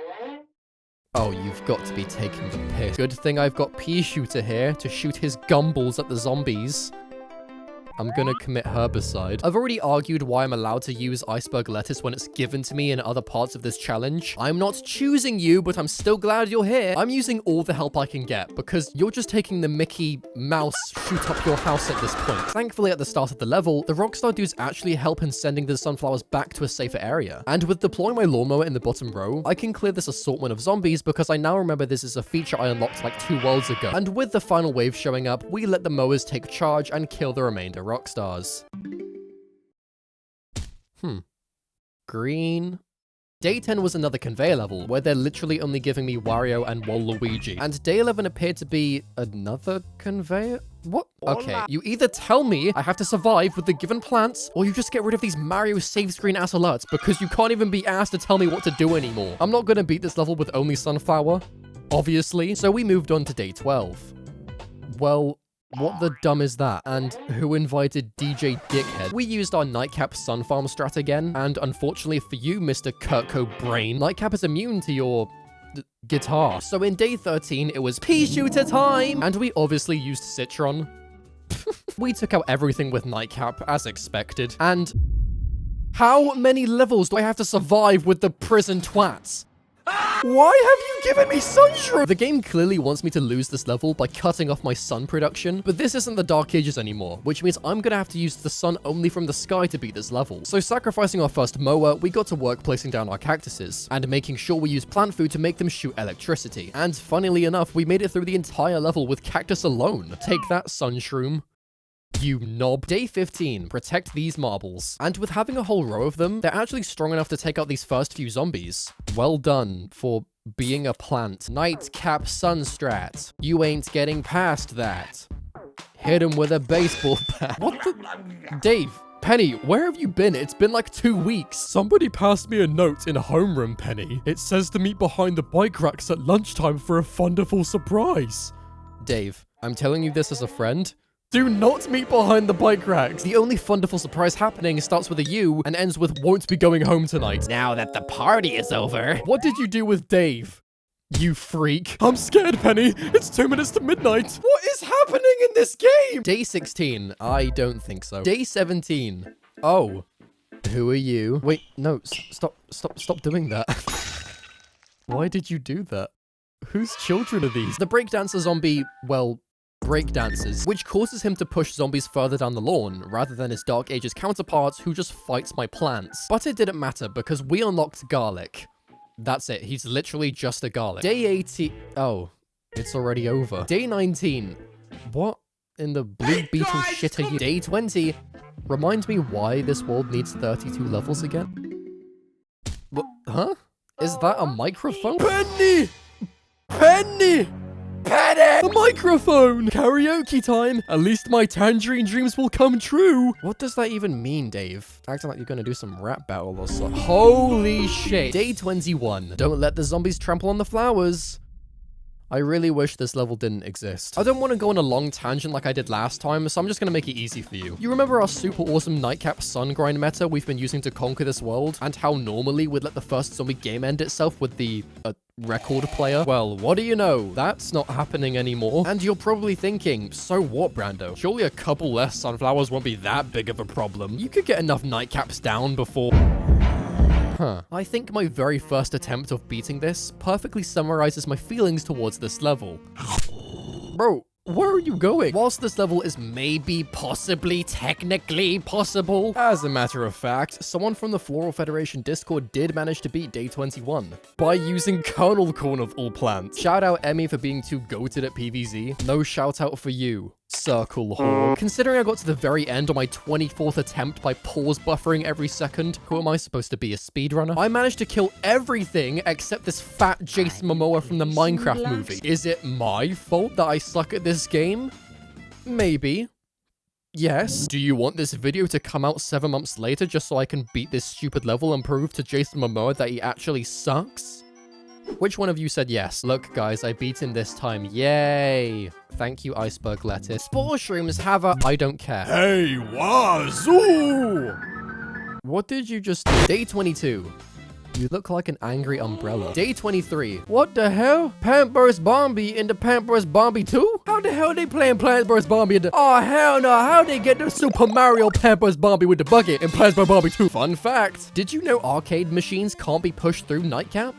Oh, you've got to be taking the piss. Good thing I've got Peashooter here to shoot his gumballs at the zombies. I'm gonna commit herbicide. I've already argued why I'm allowed to use iceberg lettuce when it's given to me in other parts of this challenge. I'm not choosing you, but I'm still glad you're here. I'm using all the help I can get, because you're just taking the Mickey Mouse shoot up your house at this point. Thankfully, at the start of the level, the Rockstar dudes actually help in sending the sunflowers back to a safer area. And with deploying my lawnmower in the bottom row, I can clear this assortment of zombies because I now remember this is a feature I unlocked like 2 worlds ago. And with the final wave showing up, we let the mowers take charge and kill the remainder Rockstars. Green. Day 10 was another conveyor level, where they're literally only giving me Wario and Waluigi. And day 11 appeared to be another conveyor? What? Okay, you either tell me I have to survive with the given plants, or you just get rid of these Mario save screen ass alerts, because you can't even be asked to tell me what to do anymore. I'm not gonna beat this level with only sunflower, obviously, so we moved on to day 12. Well, what the dumb is that? And who invited DJ Dickhead? We used our Nightcap Sun Farm strat again, and unfortunately for you, Mr. Kurtco Brain, Nightcap is immune to your guitar. So in day 13, it was Peashooter time, and we obviously used Citron. We took out everything with Nightcap, as expected, and how many levels do I have to survive with the prison twats? Why have you given me sunshine? The game clearly wants me to lose this level by cutting off my sun production, but this isn't the Dark Ages anymore, which means I'm gonna have to use the sun only from the sky to beat this level. So sacrificing our first mower, we got to work placing down our cactuses, and making sure we use plant food to make them shoot electricity. And funnily enough, we made it through the entire level with cactus alone. Take that, Sunshroom. You knob. Day 15, protect these marbles. And with having a whole row of them, they're actually strong enough to take out these first few zombies. Well done for Being a plant. Nightcap sunstrat. You ain't getting past that. Hit him with a baseball bat. What the? Dave, Penny, where have you been? It's been like 2 weeks. Somebody passed me a note in homeroom, Penny. It says to meet behind the bike racks at lunchtime for a wonderful surprise. Dave, I'm telling you this as a friend. Do not meet behind the bike racks. The only wonderful surprise happening starts with a U and ends with won't be going home tonight. Now that the party is over. What did you do with Dave? You freak. I'm scared, Penny. It's 2 minutes to midnight. What is happening in this game? Day 16. I don't think so. Day 17. Oh. Who are you? Wait, no. Stop doing that. Why did you do that? Whose children are these? The breakdancer zombie, well, breakdances, which causes him to push zombies further down the lawn, rather than his Dark Ages counterparts who just fights my plants. But it didn't matter because we unlocked Garlic. That's it. He's literally just a garlic. Day 18. Oh, it's already over. Day 19. What in the blue beetle shit are you? Day 20. Remind me why this world needs 32 levels again? What? Huh? Is that a microphone? Penny! Penny! Penny! A microphone! Karaoke time! At least my tangerine dreams will come true! What does that even mean, Dave? Acting like you're gonna do some rap battle or something. Holy shit. Day 21. Don't let the zombies trample on the flowers. I really wish this level didn't exist. I don't want to go on a long tangent like I did last time, so I'm just gonna make it easy for you. You remember our super awesome Nightcap sun grind meta we've been using to conquer this world? And how normally we'd let the first zombie game end itself with the, record player? Well, what do you know? That's not happening anymore. And you're probably thinking, so what, Brando? Surely a couple less sunflowers won't be that big of a problem. You could get enough Nightcaps down before... Huh. I think my very first attempt of beating this perfectly summarizes my feelings towards this level. Bro, where are you going? Whilst this level is maybe, possibly, technically possible, as a matter of fact, someone from the Floral Federation Discord did manage to beat Day 21 by using Kernel Corn of all plants. Shout out Emmy for being too goated at PvZ. No shout out for you. Circle Horde. Considering I got to the very end on my 24th attempt by pause buffering every second, who am I supposed to be, a speedrunner? I managed to kill everything except this fat Jason Momoa from the Minecraft movie. Is it my fault that I suck at this game? Maybe. Yes. Do you want this video to come out 7 months later just so I can beat this stupid level and prove to Jason Momoa that he actually sucks? Which one of you said yes? Look, guys, I beat him this time. Yay. Thank you, Iceberg Lettuce. Spore Shrooms have a... I don't care. Hey, wazoo! What did you just do? Day 22. You look like an angry umbrella. Day 23. What the hell? Plant vs. Bombi into Plant vs. Bombi 2? How the hell they playing Plant vs. Bombi into... Oh, hell no. How they get the Super Mario Plant vs. Bombi with the bucket in Plant vs. Bombi 2? Fun fact. Did you know arcade machines can't be pushed through Nightcap?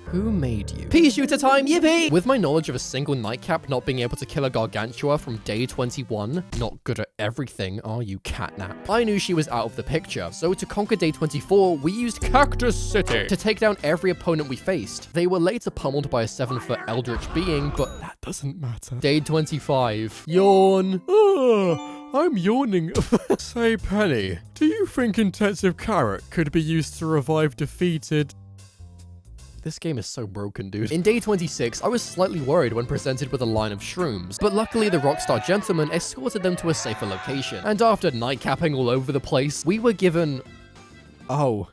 Who made you? Peashooter time, yippee! With my knowledge of a single Nightcap not being able to kill a Gargantua from day 21, not good at everything, are you, Catnap? I knew she was out of the picture, so to conquer day 24, we used Cactus City to take down every opponent we faced. They were later pummeled by a 7-foot eldritch being, but that doesn't matter. Day 25. Yawn. I'm yawning. Say, Penny, do you think Intensive Carrot could be used to revive defeated... This game is so broken, dude. In day 26, I was slightly worried when presented with a line of shrooms, but luckily the Rockstar gentleman escorted them to a safer location. And after nightcapping all over the place, we were given... Oh.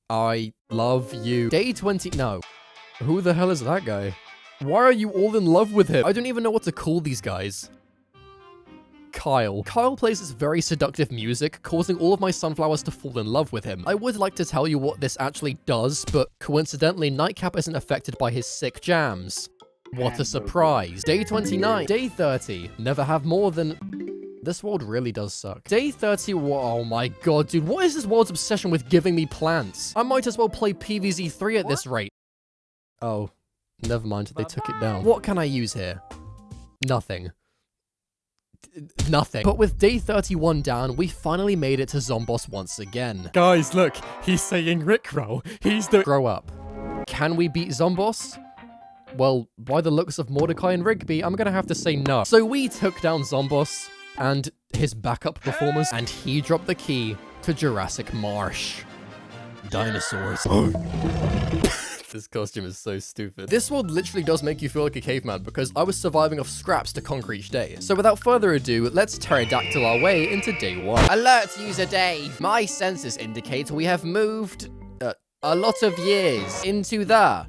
I love you. Day 20... No. Who the hell is that guy? Why are you all in love with him? I don't even know what to call these guys. Kyle. Kyle plays this very seductive music, causing all of my sunflowers to fall in love with him. I would like to tell you what this actually does, but coincidentally, Nightcap isn't affected by his sick jams. What a surprise. Day 29. Day 30. Never have more than... This world really does suck. Day 30, oh my god, dude, what is this world's obsession with giving me plants? I might as well play PvZ 3 at this rate. Oh, never mind, they took it down. What can I use here? Nothing. Nothing. But with day 31 down, we finally made it to Zomboss once again. Guys, look, he's saying Rickroll. He's the... Grow up. Can we beat Zomboss? Well, by the looks of Mordecai and Rigby, I'm gonna have to say no. So we took down Zomboss and his backup performers, and he dropped the key to Jurassic Marsh. Dinosaurs. This costume is so stupid. This world literally does make you feel like a caveman because I was surviving off scraps to conquer each day. So without further ado, let's pterodactyl our way into day 1. Alert, user Dave. My census indicates we have moved a lot of years into the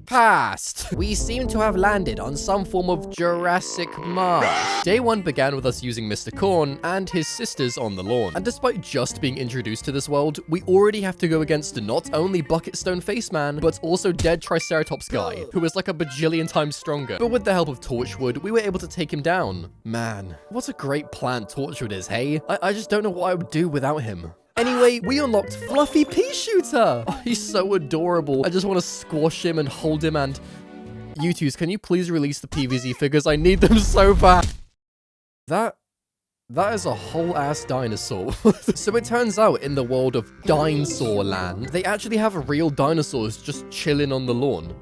past. We seem to have landed on some form of Jurassic Marsh. Day 1 began with us using Mr. Corn and his sisters on the lawn. And despite just being introduced to this world, we already have to go against not only Bucketstone Faceman, but also Dead Triceratops Guy, who is like a bajillion times stronger. But with the help of Torchwood, we were able to take him down. Man, what a great plant Torchwood is, hey? I just don't know what I would do without him. Anyway, we unlocked Fluffy Peashooter. Oh, he's so adorable. I just want to squash him and hold him and... YouTooz, can you please release the PvZ figures? I need them so bad. That is a whole-ass dinosaur. So it turns out in the world of Dinosaur Land, they actually have real dinosaurs just chilling on the lawn.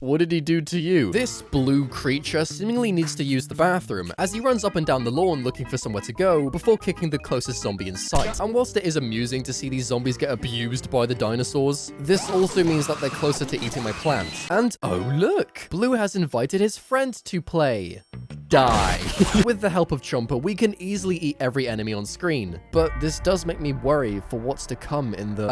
What did he do to you? This blue creature seemingly needs to use the bathroom as he runs up and down the lawn looking for somewhere to go before kicking the closest zombie in sight. And whilst it is amusing to see these zombies get abused by the dinosaurs, this also means that they're closer to eating my plants. And oh look, Blue has invited his friend to play. Die. With the help of Chomper, we can easily eat every enemy on screen. But this does make me worry for what's to come in the...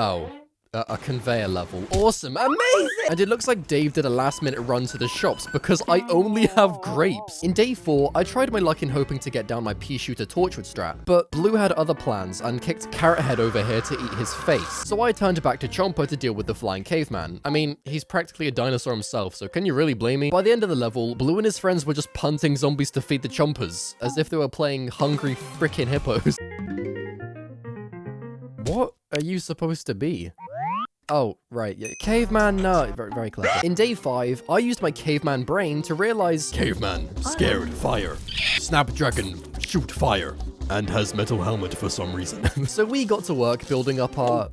a conveyor level. Awesome, amazing! And it looks like Dave did a last-minute run to the shops because I only have grapes. In day 4, I tried my luck in hoping to get down my Peashooter Torchwood strat, but Blue had other plans and kicked Carrot Head over here to eat his face. So I turned back to Chomper to deal with the flying caveman. I mean, he's practically a dinosaur himself, so can you really blame me? By the end of the level, Blue and his friends were just punting zombies to feed the Chompers, as if they were playing hungry frickin' hippos. What are you supposed to be? Oh, right, yeah. Caveman, no. Very, very clever. In day 5, I used my caveman brain to realize... Caveman, scared, fire. Snapdragon, shoot fire. And has metal helmet for some reason. So we got to work building up our...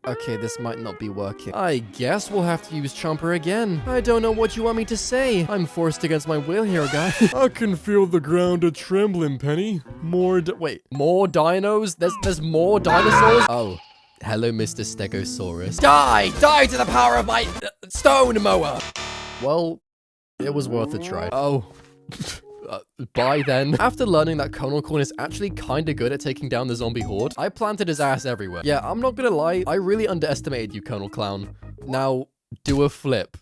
Okay, this might not be working. I guess we'll have to use Chomper again. I don't know what you want me to say. I'm forced against my will here, guy. I can feel the ground a-trembling, Penny. Wait, more dinos? There's more dinosaurs? Oh. Hello, Mr. Stegosaurus. Die to the power of my stone mower. Well, it was worth a try. Oh. Bye then. After learning that Colonel Corn is actually kinda good at taking down the zombie horde, I planted his ass everywhere. Yeah, I'm not gonna lie, I really underestimated you, Colonel Clown. Now, do a flip.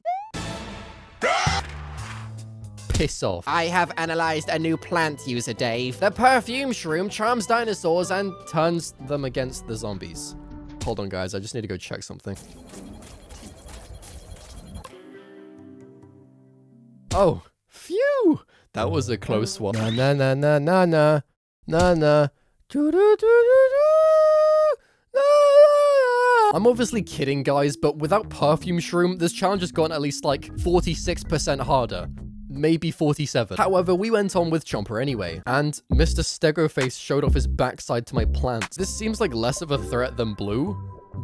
Piss off. I have analyzed a new plant, user Dave. The perfume shroom charms dinosaurs and Turns them against the zombies. Hold on, guys, I just need to go check something. Oh, phew! That was a close one. Na na na na na na na. I'm obviously kidding, guys, but without Perfume Shroom, this challenge has gotten at least like 46% harder. Maybe 47. However, we went on with Chomper anyway, and Mr. Stegoface showed off his backside to my plants. This seems like less of a threat than Blue,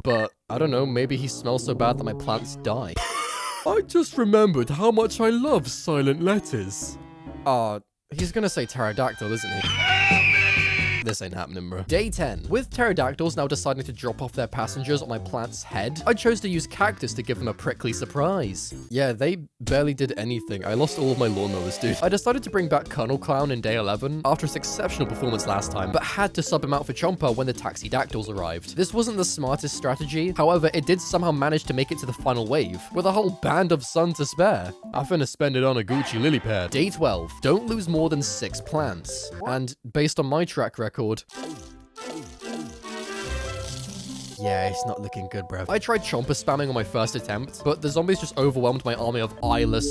but I don't know, maybe he smells so bad that my plants die. I just remembered how much I love silent letters. He's gonna say pterodactyl, isn't he? This ain't happening, bro. Day 10. With pterodactyls now deciding to drop off their passengers on my plant's head, I chose to use Cactus to give them a prickly surprise. Yeah, they barely did anything. I lost all of my lawnmowers, dude. I decided to bring back Colonel Clown in day 11 after his exceptional performance last time, but had to sub him out for Chomper when the taxidactyls arrived. This wasn't the smartest strategy, however, it did somehow manage to make it to the final wave, with a whole band of sun to spare. I finna spend it on a Gucci lily pad. Day 12. Don't lose more than 6 plants. And based on my track record, yeah, it's not looking good, bruv. I tried Chomper spamming on my first attempt, but the zombies just overwhelmed my army of eyeless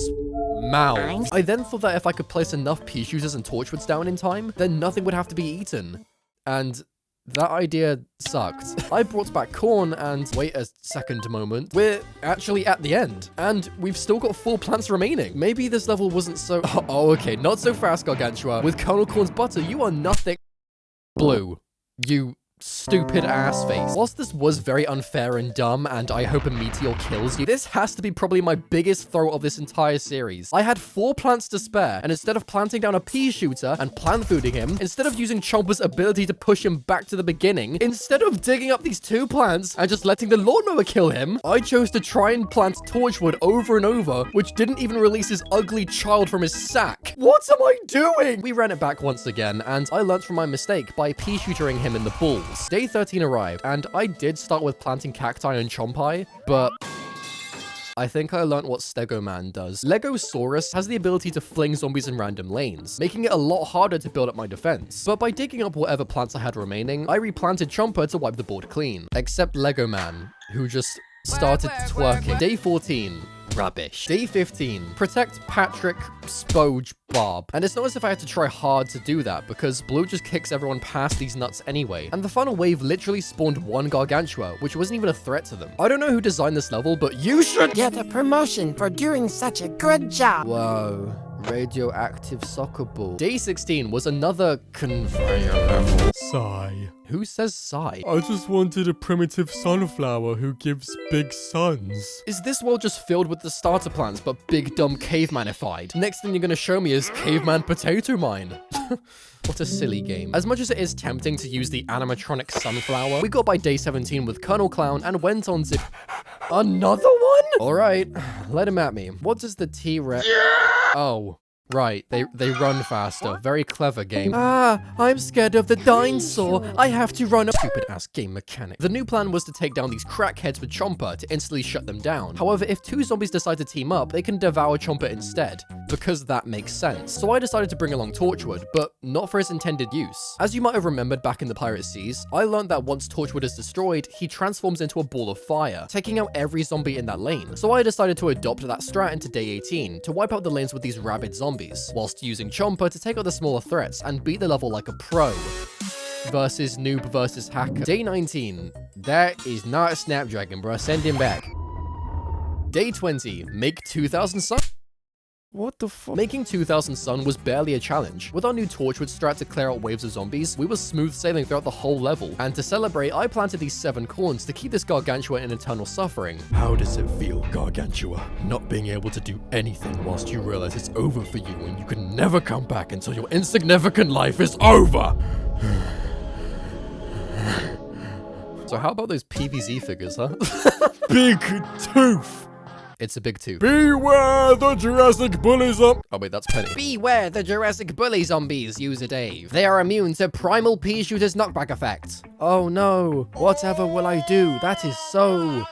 mouths. I then thought that if I could place enough Peashooters and Torchwoods down in time, then nothing would have to be eaten. And that idea sucked. I brought back Corn and wait a second moment. We're actually at the end and we've still got 4 plants remaining. Maybe this level wasn't so... Oh, okay. Not so fast, Gargantua. With Colonel Corn's butter, you are nothing. Blue, you stupid ass face. Whilst this was very unfair and dumb, and I hope a meteor kills you, this has to be probably my biggest throw of this entire series. I had 4 plants to spare, and instead of planting down a Peashooter and plant fooding him, instead of using Chomper's ability to push him back to the beginning, instead of digging up these 2 plants and just letting the lawnmower kill him, I chose to try and plant Torchwood over and over, which didn't even release his ugly child from his sack. What am I doing? We ran it back once again, and I learned from my mistake by Peashootering him in the balls. Day 13 arrived, and I did start with planting cacti and chompi, but I think I learned what Stegoman does. Legosaurus has the ability to fling zombies in random lanes, making it a lot harder to build up my defense. But by digging up whatever plants I had remaining, I replanted Chomper to wipe the board clean. Except Legoman, who just started twerking. Day 14. Rubbish. Day 15. Protect Patrick, Spoge, Bob. And it's not as if I had to try hard to do that, because Blue just kicks everyone past these nuts anyway. And the final wave literally spawned 1 Gargantua, which wasn't even a threat to them. I don't know who designed this level, but you should get a promotion for doing such a good job. Whoa. Radioactive soccer ball. Day 16 was another conveyor level. Sigh. Who says sigh? I just wanted a primitive sunflower who gives big suns. Is this world just filled with the starter plants, but big dumb cavemanified? Next thing you're gonna show me is Caveman Potato Mine. What a silly game. As much as it is tempting to use the animatronic sunflower, we got by day 17 with Colonel Clown and went on to... Another one? Alright, let him at me. What does the T-Rex... Oh. Right, they run faster. Very clever game. Ah, I'm scared of the dinosaur. I have to run. Stupid ass game mechanic. The new plan was to take down these crackheads with Chomper to instantly shut them down. However, if 2 zombies decide to team up, they can devour Chomper instead, because that makes sense. So I decided to bring along Torchwood, but not for its intended use. As you might have remembered back in the Pirate Seas, I learned that once Torchwood is destroyed, he transforms into a ball of fire, taking out every zombie in that lane. So I decided to adopt that strat into day 18 to wipe out the lanes with these rabid zombies, whilst using Chomper to take out the smaller threats and beat the level like a pro. Versus noob versus hacker. Day 19. That is not a Snapdragon, bro. Send him back. Day 20. Make 2,000 sun. What the fuck? Making 2,000 sun was barely a challenge. With our new Torchwood strat to clear out waves of zombies, we were smooth sailing throughout the whole level. And to celebrate, I planted these 7 corns to keep this Gargantua in eternal suffering. How does it feel, Gargantua? Not being able to do anything whilst you realize it's over for you and you can never come back until your insignificant life is over! So how about those PvZ figures, huh? Big tooth! It's a big 2. Beware the Jurassic bullies up! Oh wait, that's Penny. Beware the Jurassic bully zombies, user Dave. They are immune to primal Peashooter's knockback effect. Oh no, whatever will I do? That is so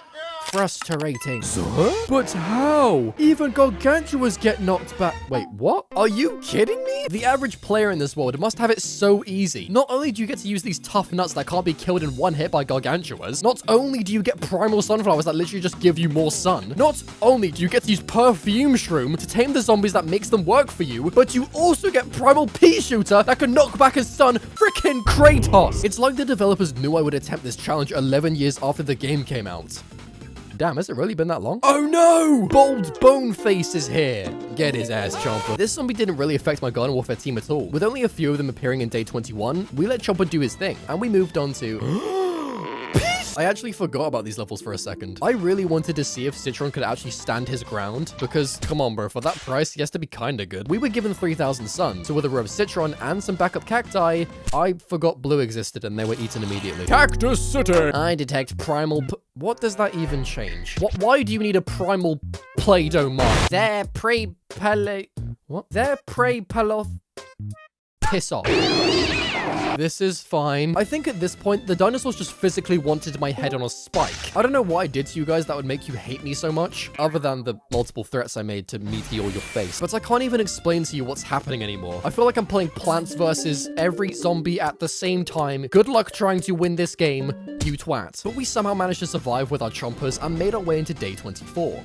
frustrating. Sir? But how? Even Gargantuas get knocked back. Wait, what? Are you kidding me? The average player in this world must have it so easy. Not only do you get to use these tough nuts that can't be killed in 1 hit by Gargantuas, not only do you get primal sunflowers that literally just give you more sun, not only do you get to use perfume shroom to tame the zombies that makes them work for you, but you also get primal Peashooter that can knock back and stun frickin' Kratos. It's like the developers knew I would attempt this challenge 11 years after the game came out. Damn, has it really been that long? Oh no! Bold Boneface is here. Get his ass, Chomper. This zombie didn't really affect my Garden Warfare team at all. With only a few of them appearing in day 21, we let Chomper do his thing, and we moved on to... I actually forgot about these levels for a second. I really wanted to see if Citron could actually stand his ground, because, come on bro, for that price, he has to be kinda good. We were given 3,000 sun, so with a row of Citron and some backup cacti, I forgot Blue existed and they were eaten immediately. Cactus City! I detect primal what does that even change? Why do you need a primal Play-Doh mine? They're pre-pale... What? They're pre-paloth... Piss off. This is fine. I think at this point, the dinosaurs just physically wanted my head on a spike. I don't know what I did to you guys that would make you hate me so much, other than the multiple threats I made to meteor your face. But I can't even explain to you what's happening anymore. I feel like I'm playing Plants versus every zombie at the same time. Good luck trying to win this game, you twat. But we somehow managed to survive with our Chompers and made our way into day 24.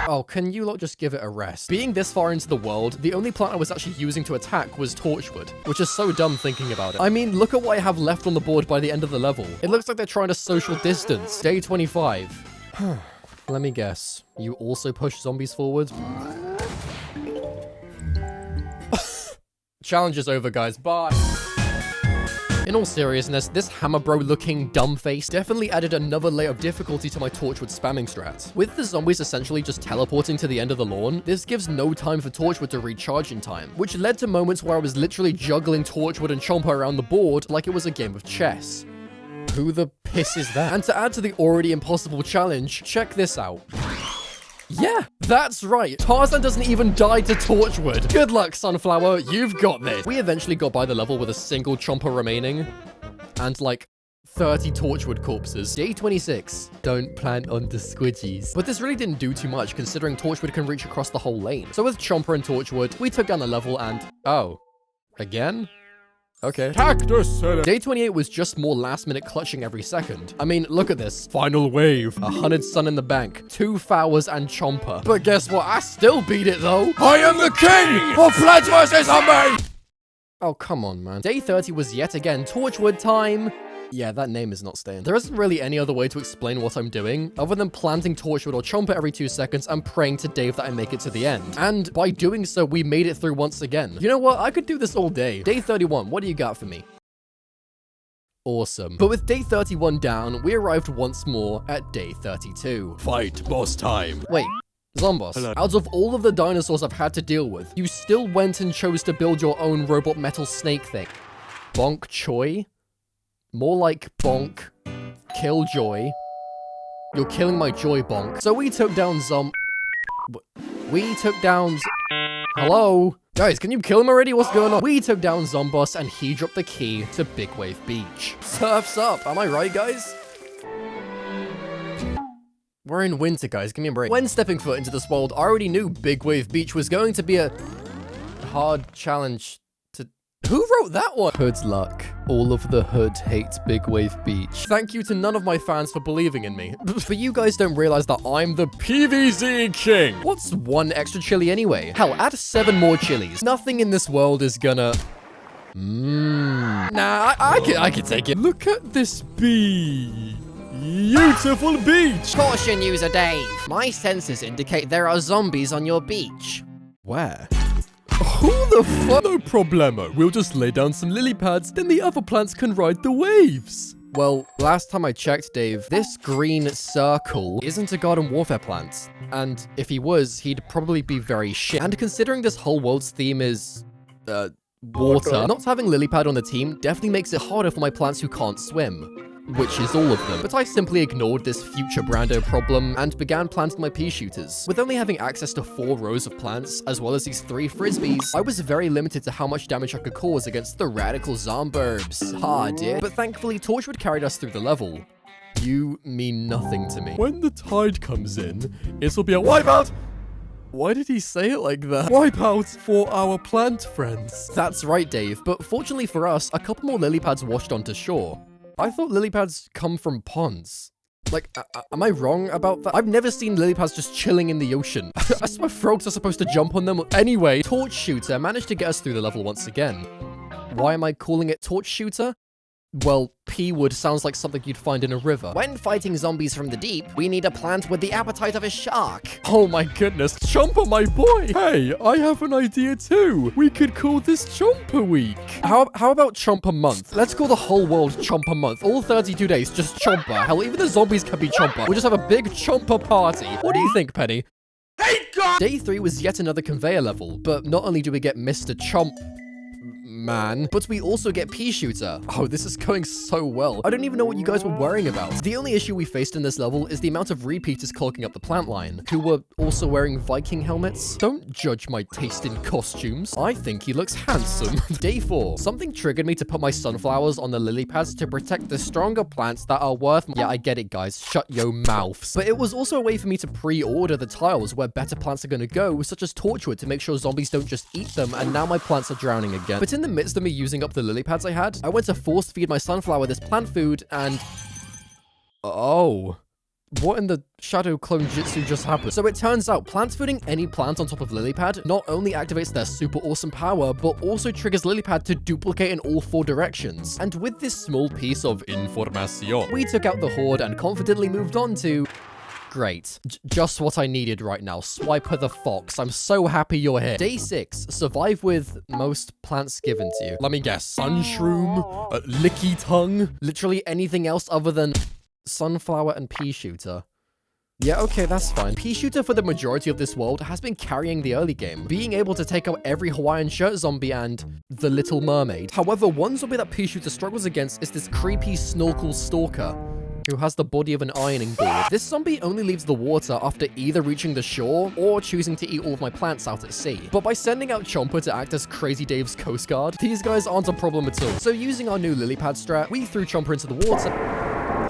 Oh, can you lot just give it a rest? Being this far into the world, the only plant I was actually using to attack was Torchwood, which is so dumb thinking about it. I mean, look at what I have left on the board by the end of the level. It looks like they're trying to social distance. Day 25. Let me guess. You also push zombies forward? Challenge is over, guys. Bye. In all seriousness, this hammer bro looking dumb face definitely added another layer of difficulty to my Torchwood spamming strat. With the zombies essentially just teleporting to the end of the lawn, this gives no time for Torchwood to recharge in time, which led to moments where I was literally juggling Torchwood and Chomper around the board like it was a game of chess. Who the piss is that? And to add to the already impossible challenge, check this out. Yeah, that's right. Tarzan doesn't even die to Torchwood. Good luck, Sunflower. You've got this. We eventually got by the level with a single Chomper remaining and like 30 Torchwood corpses. Day 26. Don't plant on the squidgies. But this really didn't do too much considering Torchwood can reach across the whole lane. So with Chomper and Torchwood, we took down the level and... Oh. Again? Okay. Cactus! Day 28 was just more last-minute clutching every second. I mean, look at this. Final wave. 100 sun in the bank, 2 Flowers and Chomper. But guess what? I still beat it, though. I am the king of Plants vs. Zombies! Oh, come on, man. Day 30 was yet again Torchwood time. Yeah, that name is not staying. There isn't really any other way to explain what I'm doing, other than planting Torchwood or Chomper every 2 seconds and praying to Dave that I make it to the end. And by doing so, we made it through once again. You know what? I could do this all day. Day 31, what do you got for me? Awesome. But with day 31 down, we arrived once more at day 32. Fight boss time. Wait. Zomboss, out of all of the dinosaurs I've had to deal with, you still went and chose to build your own robot metal snake thing. Bonk Choi? More like bonk, kill joy. You're killing my joy, bonk. So we took down Hello? Guys, can you kill him already? What's going on? We took down Zomboss and he dropped the key to Big Wave Beach. Surf's up, am I right, guys? We're in winter, guys, give me a break. When stepping foot into this world, I already knew Big Wave Beach was going to be a hard challenge to... Who wrote that one? Hood's luck. All of the hood hates Big Wave Beach. Thank you to none of my fans for believing in me. But you guys don't realize that I'm the PvZ king. What's 1 extra chili anyway? Hell, add 7 more chilies. Nothing in this world is gonna... Nah, I can take it. Look at this beautiful beach. Caution, user Dave. My sensors indicate there are zombies on your beach. Where? Who the fuck? No problemo. We'll just lay down some lily pads, then the other plants can ride the waves. Well, last time I checked, Dave, this green circle isn't a Garden Warfare plant. And if he was, he'd probably be very shit. And considering this whole world's theme is... water, not having lily pad on the team definitely makes it harder for my plants who can't swim. Which is all of them. But I simply ignored this future Brando problem and began planting my Peashooters. With only having access to 4 rows of plants, as well as these 3 frisbees, I was very limited to how much damage I could cause against the radical zombies. Dear. But thankfully, Torchwood carried us through the level. You mean nothing to me. When the tide comes in, it'll be a wipeout. Why did he say it like that? Wipeout for our plant friends. That's right, Dave. But fortunately for us, a couple more lily pads washed onto shore. I thought lily pads come from ponds. Like, am I wrong about that? I've never seen lily pads just chilling in the ocean. I swear frogs are supposed to jump on them. Anyway, Torch Shooter managed to get us through the level once again. Why am I calling it Torch Shooter? Well, P-wood sounds like something you'd find in a river. When fighting zombies from the deep, we need a plant with the appetite of a shark. Oh my goodness, Chomper, my boy! Hey, I have an idea too. We could call this Chomper Week. How about Chomper Month? Let's call the whole world Chomper Month. All 32 days, just Chomper. Hell, even the zombies can be Chomper. We'll just have a big Chomper party. What do you think, Penny? Hey, God! Day 3 was yet another conveyor level, but not only do we get Mr. Chomp... man, but we also get Peashooter. Oh, this is going so well. I don't even know what you guys were worrying about. The only issue we faced in this level is the amount of repeaters clogging up the plant line, who were also wearing Viking helmets. Don't judge my taste in costumes. I think he looks handsome. Day 4. Something triggered me to put my sunflowers on the lily pads to protect the stronger plants that are worth... Yeah, I get it, guys. Shut your mouths. But it was also a way for me to pre-order the tiles where better plants are gonna go, such as Torchwood, to make sure zombies don't just eat them, and now my plants are drowning again. But in the midst of me using up the lily pads I had, I went to force feed my sunflower this plant food and... Oh. What in the shadow clone jutsu just happened? So it turns out plant fooding any plant on top of lily pad not only activates their super awesome power, but also triggers lily pad to duplicate in all 4 directions. And with this small piece of information, we took out the horde and confidently moved on to... Great. Just what I needed right now. Swiper the Fox. I'm so happy you're here. Day 6. Survive with most plants given to you. Let me guess. Sunshroom? Licky tongue? Literally anything else other than sunflower and Peashooter. Yeah, okay, that's fine. Peashooter for the majority of this world has been carrying the early game, being able to take out every Hawaiian shirt zombie and the Little Mermaid. However, one zombie that Peashooter struggles against is this creepy snorkel stalker, who has the body of an ironing board. This zombie only leaves the water after either reaching the shore or choosing to eat all of my plants out at sea. But by sending out Chomper to act as Crazy Dave's Coast Guard, these guys aren't a problem at all. So using our new lily pad strat, we threw Chomper into the water.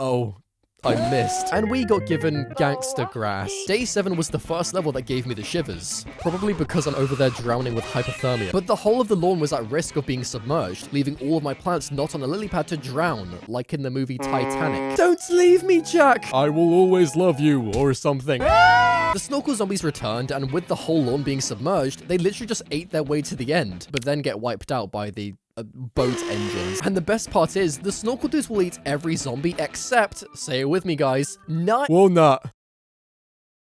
Oh, I missed. And we got given gangster grass. Day 7 was the first level that gave me the shivers. Probably because I'm over there drowning with hypothermia. But the whole of the lawn was at risk of being submerged, leaving all of my plants not on a lily pad to drown, like in the movie Titanic. Don't leave me, Jack! I will always love you, or something. The snorkel zombies returned, and with the whole lawn being submerged, they literally just ate their way to the end, but then get wiped out by the boat engines. And the best part is, the snorkel dudes will eat every zombie except, say it with me guys, Walnut.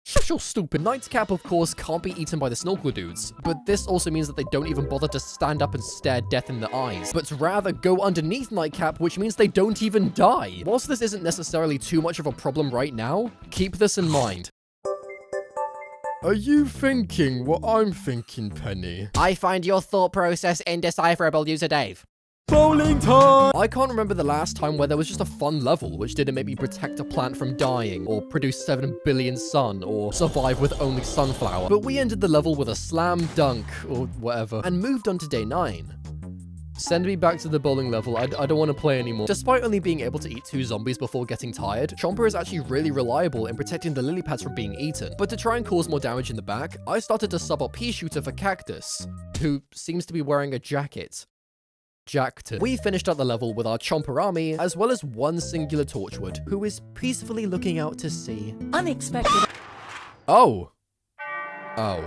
Shut your stupid. Nightcap, of course, can't be eaten by the snorkel dudes, but this also means that they don't even bother to stand up and stare death in the eyes, but rather go underneath Nightcap, which means they don't even die. Whilst this isn't necessarily too much of a problem right now, keep this in mind. Are you thinking what I'm thinking, Penny? I find your thought process indecipherable, user Dave. Bowling time! I can't remember the last time where there was just a fun level which didn't make me protect a plant from dying, or produce 7 billion sun, or survive with only sunflower. But we ended the level with a slam dunk, or whatever, and moved on to day 9. Send me back to the bowling level, I don't want to play anymore. Despite only being able to eat 2 zombies before getting tired, Chomper is actually really reliable in protecting the lily pads from being eaten. But to try and cause more damage in the back, I started to sub out Peashooter for Cactus, who seems to be wearing a jacket. Jacked. We finished up the level with our Chomper army, as well as one singular Torchwood, who is peacefully looking out to sea. Unexpected. Oh.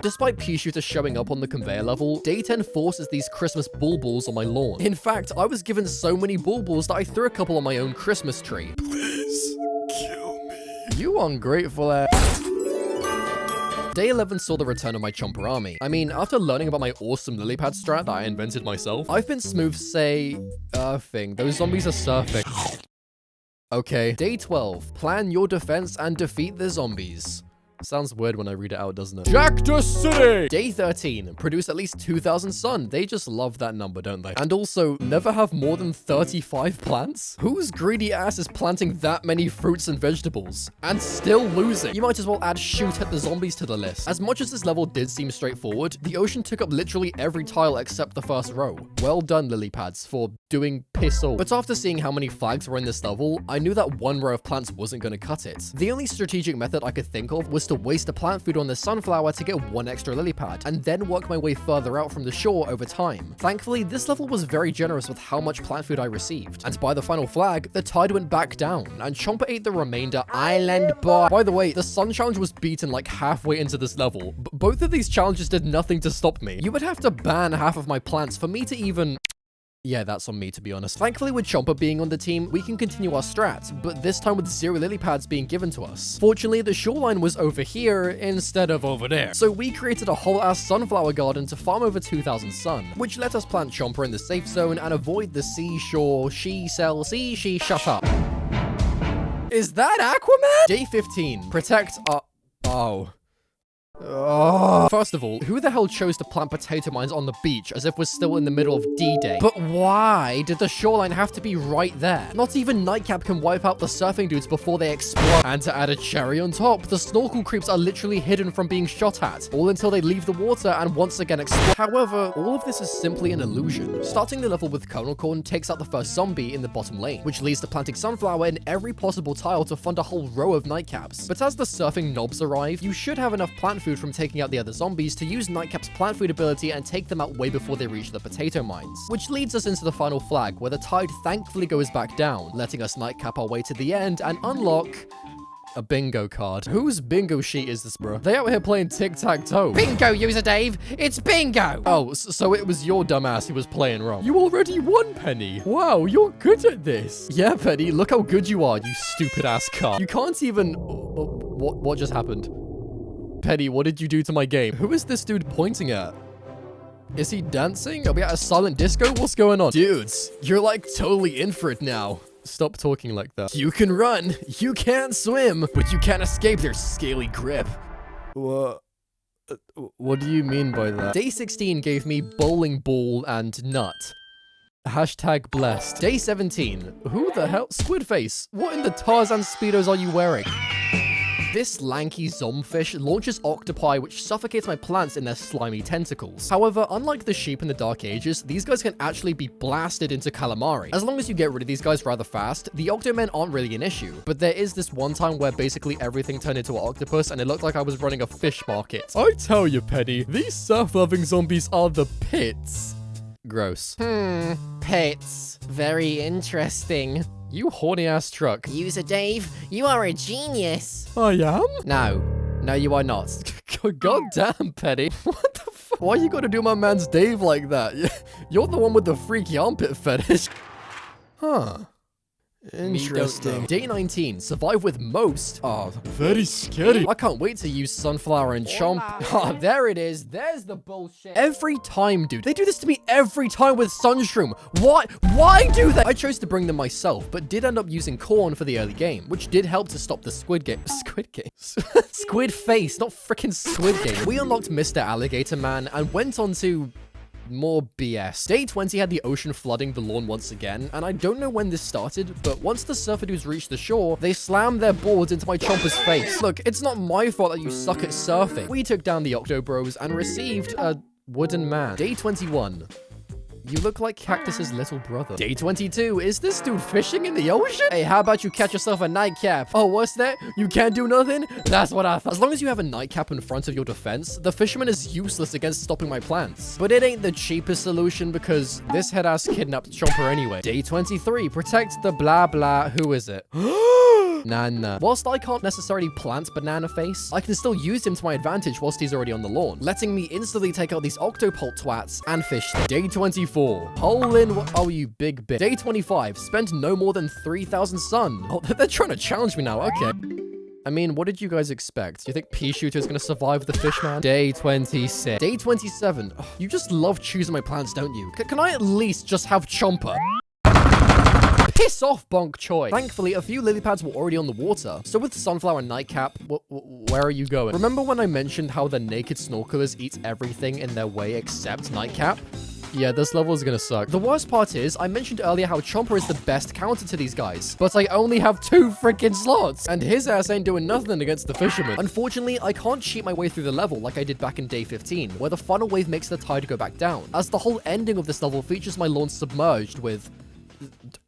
Despite Peashooter showing up on the conveyor level, Day 10 forces these Christmas bulbuls on my lawn. In fact, I was given so many bulbuls that I threw a couple on my own Christmas tree. Please, kill me. You ungrateful ass. Day 11 saw the return of my Chomper army. I mean, after learning about my awesome lily pad strat that I invented myself, I've been smooth earthing. Those zombies are surfing. Okay. Day 12, plan your defense and defeat the zombies. Sounds weird when I read it out, doesn't it? Cactus City! Day 13, produce at least 2,000 sun. They just love that number, don't they? And also, never have more than 35 plants? Whose greedy ass is planting that many fruits and vegetables? And still losing? You might as well add shoot at the zombies to the list. As much as this level did seem straightforward, the ocean took up literally every tile except the first row. Well done, lily pads, for doing piss all. But after seeing how many flags were in this level, I knew that one row of plants wasn't going to cut it. The only strategic method I could think of was to waste a plant food on the sunflower to get one extra lily pad, and then work my way further out from the shore over time. Thankfully, this level was very generous with how much plant food I received, and by the final flag, the tide went back down, and Chomper ate the remainder. Island boy. By the way, the sun challenge was beaten like halfway into this level. Both of these challenges did nothing to stop me. You would have to ban half of my plants for me to even... Yeah, that's on me, to be honest. Thankfully, with Chomper being on the team, we can continue our strat, but this time with 0 lily pads being given to us. Fortunately, the shoreline was over here instead of over there. So we created a whole-ass sunflower garden to farm over 2,000 sun, which let us plant Chomper in the safe zone and avoid the seashore, shut up. Is that Aquaman? Day 15, protect First of all, who the hell chose to plant potato mines on the beach as if we're still in the middle of D-Day? But why did the shoreline have to be right there? Not even Nightcap can wipe out the surfing dudes before they explode. And to add a cherry on top, the snorkel creeps are literally hidden from being shot at, all until they leave the water and once again explode. However, all of this is simply an illusion. Starting the level with Kernel Corn takes out the first zombie in the bottom lane, which leads to planting sunflower in every possible tile to fund a whole row of Nightcaps. But as the surfing knobs arrive, you should have enough plant food from taking out the other zombies to use Nightcap's plant food ability and take them out way before they reach the potato mines. Which leads us into the final flag, where the tide thankfully goes back down, letting us Nightcap our way to the end and unlock A bingo card. Whose bingo sheet is this, bro? They out here playing tic-tac-toe. Bingo, user Dave. It's bingo. Oh, so it was your dumbass who was playing wrong. You already won, Penny. Wow, you're good at this. Yeah, Penny, look how good you are, you stupid ass car. You can't even... What just happened? Penny, what did you do to my game? Who is this dude pointing at? Is he dancing? Are we at a silent disco? What's going on? Dudes, you're like totally in for it now. Stop talking like that. You can run, you can't swim, but you can't escape their scaly grip. What do you mean by that? Day 16 gave me bowling ball and nut. Hashtag blessed. Day 17. Who the hell? Squid face. What in the Tarzan Speedos are you wearing? This lanky zombfish launches octopi which suffocates my plants in their slimy tentacles. However, unlike the sheep in the Dark Ages, these guys can actually be blasted into calamari. As long as you get rid of these guys rather fast, the octomen aren't really an issue. But there is this one time where basically everything turned into an octopus and it looked like I was running a fish market. I tell you, Penny, these surf-loving zombies are the pits. Gross. Pits. Very interesting. You horny ass truck. User Dave, you are a genius. I am? No, you are not. God damn, Penny. What the fuck? Why you gotta do my man's Dave like that? You're the one with the freaky armpit fetish. Huh. Interesting. Day 19. Survive with most. Oh, very scary. I can't wait to use Sunflower and Chomper. Oh, there it is. There's the bullshit. Every time, dude. They do this to me every time with Sunshroom. Why do they? I chose to bring them myself, but did end up using corn for the early game, which did help to stop the Squid face, not freaking Squid Game. We unlocked Mr. Alligator Man and went on to more BS. Day 20 had the ocean flooding the lawn once again, and I don't know when this started, but once the surfer dudes reached the shore, they slammed their boards into my Chomper's face. Look, it's not my fault that you suck at surfing. We took down the Octo Bros and received a wooden man. Day 21. You look like Cactus's little brother. Day 22. Is this dude fishing in the ocean? Hey, how about you catch yourself a nightcap? Oh, what's that? You can't do nothing? That's what I thought. As long as you have a nightcap in front of your defense, the fisherman is useless against stopping my plants. But it ain't the cheapest solution because this head-ass kidnapped Chomper anyway. Day 23. Protect the blah blah. Who is it? Nana. Whilst I can't necessarily plant Banana Face, I can still use him to my advantage whilst he's already on the lawn, letting me instantly take out these Octopult twats and fish them. Day 24. Hole in oh, you big bitch. Day 25. Spend no more than 3,000 sun. Oh, they're trying to challenge me now. Okay. I mean, what did you guys expect? Do you think Peashooter is going to survive the fishman? Day 26. Day 27. Oh, you just love choosing my plants, don't you? Can I at least just have Chomper? Piss off, Bonk Choi. Thankfully, a few lily pads were already on the water. So with Sunflower and Nightcap, where are you going? Remember when I mentioned how the naked snorkelers eat everything in their way except Nightcap? Yeah, this level is gonna suck. The worst part is, I mentioned earlier how Chomper is the best counter to these guys, but I only have 2 freaking slots, and his ass ain't doing nothing against the fisherman. Unfortunately, I can't cheat my way through the level like I did back in day 15, where the final wave makes the tide go back down, as the whole ending of this level features my lawn submerged with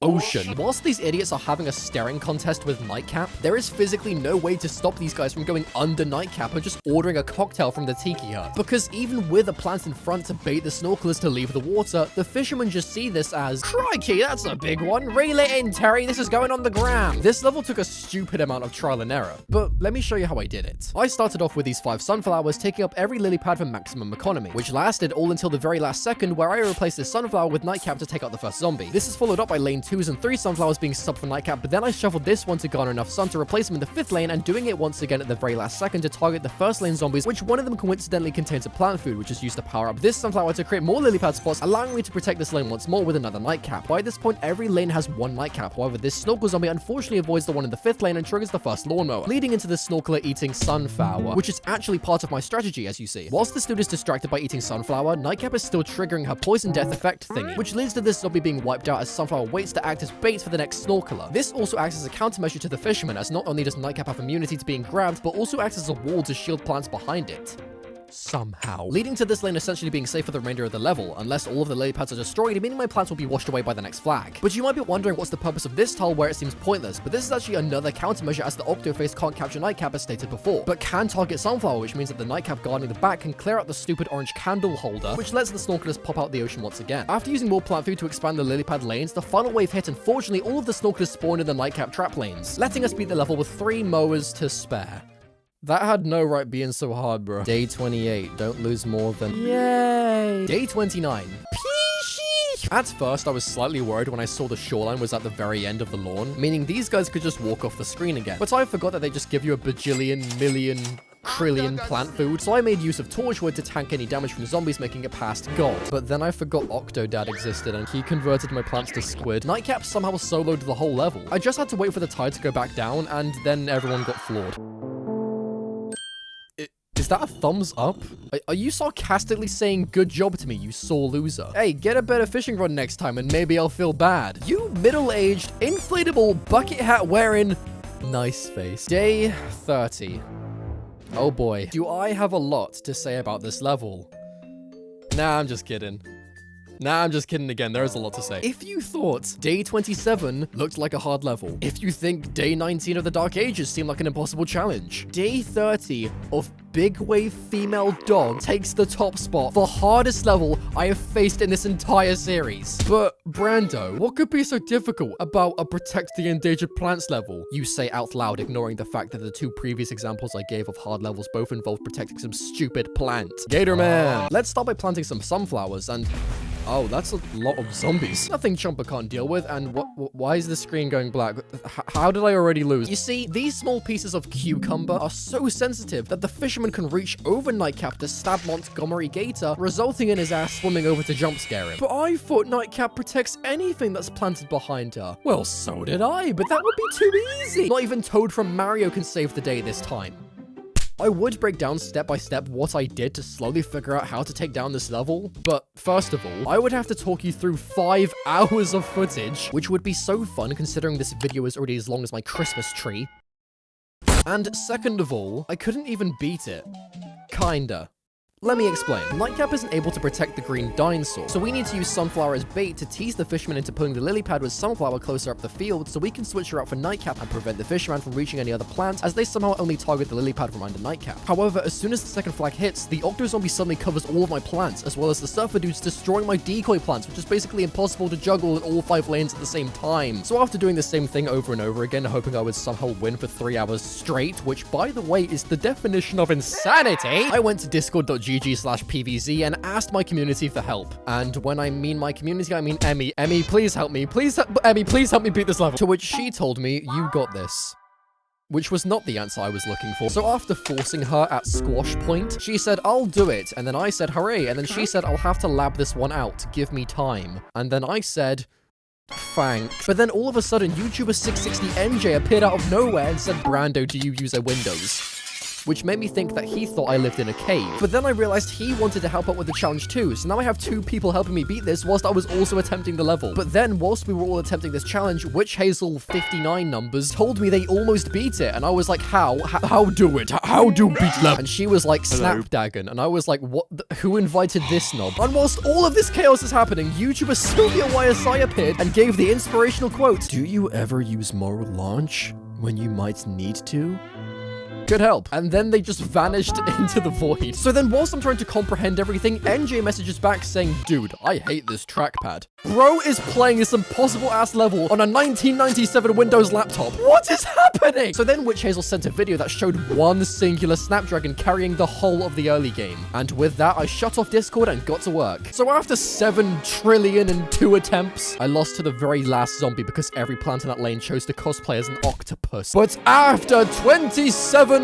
ocean. Whilst these idiots are having a staring contest with Nightcap, there is physically no way to stop these guys from going under Nightcap or just ordering a cocktail from the tiki hut. Because even with a plant in front to bait the snorkelers to leave the water, the fishermen just see this as, crikey, that's a big one. Reel it in, Terry. This is going on the ground. This level took a stupid amount of trial and error, but let me show you how I did it. I started off with these 5 sunflowers, taking up every lily pad for maximum economy, which lasted all until the very last second where I replaced this sunflower with Nightcap to take out the first zombie. This is followed up by lane 2s and 3 sunflowers being subbed for Nightcap, but then I shuffled this one to garner enough sun to replace him in the 5th lane and doing it once again at the very last second to target the first lane zombies, which one of them coincidentally contains a plant food, which is used to power up this sunflower to create more lily pad spots, allowing me to protect this lane once more with another Nightcap. By this point, every lane has 1 Nightcap. However, this snorkel zombie unfortunately avoids the one in the 5th lane and triggers the first lawnmower, leading into the snorkeler eating sunflower, which is actually part of my strategy, as you see. Whilst this dude is distracted by eating sunflower, Nightcap is still triggering her poison death effect thingy, which leads to this zombie being wiped out as sunflower waits to act as bait for the next snorkeler. This also acts as a countermeasure to the fisherman, as not only does Nightcap have immunity to being grabbed, but also acts as a wall to shield plants behind it. somehow, leading to this lane essentially being safe for the remainder of the level, unless all of the lily pads are destroyed, meaning my plants will be washed away by the next flag. But you might be wondering what's the purpose of this tile where it seems pointless, but this is actually another countermeasure as the Octoface can't capture Nightcap as stated before, but can target Sunflower, which means that the Nightcap guarding the back can clear out the stupid orange candle holder, which lets the Snorkelers pop out the ocean once again. After using more plant food to expand the lily pad lanes, the final wave hit and fortunately all of the Snorkelers spawned in the Nightcap trap lanes, letting us beat the level with 3 mowers to spare. That had no right being so hard, bro. Day 28. Don't lose more than... Yay! Day 29. Peashooter! At first, I was slightly worried when I saw the shoreline was at the very end of the lawn, meaning these guys could just walk off the screen again. But I forgot that they just give you a bajillion, million, trillion plant food, so I made use of Torchwood to tank any damage from zombies, making it past gold. But then I forgot Octodad existed, and he converted my plants to squid. Nightcap somehow soloed the whole level. I just had to wait for the tide to go back down, and then everyone got floored. Is that a thumbs up? Are you sarcastically saying good job to me, you sore loser? Hey, get a better fishing rod next time and maybe I'll feel bad. You middle-aged, inflatable, bucket hat wearing, nice face. Day 30. Oh boy, do I have a lot to say about this level? Nah, I'm just kidding. Nah, I'm just kidding again. There is a lot to say. If you thought day 27 looked like a hard level, if you think day 19 of the Dark Ages seemed like an impossible challenge, day 30 of Big Wave Female Dog takes the top spot for hardest level I have faced in this entire series. But, Brando, what could be so difficult about a Protect the Endangered Plants level? You say out loud, ignoring the fact that the 2 previous examples I gave of hard levels both involved protecting some stupid plant. Gatorman! Let's start by planting some sunflowers and... Oh, that's a lot of zombies. Nothing Chomper can't deal with, and why is the screen going black? How did I already lose? You see, these small pieces of cucumber are so sensitive that the fisherman can reach over Nightcap to stab Montgomery Gator, resulting in his ass swimming over to jump scare him. But I thought Nightcap protects anything that's planted behind her. Well, so did I, but that would be too easy. Not even Toad from Mario can save the day this time. I would break down step by step what I did to slowly figure out how to take down this level, but first of all, I would have to talk you through 5 hours of footage, which would be so fun considering this video is already as long as my Christmas tree. And second of all, I couldn't even beat it. Kinda. Let me explain. Nightcap isn't able to protect the green dinosaur, so we need to use Sunflower as bait to tease the fisherman into pulling the lily pad with Sunflower closer up the field so we can switch her out for Nightcap and prevent the fisherman from reaching any other plants as they somehow only target the lily pad from under Nightcap. However, as soon as the second flag hits, the Octo Zombie suddenly covers all of my plants, as well as the Surfer Dudes destroying my decoy plants, which is basically impossible to juggle in all 5 lanes at the same time. So after doing the same thing over and over again, hoping I would somehow win for 3 hours straight, which by the way is the definition of insanity, I went to discord.gg/PvZ and asked my community for help. And when I mean my community, I mean Emmy. Emmy, please help me. Emmy, please help me beat this level. To which she told me, you got this. Which was not the answer I was looking for. So after forcing her at squash point, she said, I'll do it. And then I said, hooray. And then she said, I'll have to lab this one out. Give me time. And then I said, thanks. But then all of a sudden, YouTuber 660NJ appeared out of nowhere and said, Brando, do you use a Windows? Which made me think that he thought I lived in a cave. But then I realized he wanted to help out with the challenge too, so now I have 2 people helping me beat this whilst I was also attempting the level. But then, whilst we were all attempting this challenge, Witch Hazel 59 numbers told me they almost beat it, and I was like, how? How do it? How do beat level? And she was like, Snapdragon, and I was like, what? Who invited this knob? And whilst all of this chaos is happening, YouTuber Sylvia YSI appeared and gave the inspirational quote, do you ever use moral launch when you might need to? Good help. And then they just vanished into the void. So then whilst I'm trying to comprehend everything, NJ messages back saying, dude, I hate this trackpad. Bro is playing this impossible ass level on a 1997 Windows laptop. What is happening? So then Witch Hazel sent a video that showed one singular Snapdragon carrying the whole of the early game. And with that, I shut off Discord and got to work. So after 7,000,000,002 attempts, I lost to the very last zombie because every plant in that lane chose to cosplay as an octopus. But after 27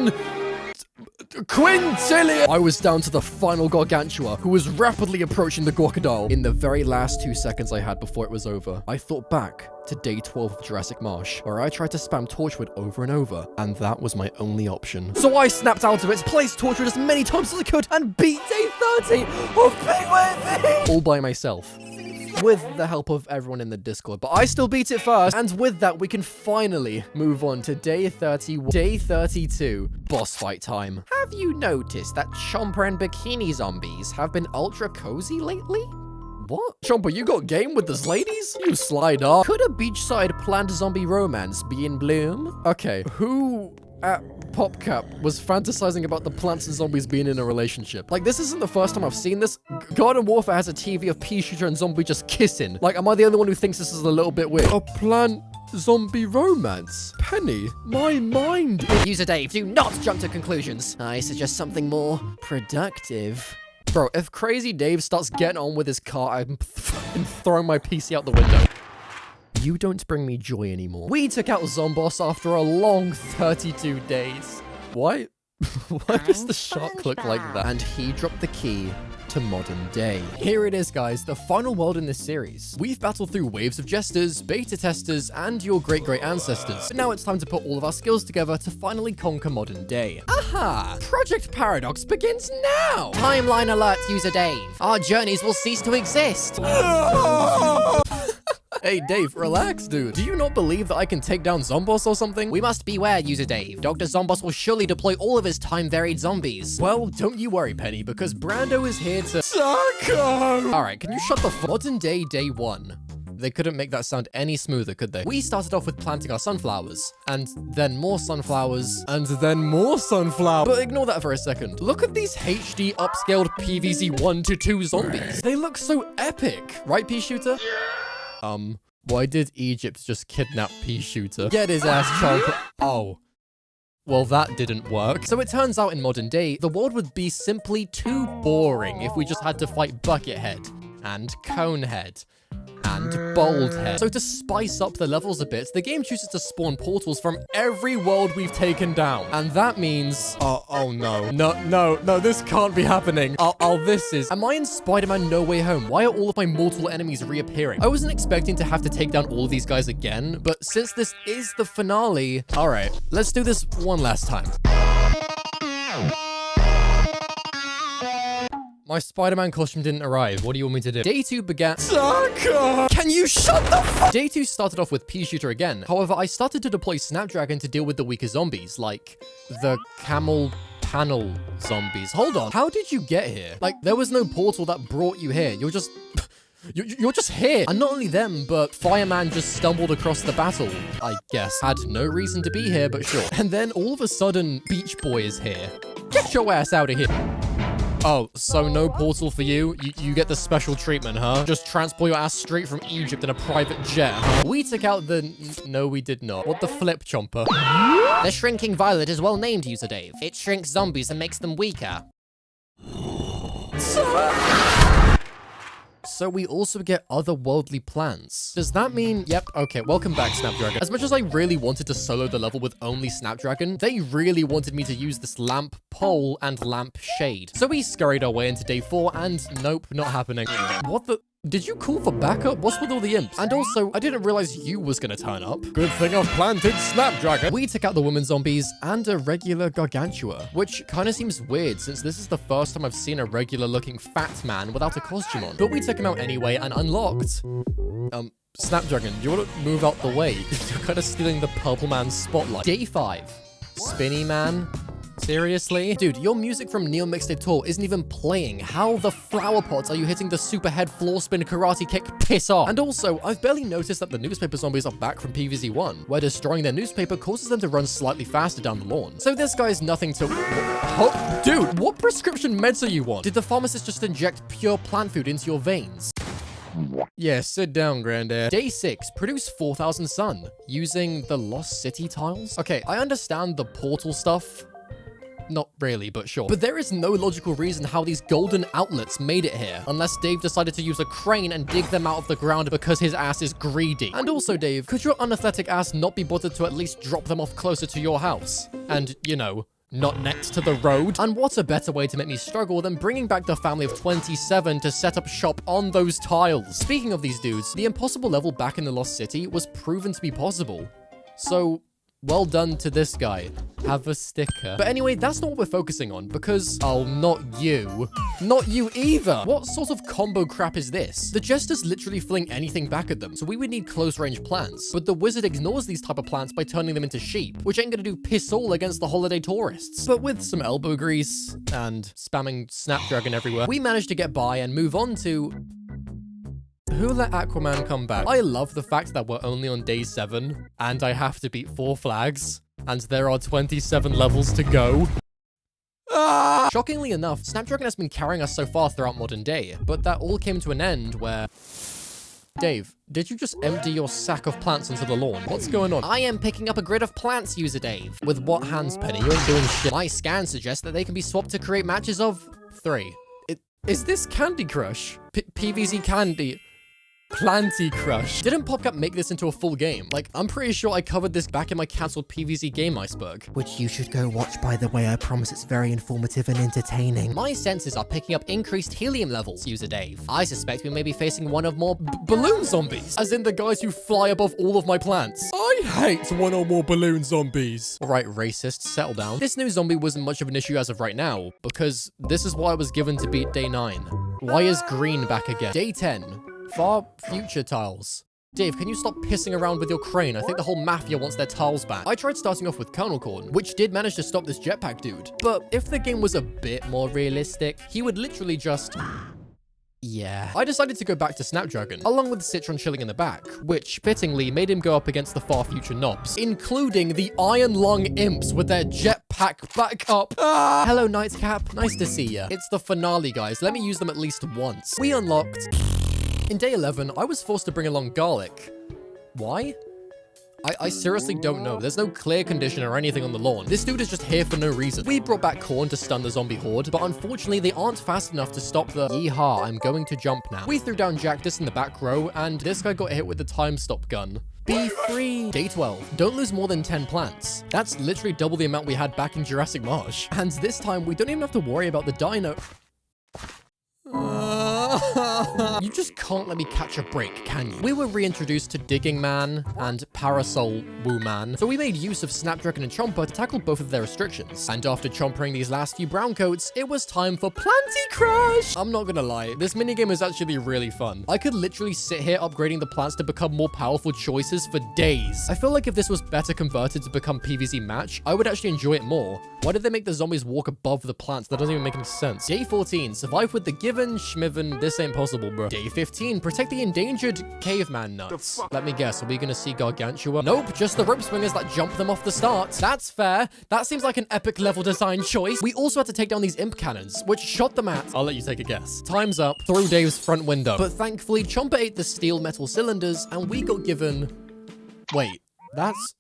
quintillion, I was down to the final Gargantua, who was rapidly approaching the crocodile. In the very last 2 seconds I had before it was over, I thought back to day 12 of Jurassic Marsh, where I tried to spam Torchwood over and over, and that was my only option. So I snapped out of it, placed Torchwood as many times as I could, and beat day 30 of Big Wave, all by myself. with the help of everyone in the Discord, but I still beat it first. And with that, we can finally move on to day 32, boss fight time. Have you noticed that Chomper and Bikini Zombies have been ultra cozy lately? What? Chomper, you got game with those ladies? You sly dog. Could a beachside plant zombie romance be in bloom? Okay, who at PopCap was fantasizing about the plants and zombies being in a relationship? Like, this isn't the first time I've seen this. Garden Warfare has a TV of Peashooter and Zombie just kissing. Like, am I the only one who thinks this is a little bit weird? A plant zombie romance? Penny, my mind. User Dave, do not jump to conclusions. I suggest something more productive. Bro, if Crazy Dave starts getting on with his car, I'm throwing my PC out the window. You don't bring me joy anymore. We took out Zomboss after a long 32 days. Why? Why does the shark look like that? And he dropped the key to modern day. Here it is, guys, the final world in this series. We've battled through waves of jesters, beta testers, and your great-great ancestors. But now it's time to put all of our skills together to finally conquer modern day. Aha! Project Paradox begins now! Timeline alert, User Dave. Our journeys will cease to exist. Hey, Dave, relax, dude. Do you not believe that I can take down Zomboss or something? We must beware, User Dave. Dr. Zomboss will surely deploy all of his time-varied zombies. Well, don't you worry, Penny, because Brando is here to— Taco! Alright, can you shut the f— Modern day, day 1. They couldn't make that sound any smoother, could they? We started off with planting our sunflowers, and then more sunflowers, and then more sunflowers. But ignore that for a second. Look at these HD upscaled PvZ 1 to 2 zombies. They look so epic. Right, Peashooter? Why did Egypt just kidnap Peashooter? Get his ass, Chomper. Oh. Well, that didn't work. So it turns out in modern day, the world would be simply too boring if we just had to fight Buckethead, and Conehead, and Boldhead. So to spice up the levels a bit, the game chooses to spawn portals from every world we've taken down. And that means— oh no. No, this can't be happening. This is— Am I in Spider-Man No Way Home? Why are all of my mortal enemies reappearing? I wasn't expecting to have to take down all of these guys again, but since this is the finale— Alright, let's do this one last time. My Spider-Man costume didn't arrive. What do you want me to do? Day 2 began— Sucker! Can you shut the fuck— Day 2 started off with Peashooter again. However, I started to deploy Snapdragon to deal with the weaker zombies, like the camel panel zombies. Hold on. How did you get here? Like, there was no portal that brought you here. You're just— You're just here. And not only them, but Fireman just stumbled across the battle, I guess. Had no reason to be here, but sure. And then all of a sudden, Beach Boy is here. Get your ass out of here. Oh, so no portal for you? You get the special treatment, huh? Just transport your ass straight from Egypt in a private jet, huh? We took out the— No, we did not. What the flip, Chomper? The shrinking violet is well named, User Dave. It shrinks zombies and makes them weaker. So we also get otherworldly plans. Does that mean— Yep, okay, welcome back, Snapdragon. As much as I really wanted to solo the level with only Snapdragon, they really wanted me to use this lamp pole and lamp shade. So we scurried our way into day 4 and nope, not happening. What the— Did you call for backup? What's with all the imps? And also, I didn't realize you was gonna turn up. Good thing I've planted Snapdragon. We took out the women zombies and a regular Gargantua, which kind of seems weird since this is the first time I've seen a regular looking fat man without a costume on. But we took him out anyway and unlocked— Snapdragon, you wanna move out the way? You're kind of stealing the purple man's spotlight. Day 5. Spinny Man. Seriously? Dude, your music from Neil Mixtape Tour isn't even playing. How the flower pots are you hitting the super head floor spin karate kick? Piss off. And also, I've barely noticed that the newspaper zombies are back from PvZ 1, where destroying their newspaper causes them to run slightly faster down the lawn. So this guy's nothing to— Oh, dude, what prescription meds are you on? Did the pharmacist just inject pure plant food into your veins? Yeah, sit down, Granddad. Day 6, produce 4,000 sun, using the Lost City tiles. Okay, I understand the portal stuff. Not really, but sure. But there is no logical reason how these golden outlets made it here, unless Dave decided to use a crane and dig them out of the ground because his ass is greedy. And also, Dave, could your unathletic ass not be bothered to at least drop them off closer to your house? And, you know, not next to the road? And what a better way to make me struggle than bringing back the family of 27 to set up shop on those tiles. Speaking of these dudes, the impossible level back in the Lost City was proven to be possible. So Well done to this guy. Have a sticker. But anyway, that's not what we're focusing on because, oh, not you. Not you either. What sort of combo crap is this? The jesters literally fling anything back at them, so we would need close range plants. But the wizard ignores these type of plants by turning them into sheep, which ain't gonna do piss all against the holiday tourists. But with some elbow grease and spamming Snapdragon everywhere, we managed to get by and move on to... Who let Aquaman come back? I love the fact that we're only on day 7, and I have to beat 4 flags, and there are 27 levels to go. Ah! Shockingly enough, Snapdragon has been carrying us so far throughout modern day, but that all came to an end where... Dave, did you just empty your sack of plants onto the lawn? What's going on? I am picking up a grid of plants, user Dave. With what hands, Penny? You ain't doing shit. My scan suggests that they can be swapped to create matches of 3. Is this Candy Crush? PvZ Candy... Planty Crush. Didn't PopCap make this into a full game? Like, I'm pretty sure I covered this back in my cancelled PvZ game iceberg. Which you should go watch, by the way. I promise it's very informative and entertaining. My senses are picking up increased helium levels, user Dave. I suspect we may be facing one of more balloon zombies. As in the guys who fly above all of my plants. I hate one or more balloon zombies. Alright, racists, settle down. This new zombie wasn't much of an issue as of right now, because this is what I was given to beat day 9. Why is green back again? Day 10. Far future tiles. Dave, can you stop pissing around with your crane? I think the whole mafia wants their tiles back. I tried starting off with Colonel Corn, which did manage to stop this jetpack dude. But if the game was a bit more realistic, he would literally just... Yeah. I decided to go back to Snapdragon, along with Citron chilling in the back, which fittingly made him go up against the far future knobs, including the Iron Lung Imps with their jetpack back up. Ah! Hello, Nightcap. Nice to see ya. It's the finale, guys. Let me use them at least once. We unlocked... In day 11, I was forced to bring along garlic. Why? I seriously don't know. There's no clear condition or anything on the lawn. This dude is just here for no reason. We brought back corn to stun the zombie horde, but unfortunately they aren't fast enough to stop the yeehaw, I'm going to jump now. We threw down Cactus in the back row, and this guy got hit with the time stop gun. Be free. Day 12. Don't lose more than 10 plants. That's literally double the amount we had back in Jurassic Marsh. And this time, we don't even have to worry about the dino. You just can't let me catch a break, can you? We were reintroduced to Digging Man and Parasol Woo Man, so we made use of Snapdragon and Chomper to tackle both of their restrictions. And after chompering these last few brown coats, it was time for Planty Crush! I'm not gonna lie, this minigame is actually really fun. I could literally sit here upgrading the plants to become more powerful choices for days. I feel like if this was better converted to become PvZ Match, I would actually enjoy it more. Why did they make the zombies walk above the plants? That doesn't even make any sense. Day 14, survive with the given, schmiven, this ain't possible, bro. Day 15, protect the endangered caveman nuts. Let me guess, are we gonna see Gargantua? Nope, just the rope swingers that jump them off the start. That's fair. That seems like an epic level design choice. We also had to take down these imp cannons, which shot them at... I'll let you take a guess. Time's up, through Dave's front window. But thankfully, Chomper ate the steel metal cylinders, and we got given... Wait, that's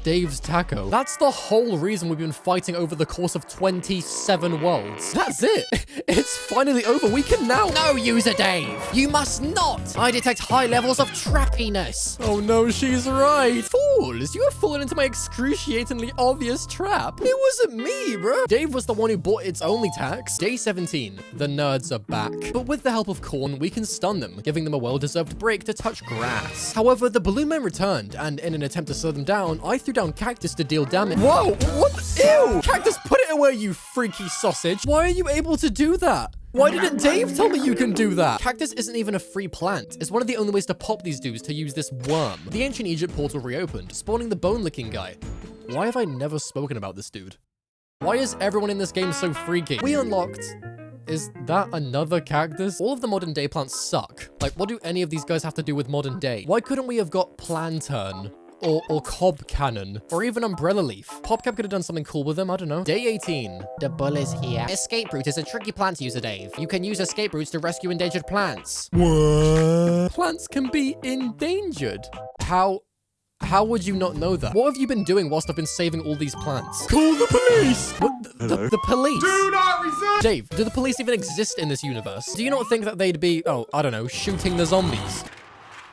Dave's taco. That's the whole reason we've been fighting over the course of 27 worlds. That's it. It's finally over. We can now... No, user Dave. You must not. I detect high levels of trappiness. Oh no, she's right. Fools, you have fallen into my excruciatingly obvious trap. It wasn't me, bro. Dave was the one who bought its only tax. Day 17. The nerds are back. But with the help of Corn, we can stun them, giving them a well-deserved break to touch grass. However, the balloon men returned, and in an attempt to slow them down, I threw down Cactus to deal damage. Whoa, what the? Ew! Cactus, put it away, you freaky sausage. Why are you able to do that? Why didn't Dave tell me you can do that? Cactus isn't even a free plant. It's one of the only ways to pop these dudes to use this worm. The ancient Egypt portal reopened, spawning the bone-licking guy. Why have I never spoken about this dude? Why is everyone in this game so freaky? We unlocked... Is that another cactus? All of the modern day plants suck. Like, what do any of these guys have to do with modern day? Why couldn't we have got Planturn? Or Cob Cannon, or even Umbrella Leaf. PopCap could have done something cool with them, I don't know. Day 18. The bull is here. Escape route is a tricky plant user, Dave. You can use escape routes to rescue endangered plants. What? Plants can be endangered. How would you not know that? What have you been doing whilst I've been saving all these plants? Call the police! What? The police? Do not resist! Dave, do the police even exist in this universe? Do you not think that they'd be, oh, I don't know, shooting the zombies?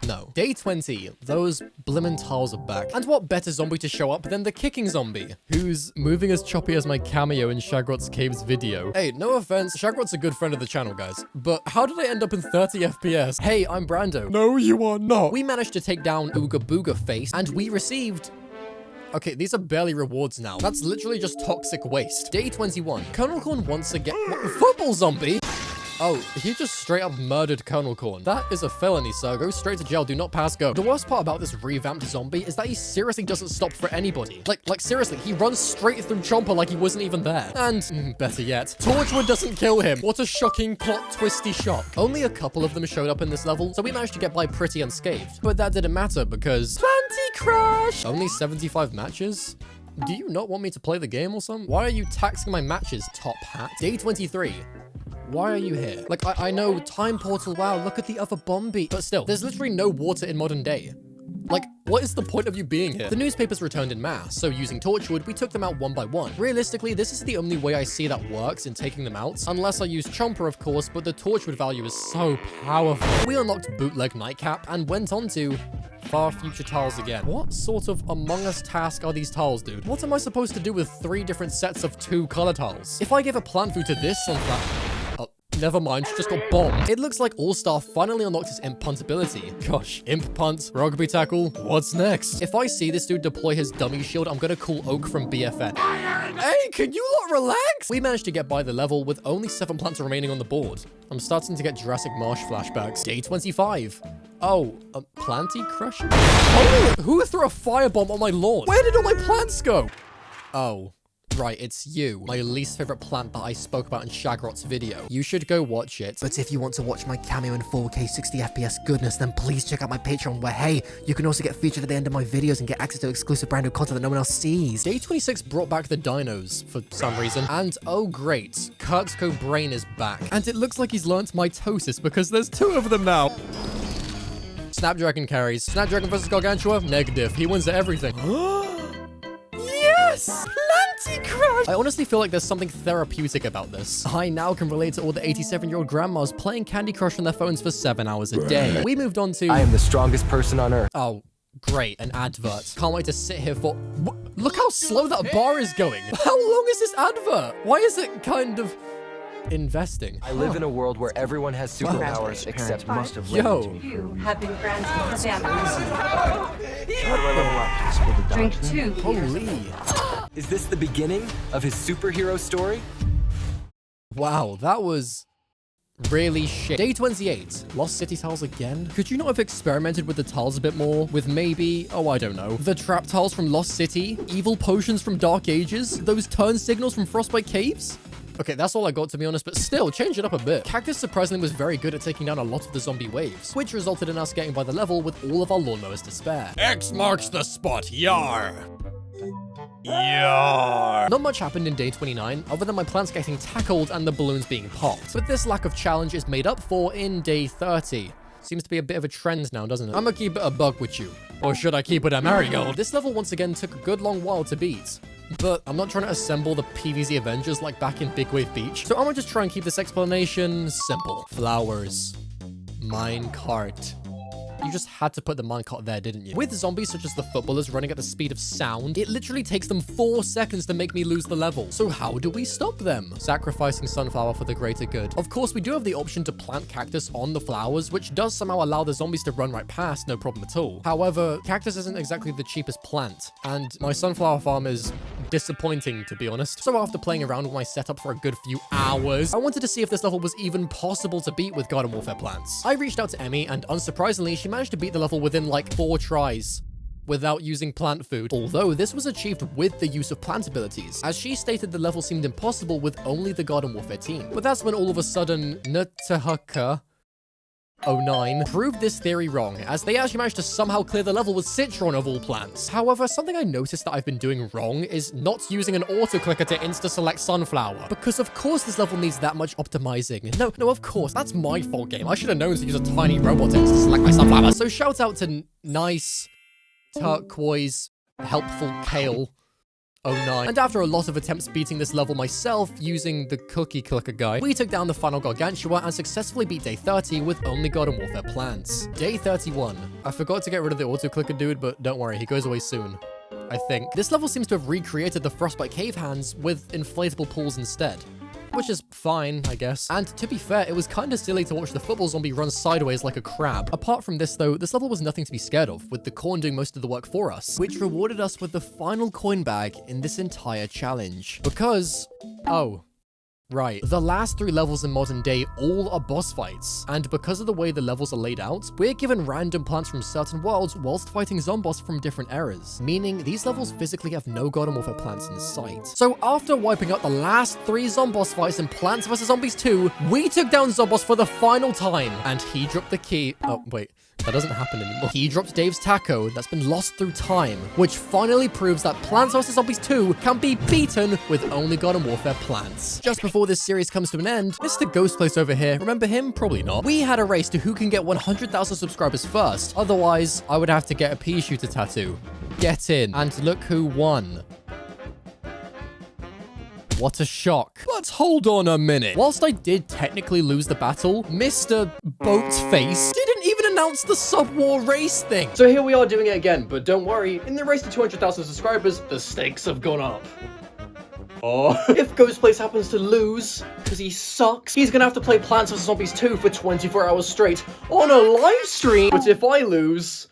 No. Day 20. Those blimmin' tiles are back. And what better zombie to show up than the kicking zombie, who's moving as choppy as my cameo in Shagrots Caves video. Hey, no offense, Shagrot's a good friend of the channel, guys. But how did I end up in 30 FPS? Hey, I'm Brando. No, you are not. We managed to take down Ooga Booga Face, and we received... Okay, these are barely rewards now. That's literally just toxic waste. Day 21. Colonel Corn once again. What, football zombie? Oh, he just straight up murdered Colonel Corn. That is a felony, sir. Go straight to jail. Do not pass go. The worst part about this revamped zombie is that he seriously doesn't stop for anybody. Like seriously, he runs straight through Chomper like he wasn't even there. And, better yet, Torchwood doesn't kill him. What a shocking plot twisty shock. Only a couple of them showed up in this level, so we managed to get by pretty unscathed. But that didn't matter because... Planty Crush! Only 75 matches? Do you not want me to play the game or something? Why are you taxing my matches, top hat? Day 23. Why are you here? Like, I know, time portal, wow, look at the other Bombi. But still, there's literally no water in modern day. Like, what is the point of you being here? The newspapers returned en masse, so using Torchwood, we took them out one by one. Realistically, this is the only way I see that works in taking them out, unless I use Chomper, of course, but the Torchwood value is so powerful. We unlocked Bootleg Nightcap and went on to Far Future Tiles again. What sort of Among Us task are these tiles, dude? What am I supposed to do with 3 different sets of 2 color tiles? If I give a plant food to this sunflower... Never mind, she just got bombed. It looks like All-Star finally unlocked his imp punt ability. Gosh, imp punt, rugby tackle, what's next? If I see this dude deploy his dummy shield, I'm gonna call Oak from BFN. Hey, can you lot relax? We managed to get by the level with only 7 plants remaining on the board. I'm starting to get Jurassic Marsh flashbacks. Day 25. Oh, a planty crusher? Oh, who threw a firebomb on my lawn? Where did all my plants go? Oh. Right, it's you, my least favorite plant that I spoke about in Shagrots' video. You should go watch it. But if you want to watch my cameo in 4K 60 FPS goodness, then please check out my Patreon where, hey, you can also get featured at the end of my videos and get access to exclusive Brando content that no one else sees. Day 26 brought back the dinos for some reason. And oh great, Kirk's Co-Brain is back. And it looks like he's learnt mitosis because there's 2 of them now. Snapdragon carries. Snapdragon versus Gargantua? Negative. He wins at everything. Yes! Planty Crush! I honestly feel like there's something therapeutic about this. I now can relate to all the 87-year-old grandmas playing Candy Crush on their phones for 7 hours a day. We moved on to... I am the strongest person on earth. Oh, great. An advert. Can't wait to sit here for... Look how slow that bar is going. How long is this advert? Why is it kind of... investing? I live in a world where everyone has superpowers except must have Yo. You have been granted damage. Drink 2. Holy. Is this the beginning of his superhero story? Wow, that was really shit. Day 28. Lost City tiles again? Could you not have experimented with the tiles a bit more? With maybe, oh, I don't know, the trap tiles from Lost City? Evil potions from Dark Ages? Those turn signals from Frostbite Caves? Okay, that's all I got, to be honest, but still, change it up a bit. Cactus surprisingly was very good at taking down a lot of the zombie waves, which resulted in us getting by the level with all of our lawnmowers to spare. X marks the spot, yar! Yar! Not much happened in day 29, other than my plants getting tackled and the balloons being popped, but this lack of challenge is made up for in day 30. Seems to be a bit of a trend now, doesn't it? I'm gonna keep it a buck with you. Or should I keep it a marigold? This level once again took a good long while to beat. But I'm not trying to assemble the PvZ Avengers like back in Big Wave Beach. So I'm gonna just try and keep this explanation simple. Flowers. Minecart. You just had to put the minecart there, didn't you? With zombies such as the footballers running at the speed of sound, it literally takes them 4 seconds to make me lose the level. So how do we stop them? Sacrificing sunflower for the greater good. Of course, we do have the option to plant cactus on the flowers, which does somehow allow the zombies to run right past, no problem at all. However, cactus isn't exactly the cheapest plant, and my sunflower farm is disappointing, to be honest. So after playing around with my setup for a good few hours, I wanted to see if this level was even possible to beat with Garden Warfare plants. I reached out to Emmy, and unsurprisingly, she managed to beat the level within like 4 tries without using plant food, although this was achieved with the use of plant abilities. As she stated, the level seemed impossible with only the Garden Warfare team. But that's when all of a sudden, Nutahaka 09 proved this theory wrong, as they actually managed to somehow clear the level with Citron of all plants. However, something I noticed that I've been doing wrong is not using an auto-clicker to insta-select sunflower, because of course this level needs that much optimizing. No, of course, that's my fault, game. I should have known to use a tiny robot to insta-select my sunflower. So shout out to Nice, Turquoise, Helpful Kale 09. And after a lot of attempts beating this level myself using the cookie clicker guy, we took down the final Gargantua and successfully beat day 30 with only Garden Warfare plants. Day 31. I forgot to get rid of the auto clicker dude, but don't worry, he goes away soon. I think. This level seems to have recreated the Frostbite Cave hands with inflatable pools instead. which is fine, I guess. And to be fair, it was kind of silly to watch the football zombie run sideways like a crab. Apart from this though, this level was nothing to be scared of, with the corn doing most of the work for us, which rewarded us with the final coin bag in this entire challenge. Because, oh, right. The last 3 levels in modern day all are boss fights, and because of the way the levels are laid out, we're given random plants from certain worlds whilst fighting zombies from different eras, meaning these levels physically have no Garden Warfare plants in sight. So after wiping out the last 3 zomboss fights in Plants vs. Zombies 2, we took down zomboss for the final time, and he dropped the key. Oh, wait. That doesn't happen anymore. He dropped Dave's taco that's been lost through time, which finally proves that Plants vs. Zombies 2 can be beaten with only Garden Warfare plants. Just before this series comes to an end, Mr. Ghostplace over here, remember him? Probably not. We had a race to who can get 100,000 subscribers first. Otherwise, I would have to get a Peashooter tattoo. Get in. And look who won. What a shock. Let's hold on a minute. Whilst I did technically lose the battle, Mr. Boatface didn't even announce the sub-war race thing. So here we are doing it again, but don't worry, in the race to 200,000 subscribers, the stakes have gone up. Oh. If Ghostplace happens to lose, because he sucks, he's gonna have to play Plants vs. Zombies 2 for 24 hours straight on a live stream. But if I lose,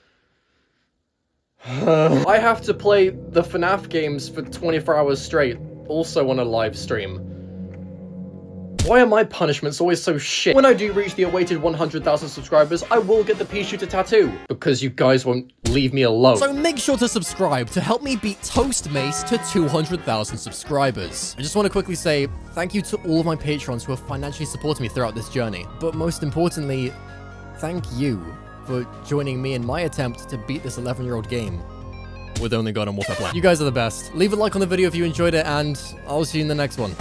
I have to play the FNAF games for 24 hours straight, also on a live stream. Why are my punishments always so shit? When I do reach the awaited 100,000 subscribers, I will get the Peashooter tattoo, because you guys won't leave me alone. So make sure to subscribe to help me beat Toast Mace to 200,000 subscribers. I just want to quickly say thank you to all of my patrons who have financially supported me throughout this journey. But most importantly, thank you for joining me in my attempt to beat this 11-year-old game with only Garden Warfare play. You guys are the best. Leave a like on the video if you enjoyed it, and I'll see you in the next one.